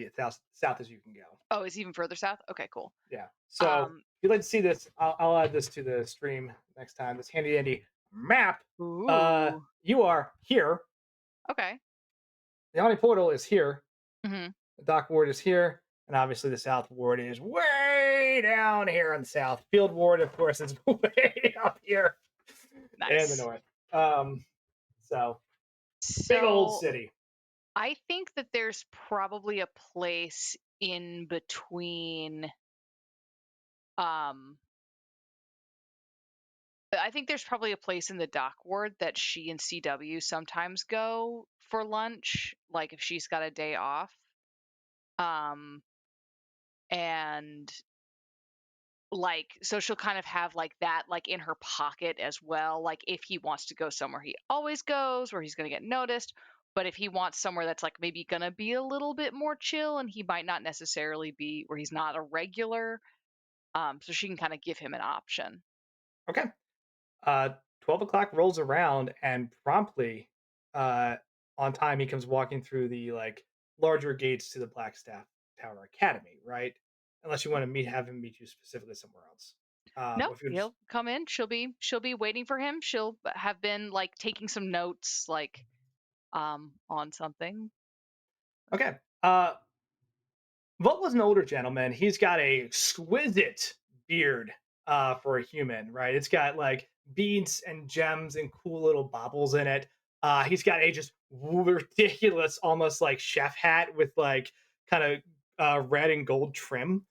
S3: you can go.
S1: Oh, it's even further south? Okay, cool.
S3: Yeah. So
S1: Um,
S3: if you'd like to see this, I'll add this to the stream next time. This handy dandy map.
S1: ooh.
S3: You are here.
S1: Okay.
S3: The Omni portal is here.
S1: Hmm.
S3: The dock ward is here. And obviously the south ward is way down here in the south. Field ward, of course, is way up here in the
S1: Nice.
S3: north. So big old
S1: So
S3: city.
S1: I think that there's probably a place in between. Um, I think there's probably a place in the dock ward that she and CW sometimes go for lunch, like if she's got a day off. Um, and like so she'll kind of have like that like in her pocket as well, like if he wants to go somewhere he always goes where he's going to get noticed, but if he wants somewhere that's like maybe going to be a little bit more chill and he might not necessarily be where he's not a regular, so she can kind of give him an option.
S3: Okay. Uh, 12 o'clock rolls around and promptly uh, on time he comes walking through the like larger gates to the Blackstaff Tower Academy, right? Unless you want to have him meet you specifically somewhere else.
S1: No,
S3: If you're just
S1: he'll come in, she'll be waiting for him, she'll have been like taking some notes like on something.
S3: okay. Volt was an older gentleman. He's got a exquisite beard for a human, right? It's got like beads and gems and cool little baubles in it. He's got a just ridiculous, almost like chef hat with like kind of red and gold trim.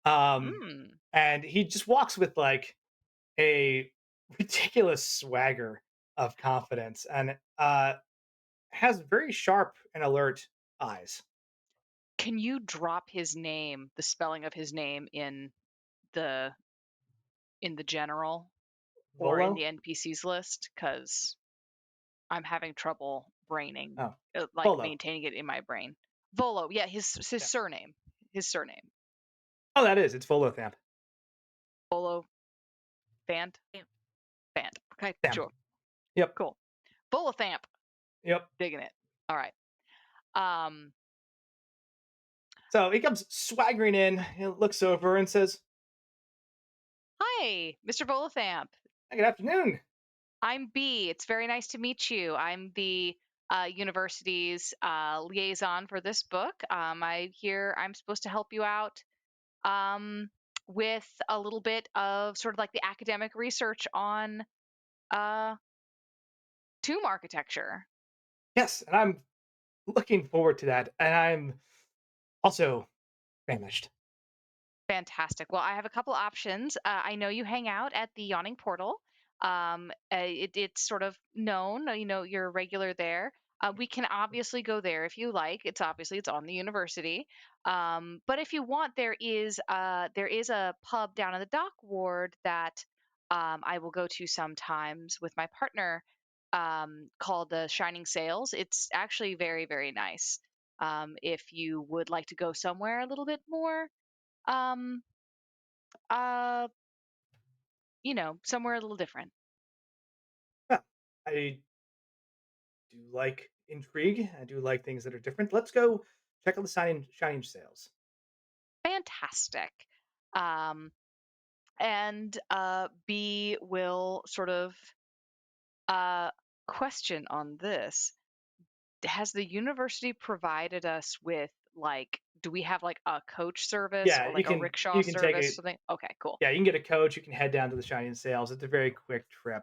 S3: Um,
S1: Hmm.
S3: and he just walks with like a ridiculous swagger of confidence and has very sharp and alert eyes.
S1: Can you drop his name, the spelling of his name the in the general or in
S3: Volo?
S1: the NPCs list? Because I'm having trouble braining,
S3: Oh,
S1: like
S3: Volo.
S1: maintaining it in my brain. Volo, yeah, his
S3: Yeah.
S1: surname, his surname.
S3: Oh, that is. It's Volothamp.
S1: Volo Fant
S2: Thamp.
S1: Fant. Okay,
S3: Thamp.
S1: sure,
S3: Yep.
S1: cool. Volothamp,
S3: Yep.
S1: digging it. All right. Um,
S3: So he comes swaggering in, and looks over and says,
S1: hi, Mr. Volothamp.
S3: "Hey, good afternoon."
S1: I'm B. It's very nice to meet you. I'm the university's liaison for this book. I'm supposed to help you out um, with a little bit of sort of like the academic research on uh, tomb architecture.
S3: Yes, and I'm looking forward to that. And I'm also famished.
S1: Fantastic. Well, I have a couple options. I know you hang out at the Yawning Portal. It's sort of known, you're a regular there. We can obviously go there if you like. It's on the university. But if you want, there is a pub down in the dock ward that I will go to sometimes with my partner, called the Shining Sails. It's actually very, very nice. If you would like to go somewhere a little bit more um, uh, somewhere a little different.
S3: Yeah, I do like intrigue. I do like things that are different. Let's go check out the shining sales.
S1: Fantastic. Um, and B will sort of uh question on this. has the university provided us with like, do we have like a coach service
S3: Yeah,
S1: or like a rickshaw
S3: you can take
S1: service?
S3: it.
S1: Something? Okay, cool.
S3: Yeah, you can get a coach. You can head down to the Shining Sails. It's a very quick trip.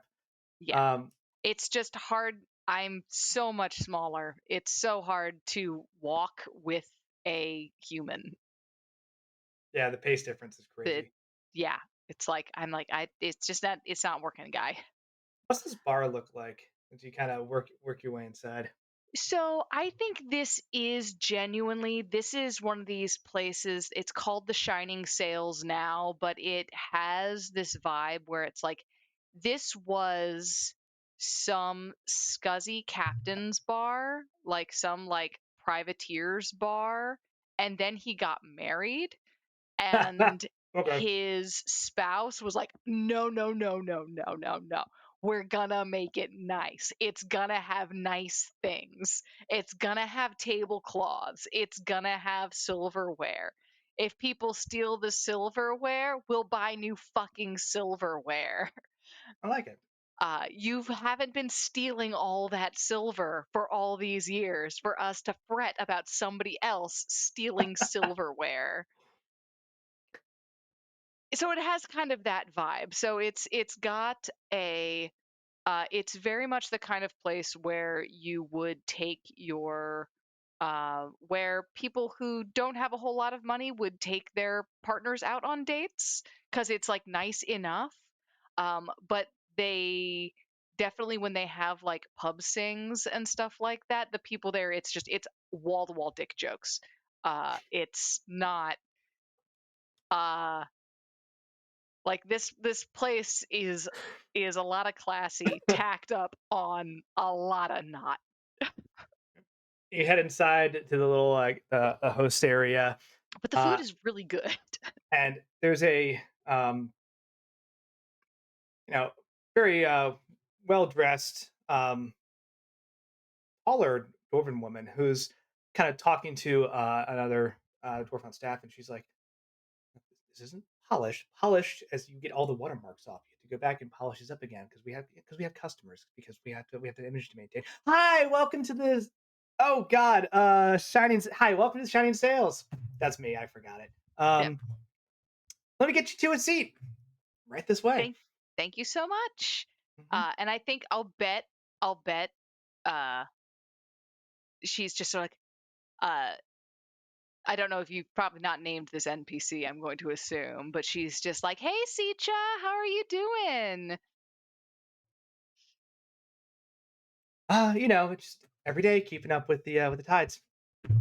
S1: Yeah.
S3: Um,
S1: It's just hard. I'm so much smaller. It's so hard to walk with a human.
S3: yeah, the pace difference is
S1: That,
S3: crazy.
S1: yeah, it's like I'm like it's just that it's not working, guy.
S3: What's this bar look like as you kind of work your way inside?
S1: So I think this is one of these places. It's called the Shining Sails now, but it has this vibe where it's like this was some scuzzy captain's bar, like some like privateer's bar, and then he got married and
S3: Okay,
S1: his spouse was like, no, no, no, no, no, no, no. We're gonna make it nice. It's gonna have nice things. It's gonna have tablecloths. It's gonna have silverware. If people steal the silverware, we'll buy new fucking silverware.
S3: I like it.
S1: You haven't been stealing all that silver for all these years for us to fret about somebody else stealing silverware. So it has kind of that vibe. So it's got a it's very much the kind of place where you would take your where people who don't have a whole lot of money would take their partners out on dates because it's like nice enough. But they definitely when they have like pub sings and stuff like that, the people there it's wall to wall dick jokes. It's not uh like this place is a lot of classy tacked up on a lot of not.
S3: You head inside to the little like the host area,
S1: But the
S3: uh,
S1: food is really good.
S3: and there's a you know very well dressed taller dwarven woman who's kind of talking to another dwarf on staff, and she's like, "This isn't polished. Polished as you get all the watermarks off. You have to go back and polish this up again because we have customers because we have the image to maintain. Hi, welcome to this. Oh God, Shining. Hi, welcome to Shining Sales. That's me. I forgot it.
S1: Yep.
S3: Let me get you to a seat right this way.
S1: Thank you so much.
S3: Mhm.
S1: And I think I'll bet uh she's just sort of like I don't know if you've probably not named this NPC, I'm going to assume, but she's just like, "Hey Sicha, how are you doing?"
S3: Just every day keeping up with the tides.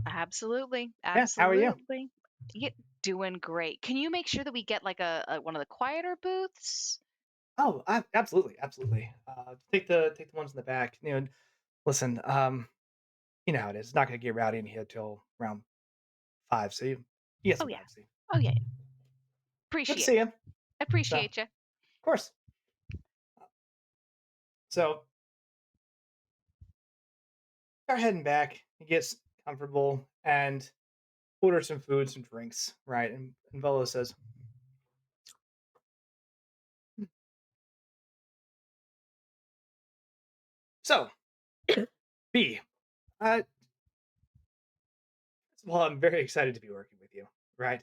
S1: Absolutely.
S3: Yeah. How are you?
S1: Absolutely. Yeah, doing great. Can you make sure that we get like a one of the quieter booths?
S3: Oh, absolutely, absolutely. Take the ones in the back. Listen. You know how it is. It's not going to get rowdy in here till around 5, so you get
S1: Oh
S3: some
S1: yeah.
S3: privacy.
S1: Oh yeah.
S3: Good to
S1: Appreciate
S3: see
S1: it.
S3: you. So, of
S1: Appreciate you.
S3: course. So, start heading back. He gets comfortable and order some food, some drinks, right? And Volo says, "So, B, uh, well, I'm very excited to be working with you, right?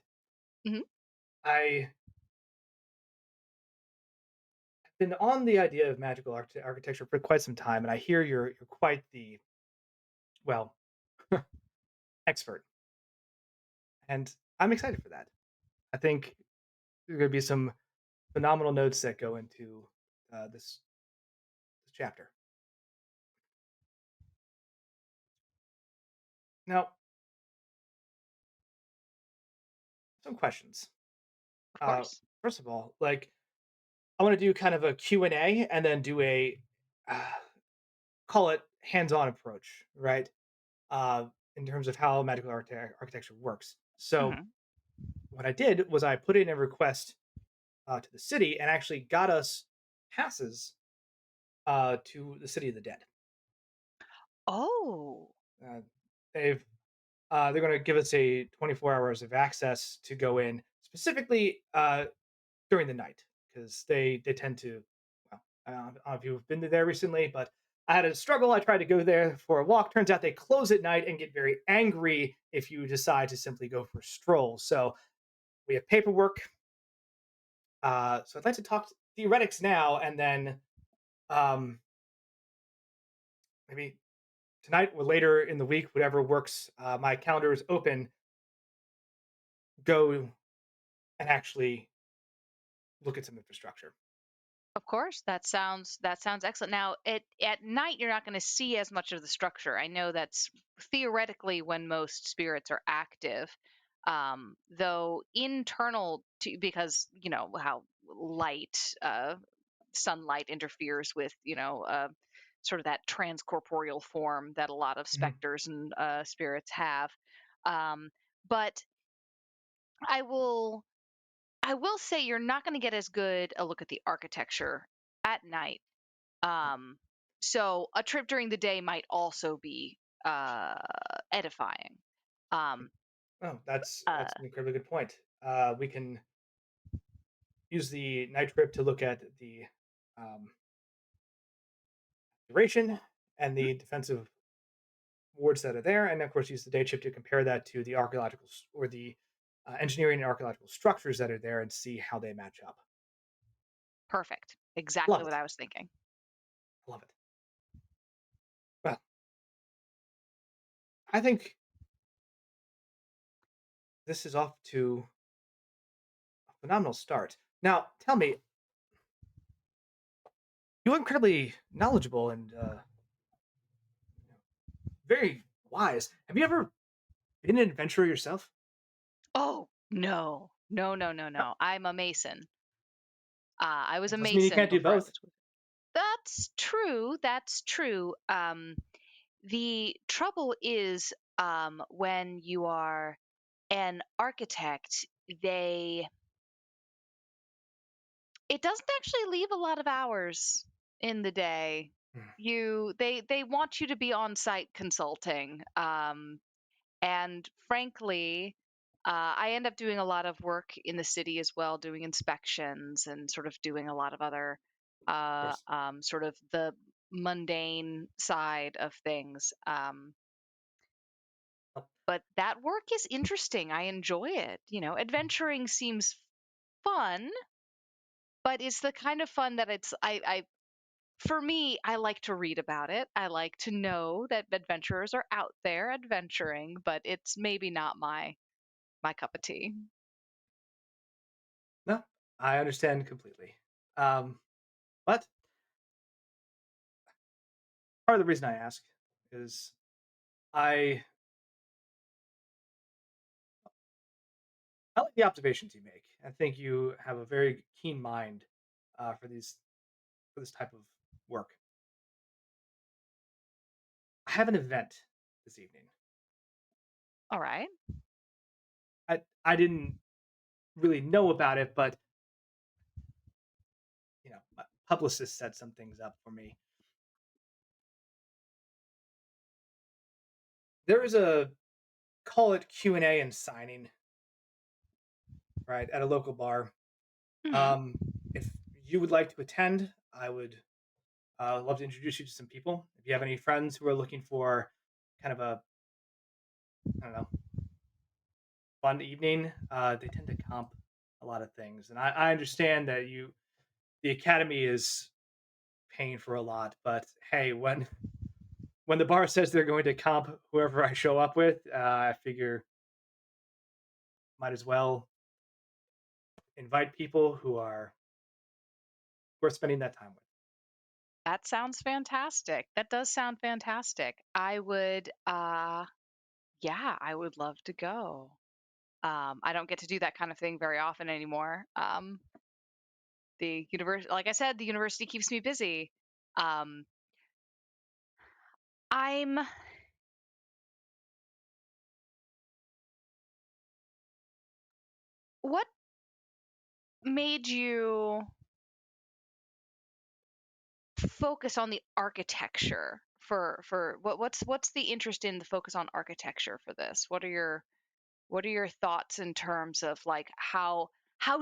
S1: Hmm.
S3: I have been on the idea of magical architecture for quite some time, and I hear you're quite the well expert, and I'm excited for that. I think there are going to be some phenomenal notes that go into this chapter. Now, some questions.
S1: Of course.
S3: First of all, like I want to do kind of a Q&A and then do a uh, call it hands-on approach, right? Uh, in terms of how magical architecture works. So
S1: Hmm.
S3: what I did was I put in a request to the city and actually got us passes to the City of the Dead.
S1: Oh.
S3: Uh, they're going to give us a 24 hours of access to go in specifically during the night because they tend to well I don't know if you've been there recently, but I had a struggle. I tried to go there for a walk. Turns out they close at night and get very angry if you decide to simply go for strolls. So we have paperwork. So I'd like to talk theoretics now, and then um, maybe tonight or later in the week, whatever works. My calendar is open. Go and actually look at some infrastructure.
S1: Of course, that sounds excellent. Now, at night, you're not going to see as much of the structure. I know that's theoretically when most spirits are active, though internal to because you know how light, sunlight interferes with sort of that transcorporeal form that a lot of
S3: Mhm.
S1: specters and spirits have. Um, but I will I will say you're not going to get as good a look at the architecture at night. Um, so a trip during the day might also be edifying. Um,
S3: Oh, that's
S1: uh,
S3: that's an incredibly good point. We can use the night trip to look at the um, duration and the defensive wards that are there, and of course use the day trip to compare that to the archaeological or the engineering and archaeological structures that are there and see how they match up.
S1: Perfect.
S3: Love
S1: Exactly what
S3: it.
S1: I was thinking.
S3: Love it. Well, I think this is off to a phenomenal start. Now, tell me, you're incredibly knowledgeable and very wise. Have you ever been an adventurer yourself?
S1: Oh no, no, no, no,
S3: Uh,
S1: no. I'm a mason. I was a
S3: That doesn't mean you
S1: mason
S3: can't do
S1: before I
S3: both.
S1: was. That's true. That's true. The trouble is, when you are an architect, they it doesn't actually leave a lot of hours in the day.
S3: Hmm,
S1: They want you to be on site consulting. And frankly, I end up doing a lot of work in the city as well, doing inspections and sort of doing a lot of other
S3: of course.
S1: sort of the mundane side of things.
S3: Oh,
S1: But that work is interesting. I enjoy it. You know, adventuring seems fun, but it's the kind of fun that I for me, I like to read about it. I like to know that adventurers are out there adventuring, but it's maybe not my cup of tea.
S3: no, I understand completely. Um, but part of the reason I ask is I I like the observations you make. I think you have a very keen mind for this type of work. I have an event this evening.
S1: All right.
S3: I didn't really know about it, but my publicist set some things up for me. There is a call it Q&A and signing right at a local bar.
S1: Hmm.
S3: Um, if you would like to attend, I would love to introduce you to some people. If you have any friends who are looking for kind of a I don't know fun evening, they tend to comp a lot of things, and I understand that the academy is paying for a lot, but hey, when the bar says they're going to comp whoever I show up with, I figure might as well invite people who are worth spending that time with.
S1: That sounds fantastic. That does sound fantastic. I would yeah, I would love to go. I don't get to do that kind of thing very often anymore. The university, like I said, the university keeps me busy. Um, I'm what made you focus on the architecture for what's the interest in the focus on architecture for this? What are your thoughts in terms of like how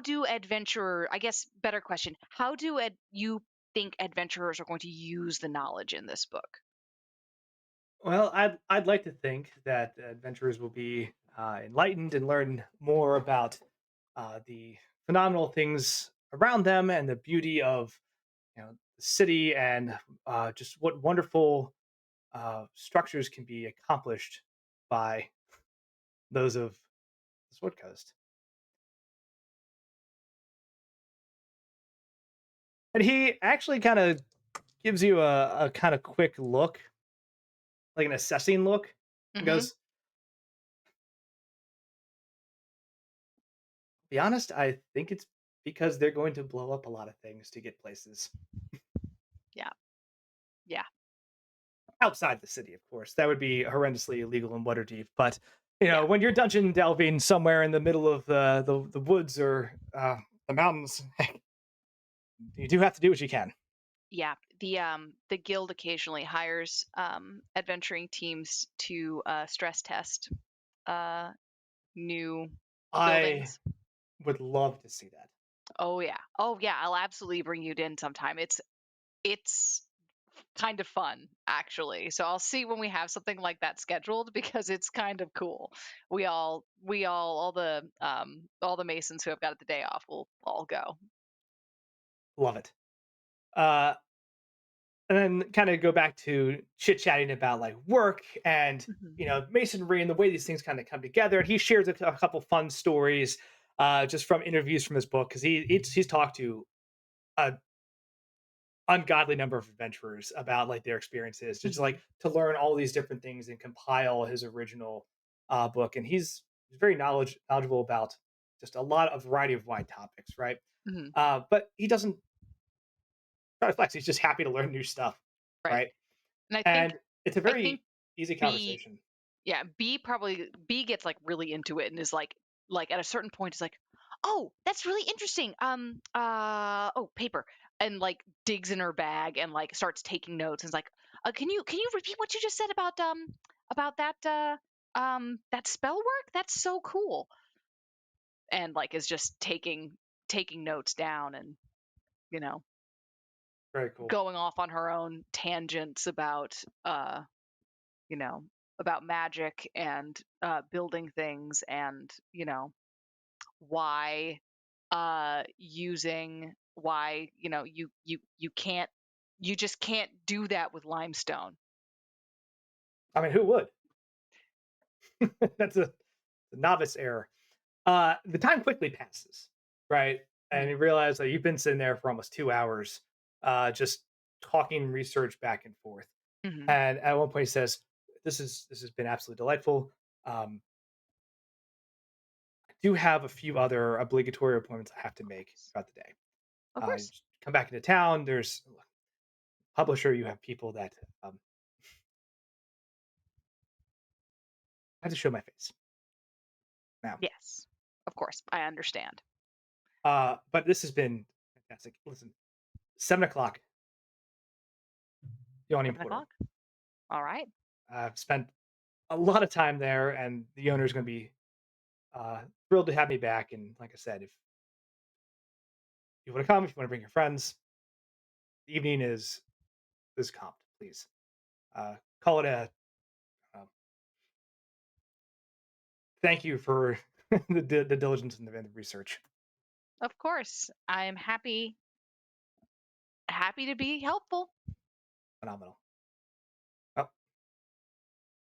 S1: do adventurer, I guess better question, how do you think adventurers are going to use the knowledge in this book?
S3: Well, I'd like to think that adventurers will be enlightened and learn more about the phenomenal things around them and the beauty of the city and just what wonderful structures can be accomplished by those of the Sword Coast. And he actually kind of gives you a kind of quick look, like an assessing look, and
S1: Mm-hmm.
S3: goes, be honest, I think it's because they're going to blow up a lot of things to get places
S1: Yeah. Yeah.
S3: outside the city, of course. That would be horrendously illegal in Waterdeep. But
S1: Yeah.
S3: when you're dungeon delving somewhere in the middle of the woods or the mountains, you do have to do what you can.
S1: Yeah. The guild occasionally hires adventuring teams to stress test uh new
S3: I
S1: buildings.
S3: would love to see that.
S1: Oh yeah. Oh yeah. I'll absolutely bring you in sometime. It's kind of fun actually. So I'll see when we have something like that scheduled because it's kind of cool. We all all the masons who have got the day off will all go.
S3: Love it. Uh, and then kind of go back to chit chatting about like work and
S1: Mhm.
S3: masonry and the way these things kind of come together. And he shares a couple fun stories just from interviews from his book because he's talked to a ungodly number of adventurers about like their experiences, just
S1: Mhm.
S3: like to learn all these different things and compile his original book. And he's very knowledgeable about just a lot of variety of wide topics, right?
S1: Mhm.
S3: But he doesn't try to flex. He's just happy to learn new stuff,
S1: Right.
S3: right?
S1: And
S3: And it's a
S1: I think
S3: very easy
S1: B
S3: conversation.
S1: yeah, B gets like really into it and is like at a certain point is like, "Oh, that's really interesting. Oh, paper." And like digs in her bag and like starts taking notes and is like, can you repeat what you just said about that spell work? That's so cool." And like is just taking notes down and, you know,
S3: Very cool.
S1: going off on her own tangents you know, about magic and building things and, why why, you can't you just can't do that with limestone.
S3: I mean, who would? That's a novice error. The time quickly passes, right? And
S1: Mhm.
S3: you realize that you've been sitting there for almost 2 hours, just talking research back and forth.
S1: Mhm.
S3: And at one point, he says, "This has been absolutely delightful. Um, I do have a few other obligatory appointments I have to make throughout the day.
S1: Of course.
S3: Just come back into town. There's a publisher. You have people that I have to show my face now.
S1: Yes. Of course. I understand.
S3: But this has been fantastic. Listen, 7 o'clock, Yawning
S1: 7
S3: Portal.
S1: o'clock. All right.
S3: I've spent a lot of time there, and the owner is going to be thrilled to have me back. And like I said, if you want to come, if you want to bring your friends, the evening is comped. Please call it a thank you for the diligence and the research.
S1: Of course. I'm happy to be helpful.
S3: Phenomenal. Well,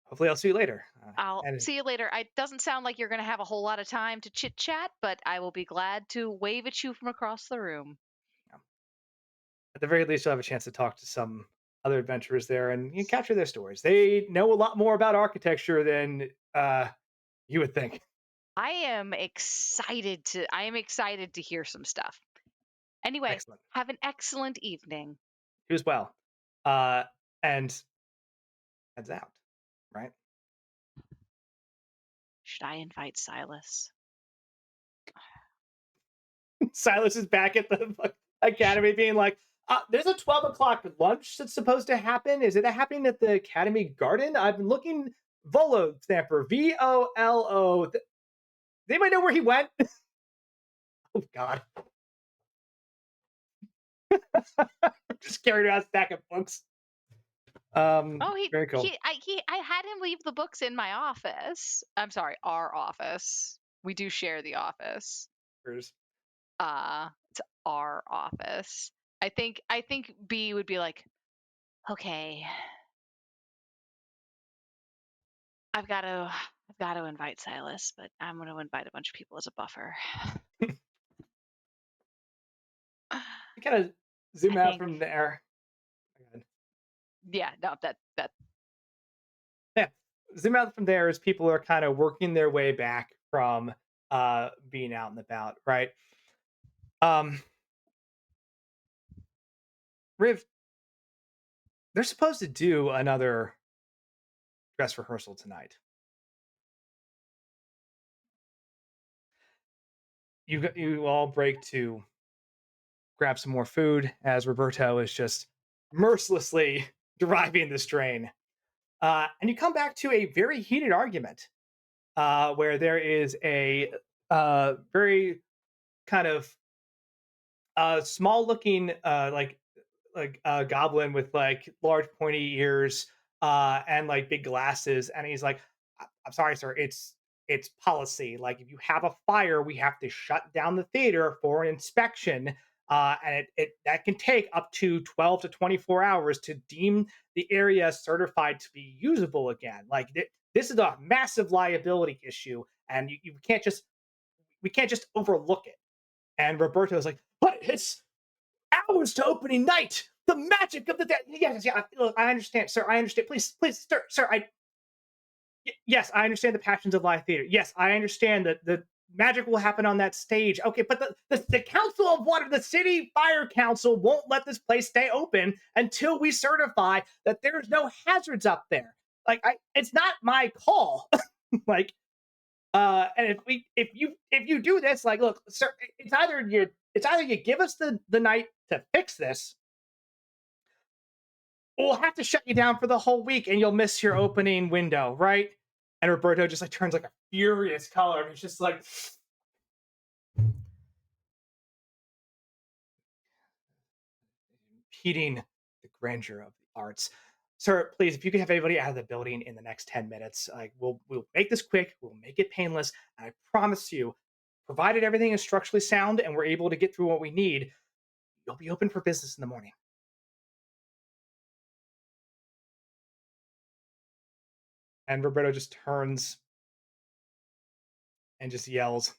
S3: hopefully, I'll see you later.
S1: I'll
S3: And
S1: see you later. It doesn't sound like you're going to have a whole lot of time to chit chat, but I will be glad to wave at you from across the room.
S3: at the very least, you'll have a chance to talk to some other adventurers there and you capture their stories. They know a lot more about architecture than you would think.
S1: I am excited to hear some stuff. Anyway,
S3: Excellent.
S1: have an excellent evening.
S3: You as well. Uh, and heads out, right?
S1: Should I invite Silas?
S3: Silas is back at the academy being like, there's a 12 o'clock lunch that's supposed to happen. Is it happening at the academy garden? I've been looking. Volo Stamper, Volo. Does anybody know where he went? Oh, God. just carried around a stack of books.
S1: Oh,
S3: Very cool.
S1: I had him leave the books in my office. I'm sorry, our office. We do share the office. It's our office. I think B would be like, okay, I've got to invite Silas, but I'm going to invite a bunch of people as a buffer.
S3: You kind of zoom
S1: I
S3: out
S1: think,
S3: from there.
S1: yeah, no, that
S3: Yeah, zoom out from there as people are kind of working their way back from being out and about, right? Um, Riv, they're supposed to do another dress rehearsal tonight. You all break to grab some more food as Roberto is just mercilessly driving this train. And you come back to a very heated argument where there is a very kind of small looking goblin with like large pointy ears and like big glasses, and he's like, I'm sorry, sir, it's policy. Like, if you have a fire, we have to shut down the theater for an inspection. And it that can take up to 12 to 24 hours to deem the area certified to be usable again. Like, this is a massive liability issue, and you can't just we can't just overlook it. And Roberto's like, but it's hours to opening night. The magic of the day. Yes, yeah. Look, I understand, sir. I understand. Please, sir. Yes, I understand the passions of live theater. Yes, I understand that the magic will happen on that stage. Okay, but the Council of Water, the City Fire Council, won't let this place stay open until we certify that there's no hazards up there. Like, it's not my call. Like, and if you do this, like, look, sir, it's either you give us the night to fix this, or we'll have to shut you down for the whole week, and you'll miss your opening window, right? And Roberto just like turns like a furious color, and he's just like, impeding the grandeur of the arts. Sir, please, if you could have anybody out of the building in the next 10 minutes, like, we'll make this quick, we'll make it painless, and I promise you, provided everything is structurally sound and we're able to get through what we need, you'll be open for business in the morning. And Roberto just turns and just yells,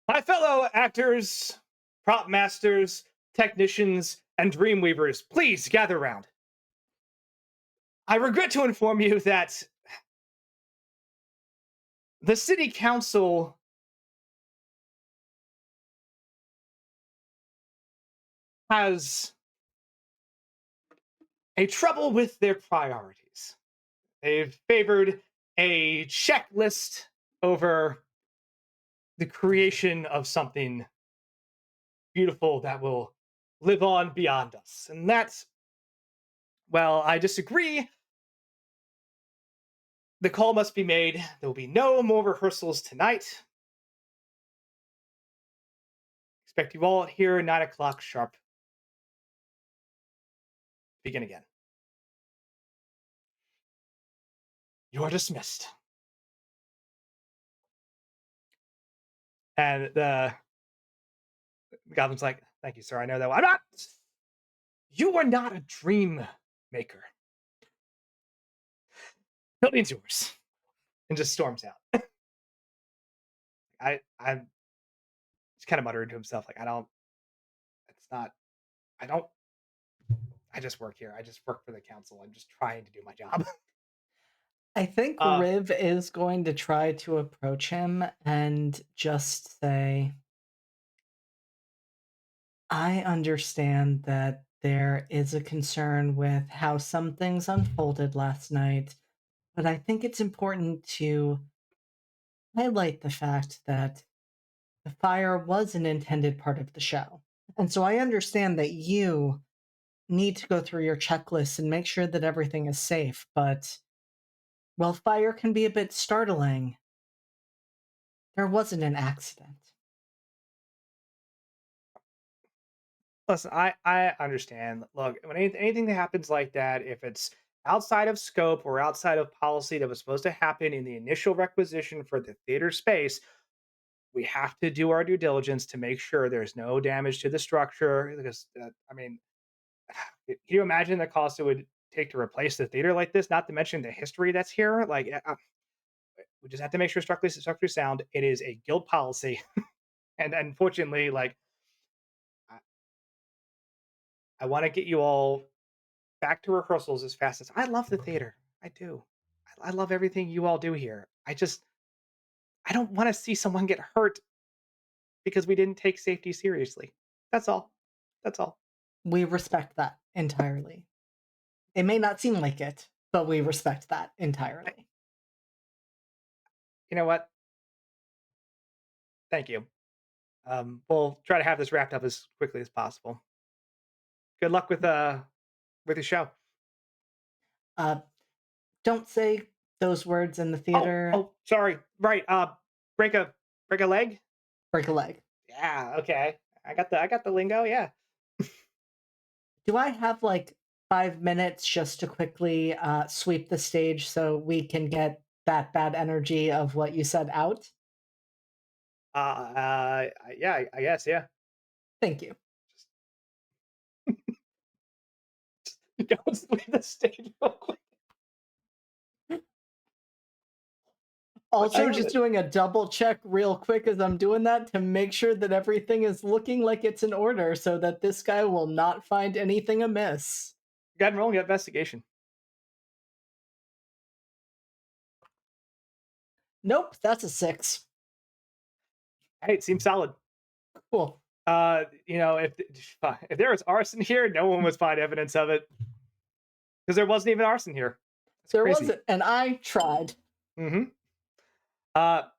S3: my fellow actors, prop masters, technicians, and dreamweavers, please gather round. I regret to inform you that the city council has a trouble with their priorities. They've favored a checklist over the creation of something beautiful that will live on beyond us. And that's, well, I disagree. The call must be made. There will be no more rehearsals tonight. Expect you all here at 9 o'clock sharp. Begin again. You are dismissed. And the goblin's like, thank you, sir. I know that. I'm not. You are not a dream maker. Building's yours. And just storms out. I'm just kind of muttering to himself, like, it's not, I don't, I just work here. I just work for the council. I'm just trying to do my job.
S5: I think Riv is going to try to approach him and just say, I understand that there is a concern with how some things unfolded last night, but I think it's important to highlight the fact that the fire was an intended part of the show. And so I understand that you need to go through your checklist and make sure that everything is safe, but while fire can be a bit startling, There wasn't an accident.
S3: Listen, I understand. Look, when anything that happens like that, if it's outside of scope or outside of policy that was supposed to happen in the initial requisition for the theater space, we have to do our due diligence to make sure there's no damage to the structure. Because I mean, can you imagine the cost it would take to replace the theater like this? Not to mention the history that's here. Like, we just have to make sure structurally sound. It is a guild policy, and unfortunately, like, I, I want to get you all back to rehearsals as fast as I love the theater. I do. I love everything you all do here. I don't want to see someone get hurt because we didn't take safety seriously. That's all. That's all.
S5: We respect that entirely. It may not seem like it, but we respect that entirely.
S3: You know what? Thank you. We'll try to have this wrapped up as quickly as possible. Good luck with the show.
S5: Uh, don't say those words in the theater.
S3: Oh, sorry. Right. Break a break a leg.
S5: Break a leg.
S3: Yeah. Okay. I got the lingo. Yeah.
S5: Do I have like 5 minutes just to quickly sweep the stage so we can get that bad energy of what you said out?
S3: Yeah. I guess. Yeah.
S5: Thank you.
S3: Don't sweep the stage real quick.
S5: Also,
S3: I
S5: just doing a double check real quick as I'm doing that to make sure that everything is looking like it's in order so that this guy will not find anything amiss.
S3: Go ahead and roll your investigation.
S5: Nope, that's a 6.
S3: Hey, it seems solid.
S5: Cool.
S3: If there was arson here, no one would find evidence of it because there wasn't even arson here. That's
S5: There
S3: crazy.
S5: wasn't, and I tried.
S3: Mm-hmm.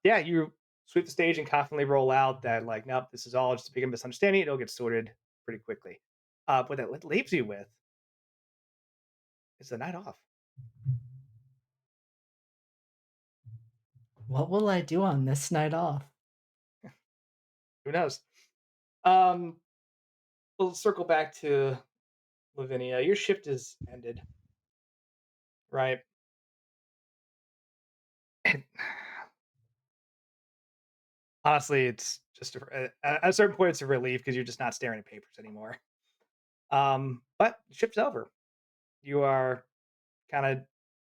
S3: Yeah, you sweep the stage and confidently roll out that, like, nope, this is all just a big misunderstanding. It'll get sorted pretty quickly. What leaves you with is the night off.
S5: What will I do on this night off?
S3: Who knows? Um, we'll circle back to Lavinia. Your shift is ended, right? And honestly, it's just at a certain point, it's a relief because you're just not staring at papers anymore. But shift's over. You are kind of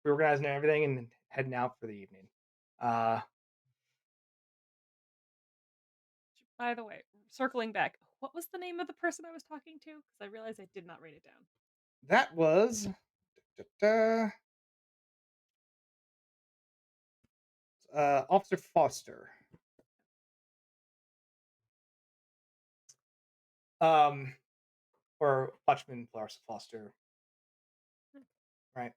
S3: reorganizing everything and heading out for the evening. Uh,
S2: By the way, circling back, what was the name of the person I was talking to? Because I realized I did not write it down.
S3: that was Officer Foster. Um, or Watchman Foster, right?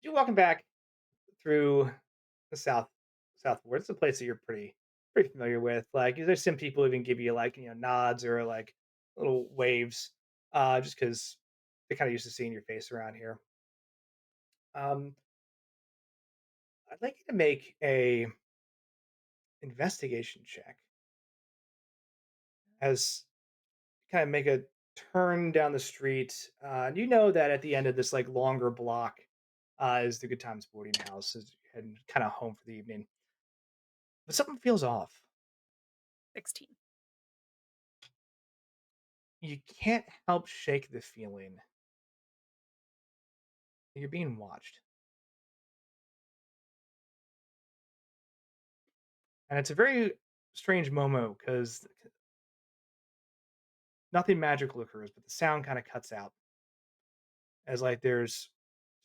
S3: You're walking back through the south ward. It's a place that you're pretty familiar with. Like, there's some people even give you, like, nods or like little waves, just because they're kind of used to seeing your face around here. Um, I'd like you to make a investigation check as kind of make a turn down the street. And you know that at the end of this, like, longer block, is the Good Times boarding house, is heading kind of home for the evening. But something feels off.
S2: 16.
S3: You can't help shake the feeling that you're being watched. And it's a very strange moment because nothing magical occurs, but the sound kind of cuts out as, like, there's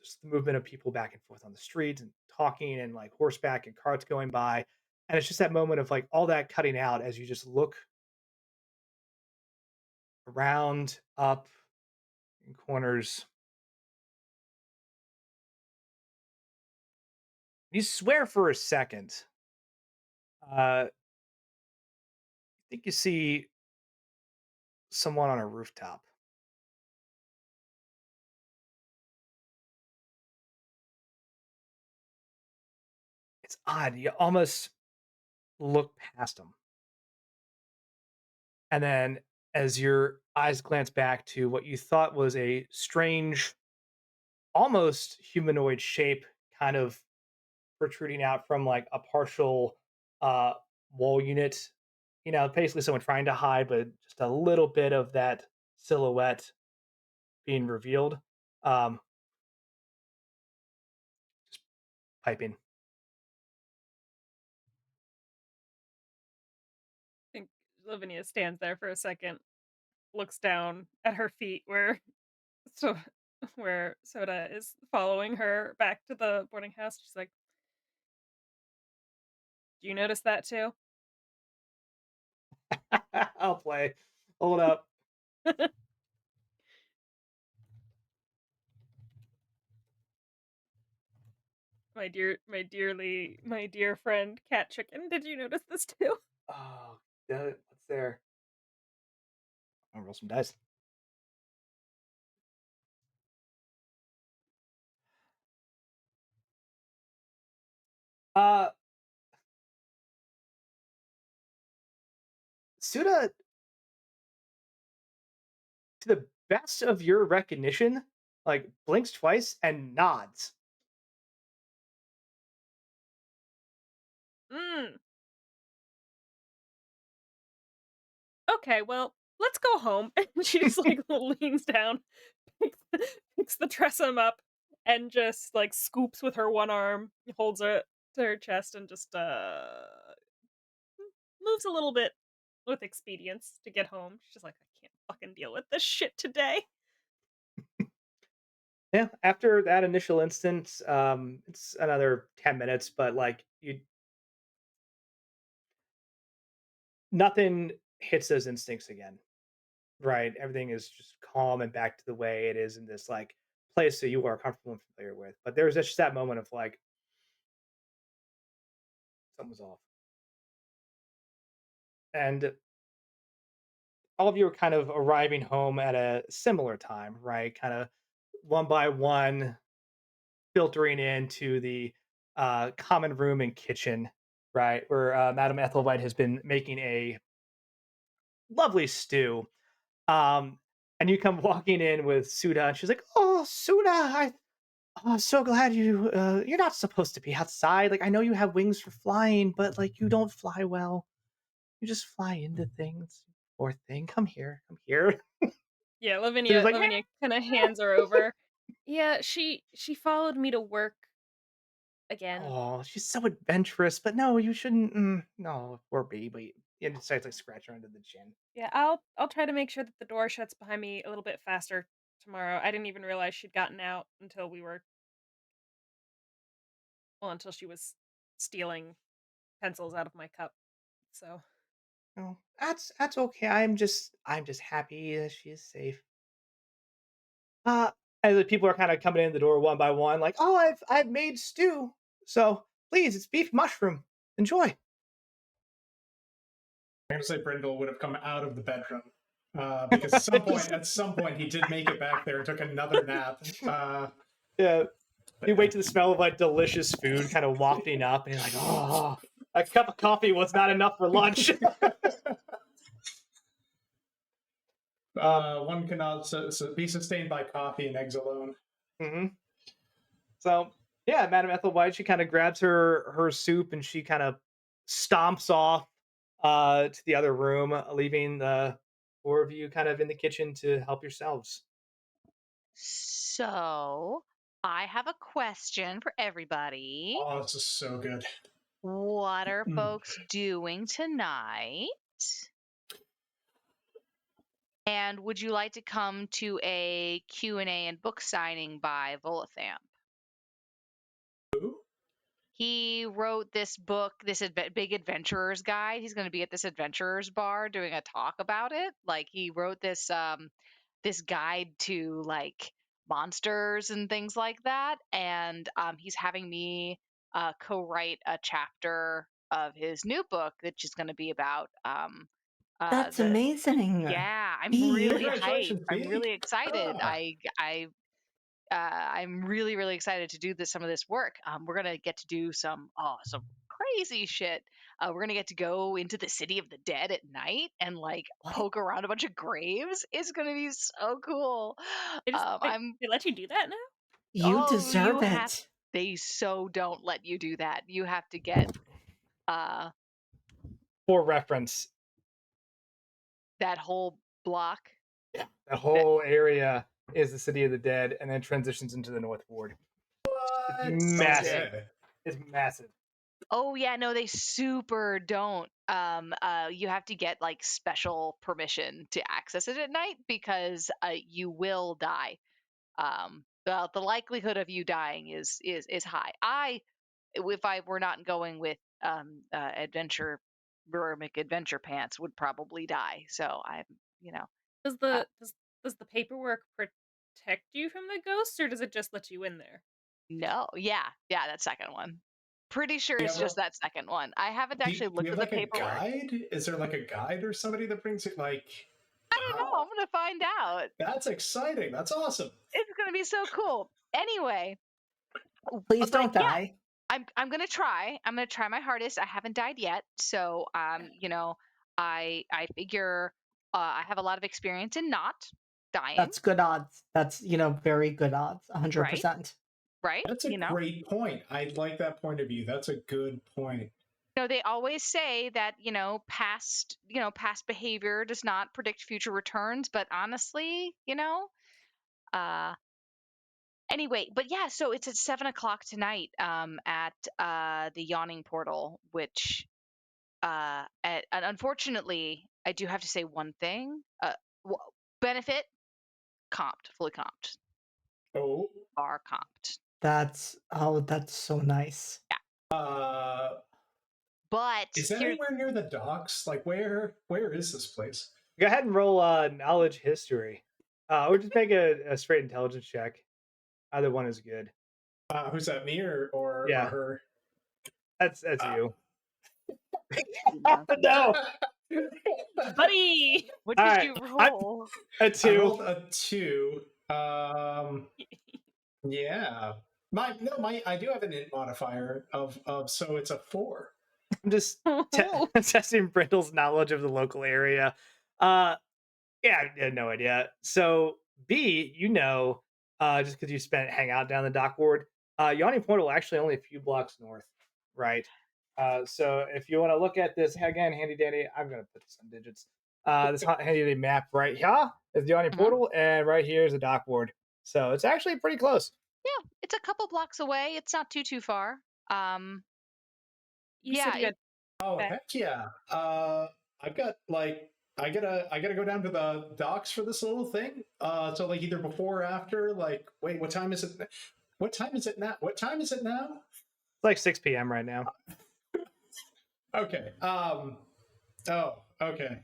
S3: just the movement of people back and forth on the street and talking and, like, horseback and carts going by. And it's just that moment of, like, all that cutting out as you just look around, up, in corners. You swear for a second. I think you see someone on a rooftop. it's odd. You almost look past him. And then as your eyes glance back to what you thought was a strange, almost humanoid shape kind of protruding out from like a partial uh wall unit, basically someone trying to hide, but just a little bit of that silhouette being revealed. Um Piping.
S2: I think Lavinia stands there for a second, looks down at her feet so where Soda is following her back to the boarding house. She's like, "Do you notice that too?"
S3: I'll play. Hold up.
S2: My dear friend Cat Chicken, did you notice this too?
S3: Oh, what's there? I'll roll some dice. Uh Suda, to the best of your recognition, like blinks twice and nods.
S2: Mm. Okay, well, let's go home. And she just like leans down, picks, picks the Tressum up, and just like scoops with her one arm, holds it to her chest, and just moves a little bit with expedience to get home. She's just like, I can't fucking deal with this shit today.
S3: Yeah, after that initial instance, it's another 10 minutes, but like you nothing hits those instincts again. Right? Everything is just calm and back to the way it is in this like place that you are comfortable and familiar with. But there's just that moment of like something's off. And all of you are kind of arriving home at a similar time, right? Kind of one by one filtering into the common room and kitchen, right? Where Madame Ethelwhite has been making a lovely stew. Um, and you come walking in with Suda, and she's like, "Oh, Suda, I'm so glad you're not supposed to be outside. Like, I know you have wings for flying, but like, you don't fly well. You just fly into things. Poor thing. Come here, come here."
S2: Yeah,
S3: So he's like,
S2: Lavinia kind of hands her over. Yeah, she followed me to work again.
S3: "Oh, she's so adventurous, but no, you shouldn't. No, poor baby." And it starts like scratching her under the chin.
S2: Yeah, I'll try to make sure that the door shuts behind me a little bit faster tomorrow. I didn't even realize she'd gotten out until she was stealing pencils out of my cup. So,
S3: Oh, that's okay. I'm just happy that she is safe. Uh, and the people are kind of coming in the door one by one, like, "Oh, I've made stew. So please, it's beef mushroom. Enjoy."
S4: I'm gonna say Brindle would have come out of the bedroom because at some point, he did make it back there and took another nap.
S3: Yeah, you wait to the smell of like delicious food kind of wafting up, and you're like, "Oh, a cup of coffee was not enough for lunch."
S4: One cannot be sustained by coffee and eggs alone.
S3: hmm So yeah, Madame Ethelwhite, she kind of grabs her soup and she kind of stomps off to the other room, leaving the four of you kind of in the kitchen to help yourselves.
S1: So, I have a question for everybody.
S4: Oh, this is so good.
S1: What are
S4: Mm.
S1: folks doing tonight? And would you like to come to a Q&A and book signing by Volothamp?
S4: Who?
S1: He wrote this book, this big adventurers guide. He's going to be at this adventurers bar doing a talk about it. Like he wrote this guide to like monsters and things like that, and he's having me co-write a chapter of his new book, which is going to be about
S5: That's
S1: the
S5: amazing.
S1: yeah. I'm
S5: B.
S1: really hyped.
S4: Congratulations,
S1: I'm
S4: B.
S1: really excited.
S4: Ah.
S1: I I'm really, really excited to do some of this work. We're gonna get to do some crazy shit. We're gonna get to go into the city of the dead at night and like
S5: What?
S1: poke around a bunch of graves. It's gonna be so cool.
S2: They let you do that now?
S5: You deserve
S1: have.
S5: it.
S1: They so don't let you do that. You have to get
S3: For reference,
S1: that whole block.
S3: the whole area is the city of the dead, and then transitions into the North Ward. It's
S4: What?
S3: massive.
S4: Okay.
S3: It's massive.
S1: Oh yeah, no, they super don't. You have to get like special permission to access it at night because you will die. The likelihood of you dying is high. If I were not going with adventure pants, would probably die. So I'm,
S2: Does
S1: uh,
S2: does the paperwork protect you from the ghosts, or does it just let you in there?
S1: no, yeah, that second one. Pretty sure
S4: Do you
S1: it's
S4: have a-
S1: just that second one. I haven't
S4: Do you,
S1: actually
S4: do you
S1: looked
S4: have
S1: at the
S4: like a
S1: paperwork.
S4: guide? Is there like a guide or somebody that brings it? Like,
S1: I don't know. I'm gonna find out.
S4: that's exciting. That's awesome.
S1: It's gonna be so cool. Anyway,
S5: Please
S1: but
S5: don't
S1: yeah,
S5: die.
S1: I'm gonna try. I'm gonna try my hardest. I haven't died yet, so I figure I have a lot of experience in not dying.
S5: That's good odds. That's very good odds. 100%.
S1: Right?
S4: That's a great point. I like that point of view. That's a good point.
S1: They always say that past behavior does not predict future returns, but honestly, anyway, but yeah, so it's at 7 o'clock tonight at the yawning portal, which and unfortunately I do have to say one thing. Benefit comped, fully comped,
S4: Oh,
S1: are comped.
S5: That's so nice.
S1: But
S4: is that anywhere near the docks? Like, where is this place?
S3: Go ahead and roll knowledge history, or just make a straight intelligence check. Either one is good.
S4: Who's that? Me or
S3: Yeah.
S4: her?
S3: That's you.
S4: No.
S2: Buddy!
S1: What
S3: All
S1: did
S3: right,
S1: you roll?
S3: A
S4: I
S3: 2.
S4: rolled a 2. Yeah. I do have an int modifier of so it's a 4.
S3: I'm just testing Brindle's knowledge of the local area. Yeah, I had no idea. So B, just because you spent hang out down the dock ward, Yawning Portal actually only a few blocks north, right? So if you want to look at this again, handy dandy, I'm gonna put this on digits. This handy dandy map right here is the Yawning Portal, and right here is the dock ward. So it's actually pretty close.
S1: Yeah, it's a couple blocks away. It's not too far.
S2: You
S1: Yeah,
S2: said you had
S4: Oh
S2: back.
S4: heck yeah! I've got like I gotta go down to the docks for this little thing. So like either before or after. Like, wait, what time is it? What time is it now? What time is it now?
S3: It's like 6 p.m. right now.
S4: Okay. Oh, okay.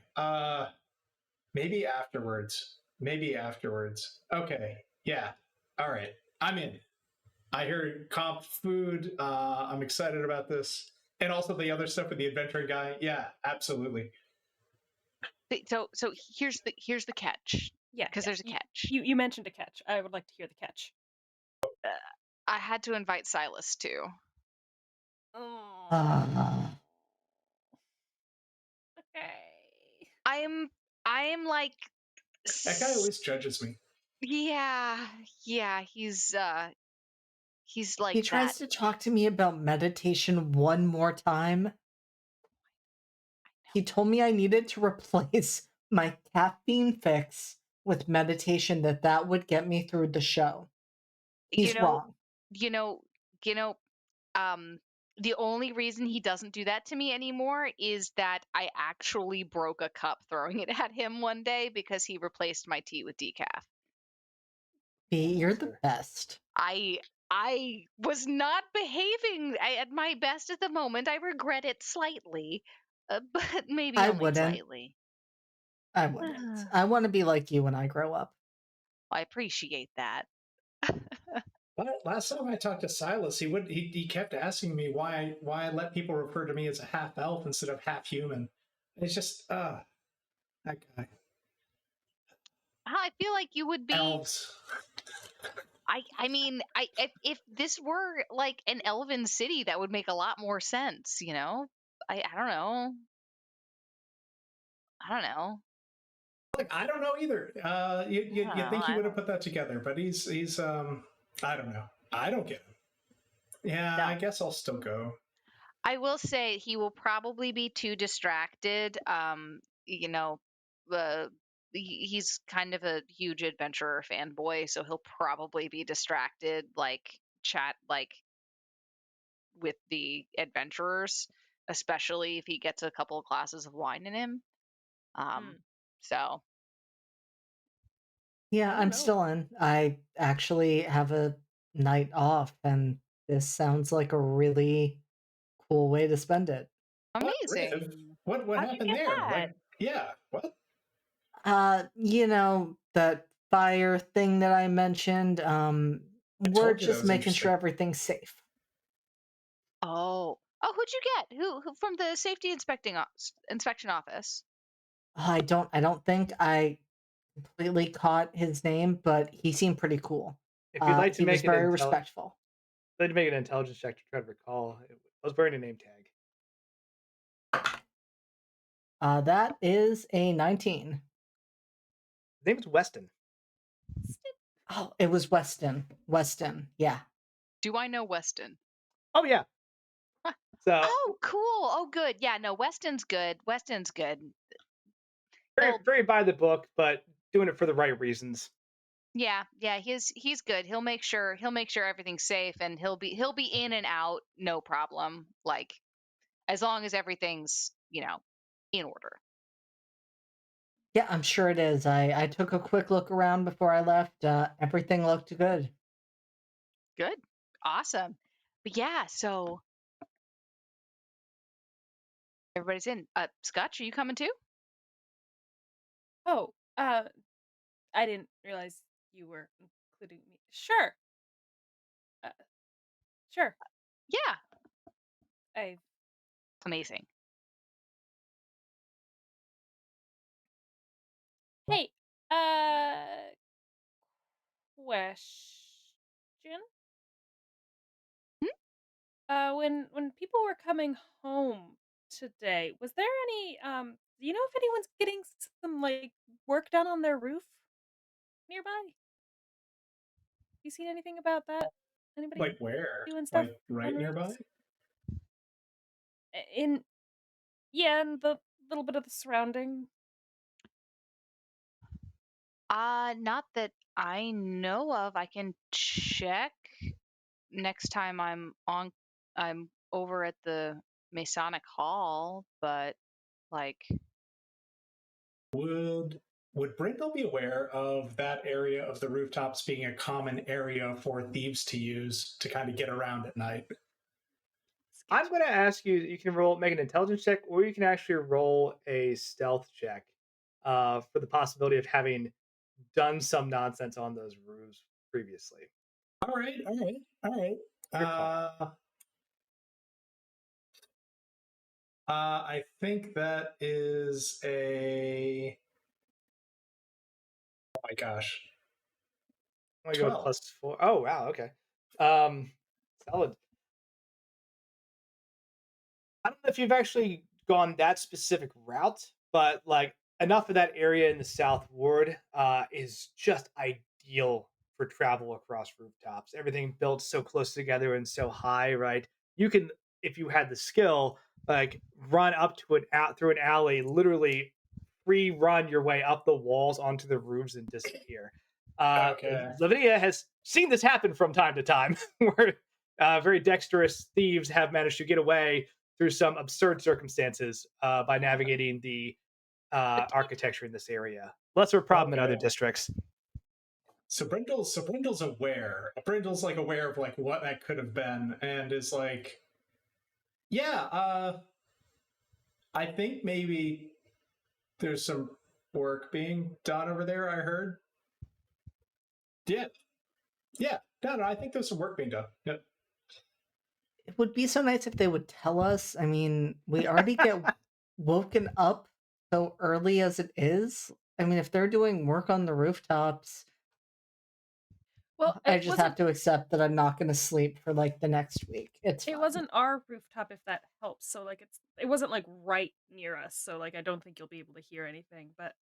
S4: Maybe afterwards. Maybe afterwards. Okay. Yeah. All right. I'm in. I hear comp food. I'm excited about this, and also the other stuff with the adventuring guy. Yeah, absolutely.
S1: so here's the catch.
S2: Yeah,
S1: Because there's a catch.
S2: You mentioned a catch. I would like to hear the catch.
S1: I had to invite Silas too.
S5: Uh,
S2: Okay.
S1: I am like
S4: That guy always judges me.
S1: yeah, he's like
S5: he
S1: that.
S5: tries to talk to me about meditation one more time. He told me I needed to replace my caffeine fix with meditation, that would get me through the show. He's wrong.
S1: The only reason he doesn't do that to me anymore is that I actually broke a cup throwing it at him one day because he replaced my tea with decaf.
S5: B, you're the best.
S1: I was not behaving at my best at the moment. I regret it slightly, but maybe
S5: I
S1: only
S5: wouldn't.
S1: slightly.
S5: I wouldn't. I want to be like you when I grow up.
S1: I appreciate that.
S4: Last time I talked to Silas, he kept asking me why I let people refer to me as a half elf instead of half human. It's just that guy.
S1: I feel like you would be.
S4: Elves.
S1: I mean, if this were like an elven city, that would make a lot more sense, you know? I don't know. I don't know.
S4: Like, I don't know either. You think he
S1: I
S4: would have
S1: don't
S4: put that together, but he's I don't know. I don't get him. Yeah,
S1: know.
S4: I guess I'll still go.
S1: I will say he will probably be too distracted. You know, uh, he's kind of a huge adventurer fanboy, so he'll probably be distracted, like chat, like with the adventurers, especially if he gets a couple of glasses of wine in him. Um,
S2: Hmm.
S1: so
S5: Yeah,
S2: Oh
S5: I'm
S2: no.
S5: still in. I actually have a night off, and this sounds like a really cool way to spend it.
S4: What, Riv?
S1: amazing.
S4: What
S2: How'd you
S4: happened
S2: get
S4: there?
S2: that?
S4: Like, yeah, what?
S5: That fire thing that I mentioned,
S4: I
S5: we're
S4: told you that
S5: just
S4: was
S5: making sure
S4: interesting.
S5: everything's safe.
S1: Oh, who'd you get? Who from the safety inspection office?
S5: I don't think I completely caught his name, but he seemed pretty cool.
S3: If you'd like to
S5: He was
S3: make an
S5: very respectful.
S3: intelligence check to try to recall, I was wearing a name tag.
S5: That is a 19.
S3: His name is Weston.
S5: Oh, it was Weston. Weston, yeah.
S1: Do I know Weston?
S3: Oh yeah. So
S1: Oh, cool. Oh, good. Yeah, no, Weston's good. Weston's good.
S3: very
S1: He'll,
S3: very by the book, but doing it for the right reasons.
S1: yeah, he's good. He'll make sure everything's safe, and he'll be in and out, no problem. Like as long as everything's in order.
S5: Yeah, I'm sure it is. I took a quick look around before I left. Everything looked good.
S1: Good, awesome. But yeah, so everybody's in. Scotch, are you coming too?
S2: Oh, I didn't realize you were including me. Sure. Uh, sure.
S1: Yeah,
S2: I
S1: amazing.
S2: Hey, question.
S1: Hmm?
S2: When people were coming home today, was there any do you know if anyone's getting some like work done on their roof nearby? You seen anything about that?
S4: Like
S2: Anybody
S4: where?
S2: doing stuff
S4: Like
S2: on
S4: right nearby?
S2: roofs? In Yeah, and the little bit of the surrounding.
S1: Not that I know of. I can check next time I'm over at the Masonic Hall, but like
S4: Would Brindle be aware of that area of the rooftops being a common area for thieves to use to kind of get around at night?
S3: I'm going to ask you. You can make an intelligence check, or you can actually roll a stealth check for the possibility of having done some nonsense on those roofs previously.
S4: All right, all right, all right.
S3: Your call.
S4: I think that is a. Oh my gosh,
S3: I'm going to go
S4: 12.
S3: +4. Oh wow. Okay. Um, solid. I don't know if you've actually gone that specific route, but like enough of that area in the South Ward is just ideal for travel across rooftops. Everything built so close together and so high, right? You can, if you had the skill, like run up to it out through an alley, literally free run your way up the walls onto the roofs and disappear.
S4: Okay.
S3: Lavinia has seen this happen from time to time, where very dexterous thieves have managed to get away through some absurd circumstances by navigating the architecture in this area. Less of a problem in other
S4: Okay.
S3: districts.
S4: So Brindle's aware. Brindle's like aware of like what that could have been, and is like, yeah, I think maybe there's some work being done over there. I heard. Yeah, yeah. No, I think there's some work being done. Yep.
S5: It would be so nice if they would tell us. I mean, we already get woken up so early as it is. I mean, if they're doing work on the rooftops,
S2: Well,
S5: I just have to accept that I'm not going to sleep for like the next week. It's
S2: It
S5: fine.
S2: wasn't our rooftop, if that helps. So like it wasn't like right near us. So like I don't think you'll be able to hear anything. But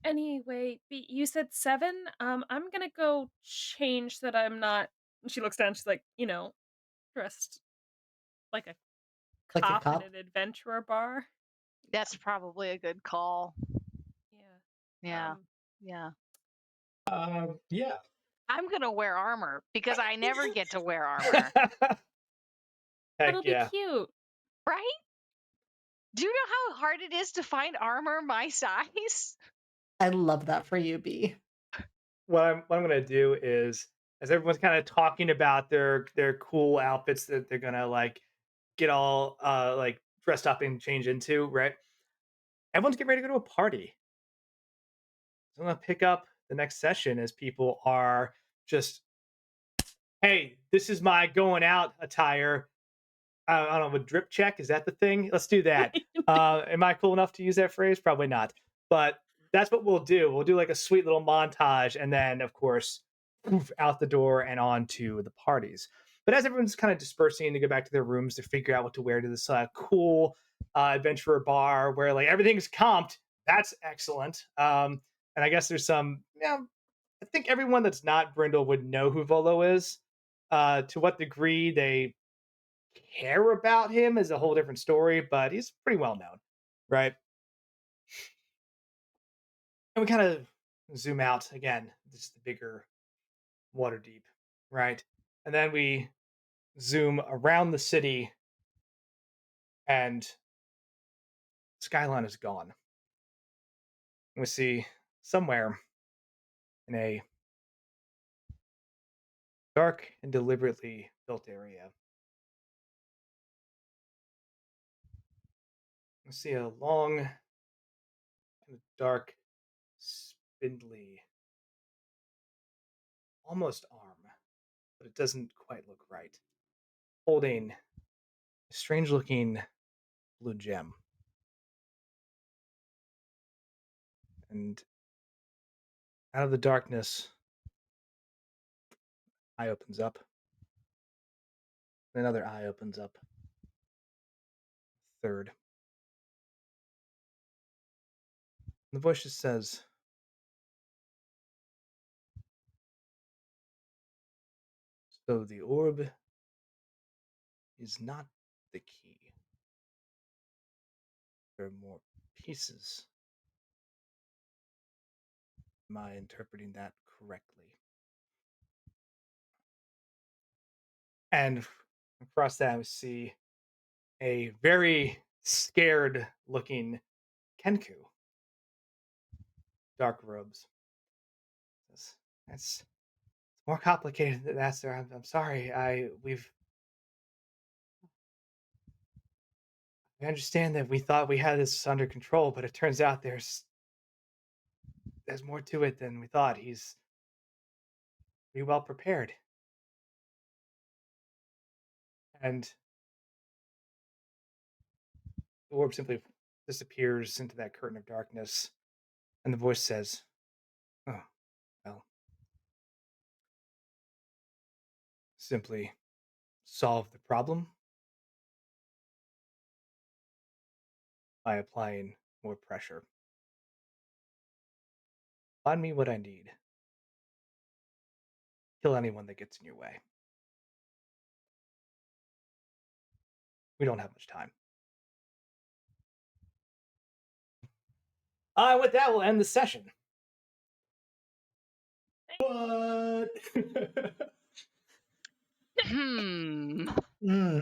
S2: anyway, you said 7. I'm gonna go change that I'm not. She looks down. She's like, dressed like a
S5: Like a
S2: cop in
S5: cop.
S2: an adventurer bar.
S1: That's probably a good call.
S2: Yeah.
S1: Yeah.
S2: Um,
S1: Yeah.
S4: Yeah.
S1: I'm going to wear armor because I never get to wear armor.
S3: Heck
S2: that'll
S3: yeah.
S2: be cute.
S1: Right? Do you know how hard it is to find armor my size?
S5: I love that for you, B.
S3: What I'm gonna do is, as everyone's kind of talking about their cool outfits that they're gonna like get all like dressed up and change into, right? Everyone's getting ready to go to a party. So I'm gonna pick up the next session as people are just, hey, this is my going out attire. I don't know, a drip check, is that the thing? Let's do that. Am I cool enough to use that phrase? Probably not. But that's what we'll do. We'll do like a sweet little montage, and then of course, poof, out the door and on to the parties. But as everyone's kind of dispersing to go back to their rooms to figure out what to wear to this cool adventurer bar where like everything's comped, that's excellent. And I guess there's some, I think everyone that's not Brindle would know who Volo is. To what degree they care about him is a whole different story, but he's pretty well known, right? And we kind of zoom out again, just the bigger Waterdeep, right? And then we zoom around the city, and skyline is gone. We see somewhere in a dark and deliberately built area, we see a long, dark, spindly, almost arm, but it doesn't quite look right, holding a strange looking blue gem. And out of the darkness, eye opens up. Another eye opens up. Third. And the voice just says, so the orb is not the key. There are more pieces. Am I interpreting that correctly? And across that, we see a very scared looking Kenku. Dark robes. That's more complicated than that, sir. I'm sorry. I understand that we thought we had this under control, but it turns out there's more to it than we thought. He's pretty well prepared. And the orb simply disappears into that curtain of darkness, and the voice says, oh, well, simply solve the problem by applying more pressure. Find me what I need. Kill anyone that gets in your way. We don't have much time. With that, we'll end the session.
S4: What?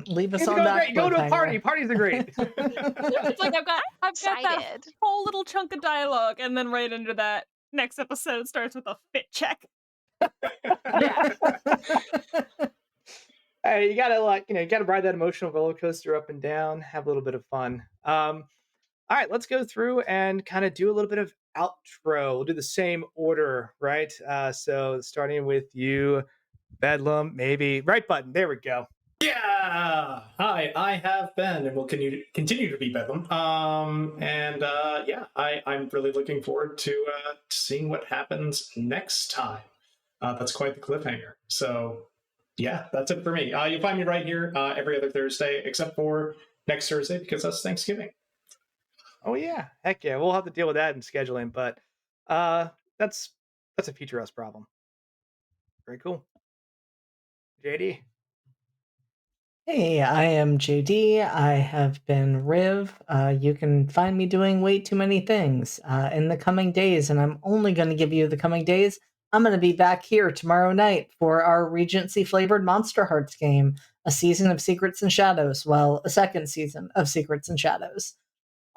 S5: Leave us
S3: It's
S5: on
S3: going
S5: that
S3: great. Go to a party.
S5: cliffhanger.
S3: Parties are great.
S2: It's like I've got that
S1: Excited.
S2: whole little chunk of dialogue, and then right under that, next episode starts with a fit check.
S1: Yeah.
S3: Hey, you gotta you gotta ride that emotional roller coaster up and down, have a little bit of fun. All right, let's go through and kind of do a little bit of outro. We'll do the same order, right? So starting with you, Bedlam, maybe right button. There we go.
S4: Yeah. Hi, I have been and will continue to be Bedlam. Yeah, I'm really looking forward to seeing what happens next time. That's quite the cliffhanger. So, yeah, that's it for me. You'll find me right here every other Thursday, except for next Thursday because that's Thanksgiving.
S3: Oh yeah, heck yeah. We'll have to deal with that in scheduling, but uh, that's a future us problem. Very cool. JD.
S5: Hey, I am JD. I have been Riv. You can find me doing way too many things in the coming days, and I'm only going to give you the coming days. I'm going to be back here tomorrow night for our Regency flavored Monster Hearts game, a season of Secrets and Shadows. Well, a second season of Secrets and Shadows.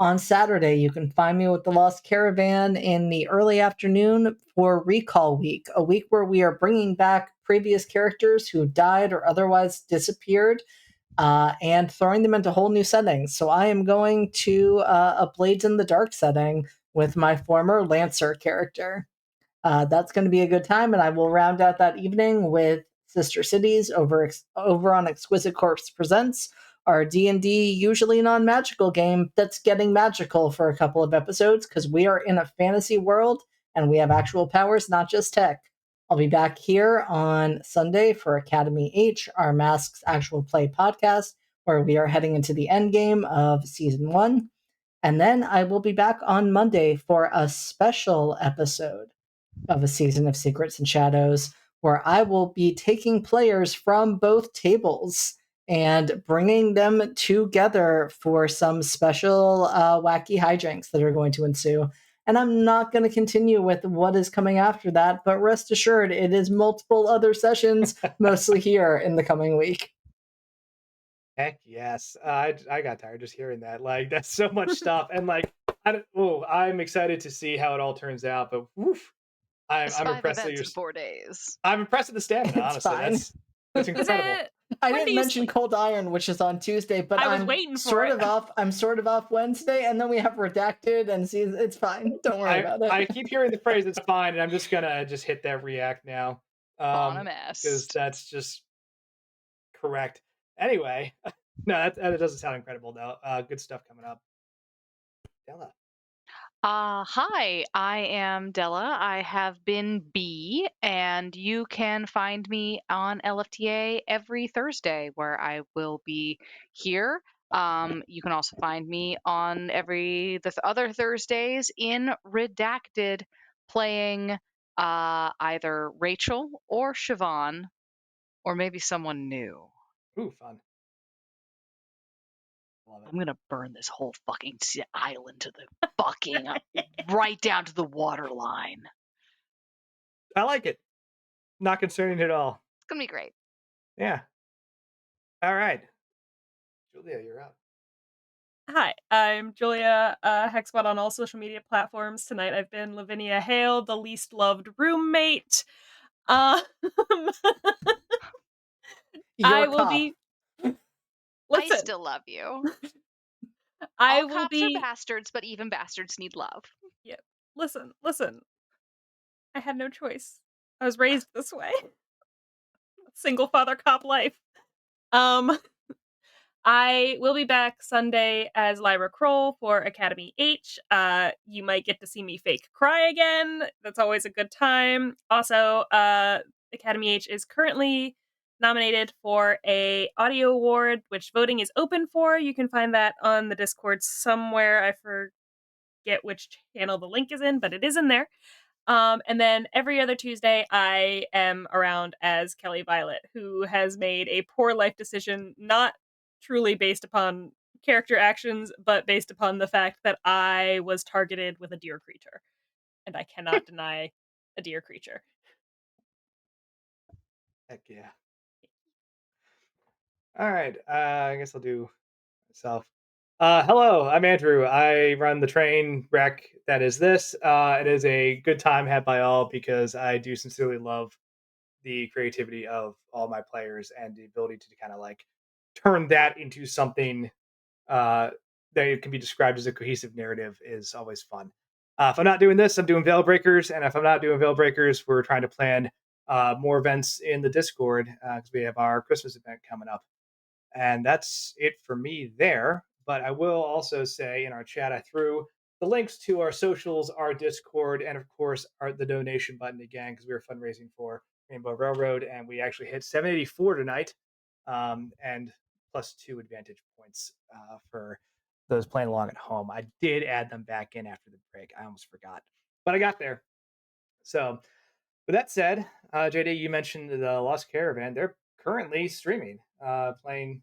S5: On Saturday, you can find me with the Lost Caravan in the early afternoon for Recall Week, a week where we are bringing back previous characters who died or otherwise disappeared and throwing them into whole new settings. So I am going to a Blades in the Dark setting with my former Lancer character. That's going to be a good time, and I will round out that evening with Sister Cities over on Exquisite Corpse Presents, our D&D usually non-magical game that's getting magical for a couple of episodes because we are in a fantasy world and we have actual powers, not just tech. I'll be back here on Sunday for Academy H, our Masks Actual Play podcast, where we are heading into the end game of season 1. And then I will be back on Monday for a special episode of a season of Secrets and Shadows, where I will be taking players from both tables and bringing them together for some special wacky hijinks that are going to ensue. And I'm not going to continue with what is coming after that, but rest assured, it is multiple other sessions, mostly here in the coming week.
S3: Heck yes. I got tired just hearing that. Like that's so much stuff, and like I'm excited to see how it all turns out. But woof,
S1: It's
S3: I'm
S1: 5
S3: impressed that
S1: events in 4 days.
S3: I'm impressed with the stamina.
S5: It's
S3: Honestly,
S5: fine.
S3: that's
S2: Is
S3: incredible.
S2: it?
S5: I
S2: When do
S5: didn't
S2: you
S5: mention
S2: sleep?
S5: Cold Iron, which is on Tuesday, but
S2: I was
S5: I'm
S2: waiting for
S5: sort
S2: it.
S5: of off. I'm sort of off Wednesday, and then we have Redacted, and see, it's fine. Don't worry about it.
S3: I keep hearing the phrase "it's fine," and I'm just gonna just hit that react now, because
S1: Bonamest.
S3: that's just correct. Anyway, no, that doesn't sound incredible though. Good stuff coming up. Della.
S1: Hi, I am Della. I have been B, and you can find me on LFTA every Thursday, where I will be here. You can also find me on the other Thursdays in Redacted, playing either Rachel or Siobhan, or maybe someone new.
S3: Ooh, fun. Love it.
S1: I'm gonna burn this whole fucking island to the fucking right down to the water line.
S3: I like it. Not concerning at all.
S1: It's gonna be great.
S3: Yeah. All right. Julia, you're up.
S2: Hi, I'm Julia, Hexbot on all social media platforms. Tonight I've been Lavinia Hale, the least loved roommate. Um, I
S5: Your
S2: will
S5: cop.
S2: be.
S1: I
S2: Listen,
S1: still love you.
S2: I
S1: All
S2: will
S1: cops are
S2: be.
S1: bastards, but even bastards need love.
S2: Yeah, listen. I had no choice. I was raised this way. Single father cop life. Um, I will be back Sunday as Lyra Kroll for Academy H. You might get to see me fake cry again. That's always a good time. Also, Academy H is currently nominated for a audio award, which voting is open for. You can find that on the Discord somewhere. I forget which channel the link is in, but it is in there. And then every other Tuesday, I am around as Kelly Violet, who has made a poor life decision, not truly based upon character actions, but based upon the fact that I was targeted with a deer creature. And I cannot deny a deer creature.
S3: Heck yeah. All right. I guess I'll do myself. Hello, I'm Andrew. I run the train wreck that is this. It is a good time had by all because I do sincerely love the creativity of all my players and the ability to kind of like turn that into something that can be described as a cohesive narrative is always fun. If I'm not doing this, I'm doing Veil Breakers, and if I'm not doing Veil Breakers, we're trying to plan more events in the Discord because we have our Christmas event coming up. And that's it for me there. But I will also say in our chat, I threw the links to our socials, our Discord, and of course the donation button again because we were fundraising for Rainbow Railroad, and we actually hit 784 tonight, and plus 2 advantage points for those playing along at home. I did add them back in after the break. I almost forgot, but I got there. So, with that said, JD, you mentioned the Lost Caravan. They're currently streaming, playing.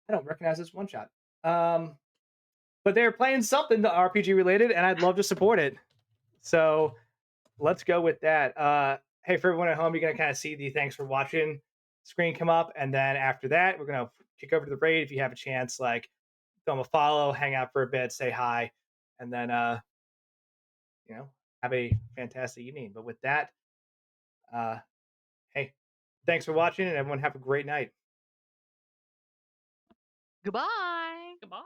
S3: I don't recognize this one shot. But they're playing something RPG related, and I'd love to support it. So let's go with that. Hey, for everyone at home, you're gonna kind of see the thanks for watching screen come up, and then after that, we're gonna kick over to the raid if you have a chance. Like, throw them a follow, hang out for a bit, say hi, and then have a fantastic evening. But with that, hey, thanks for watching, and everyone have a great night.
S1: Goodbye.
S2: Goodbye.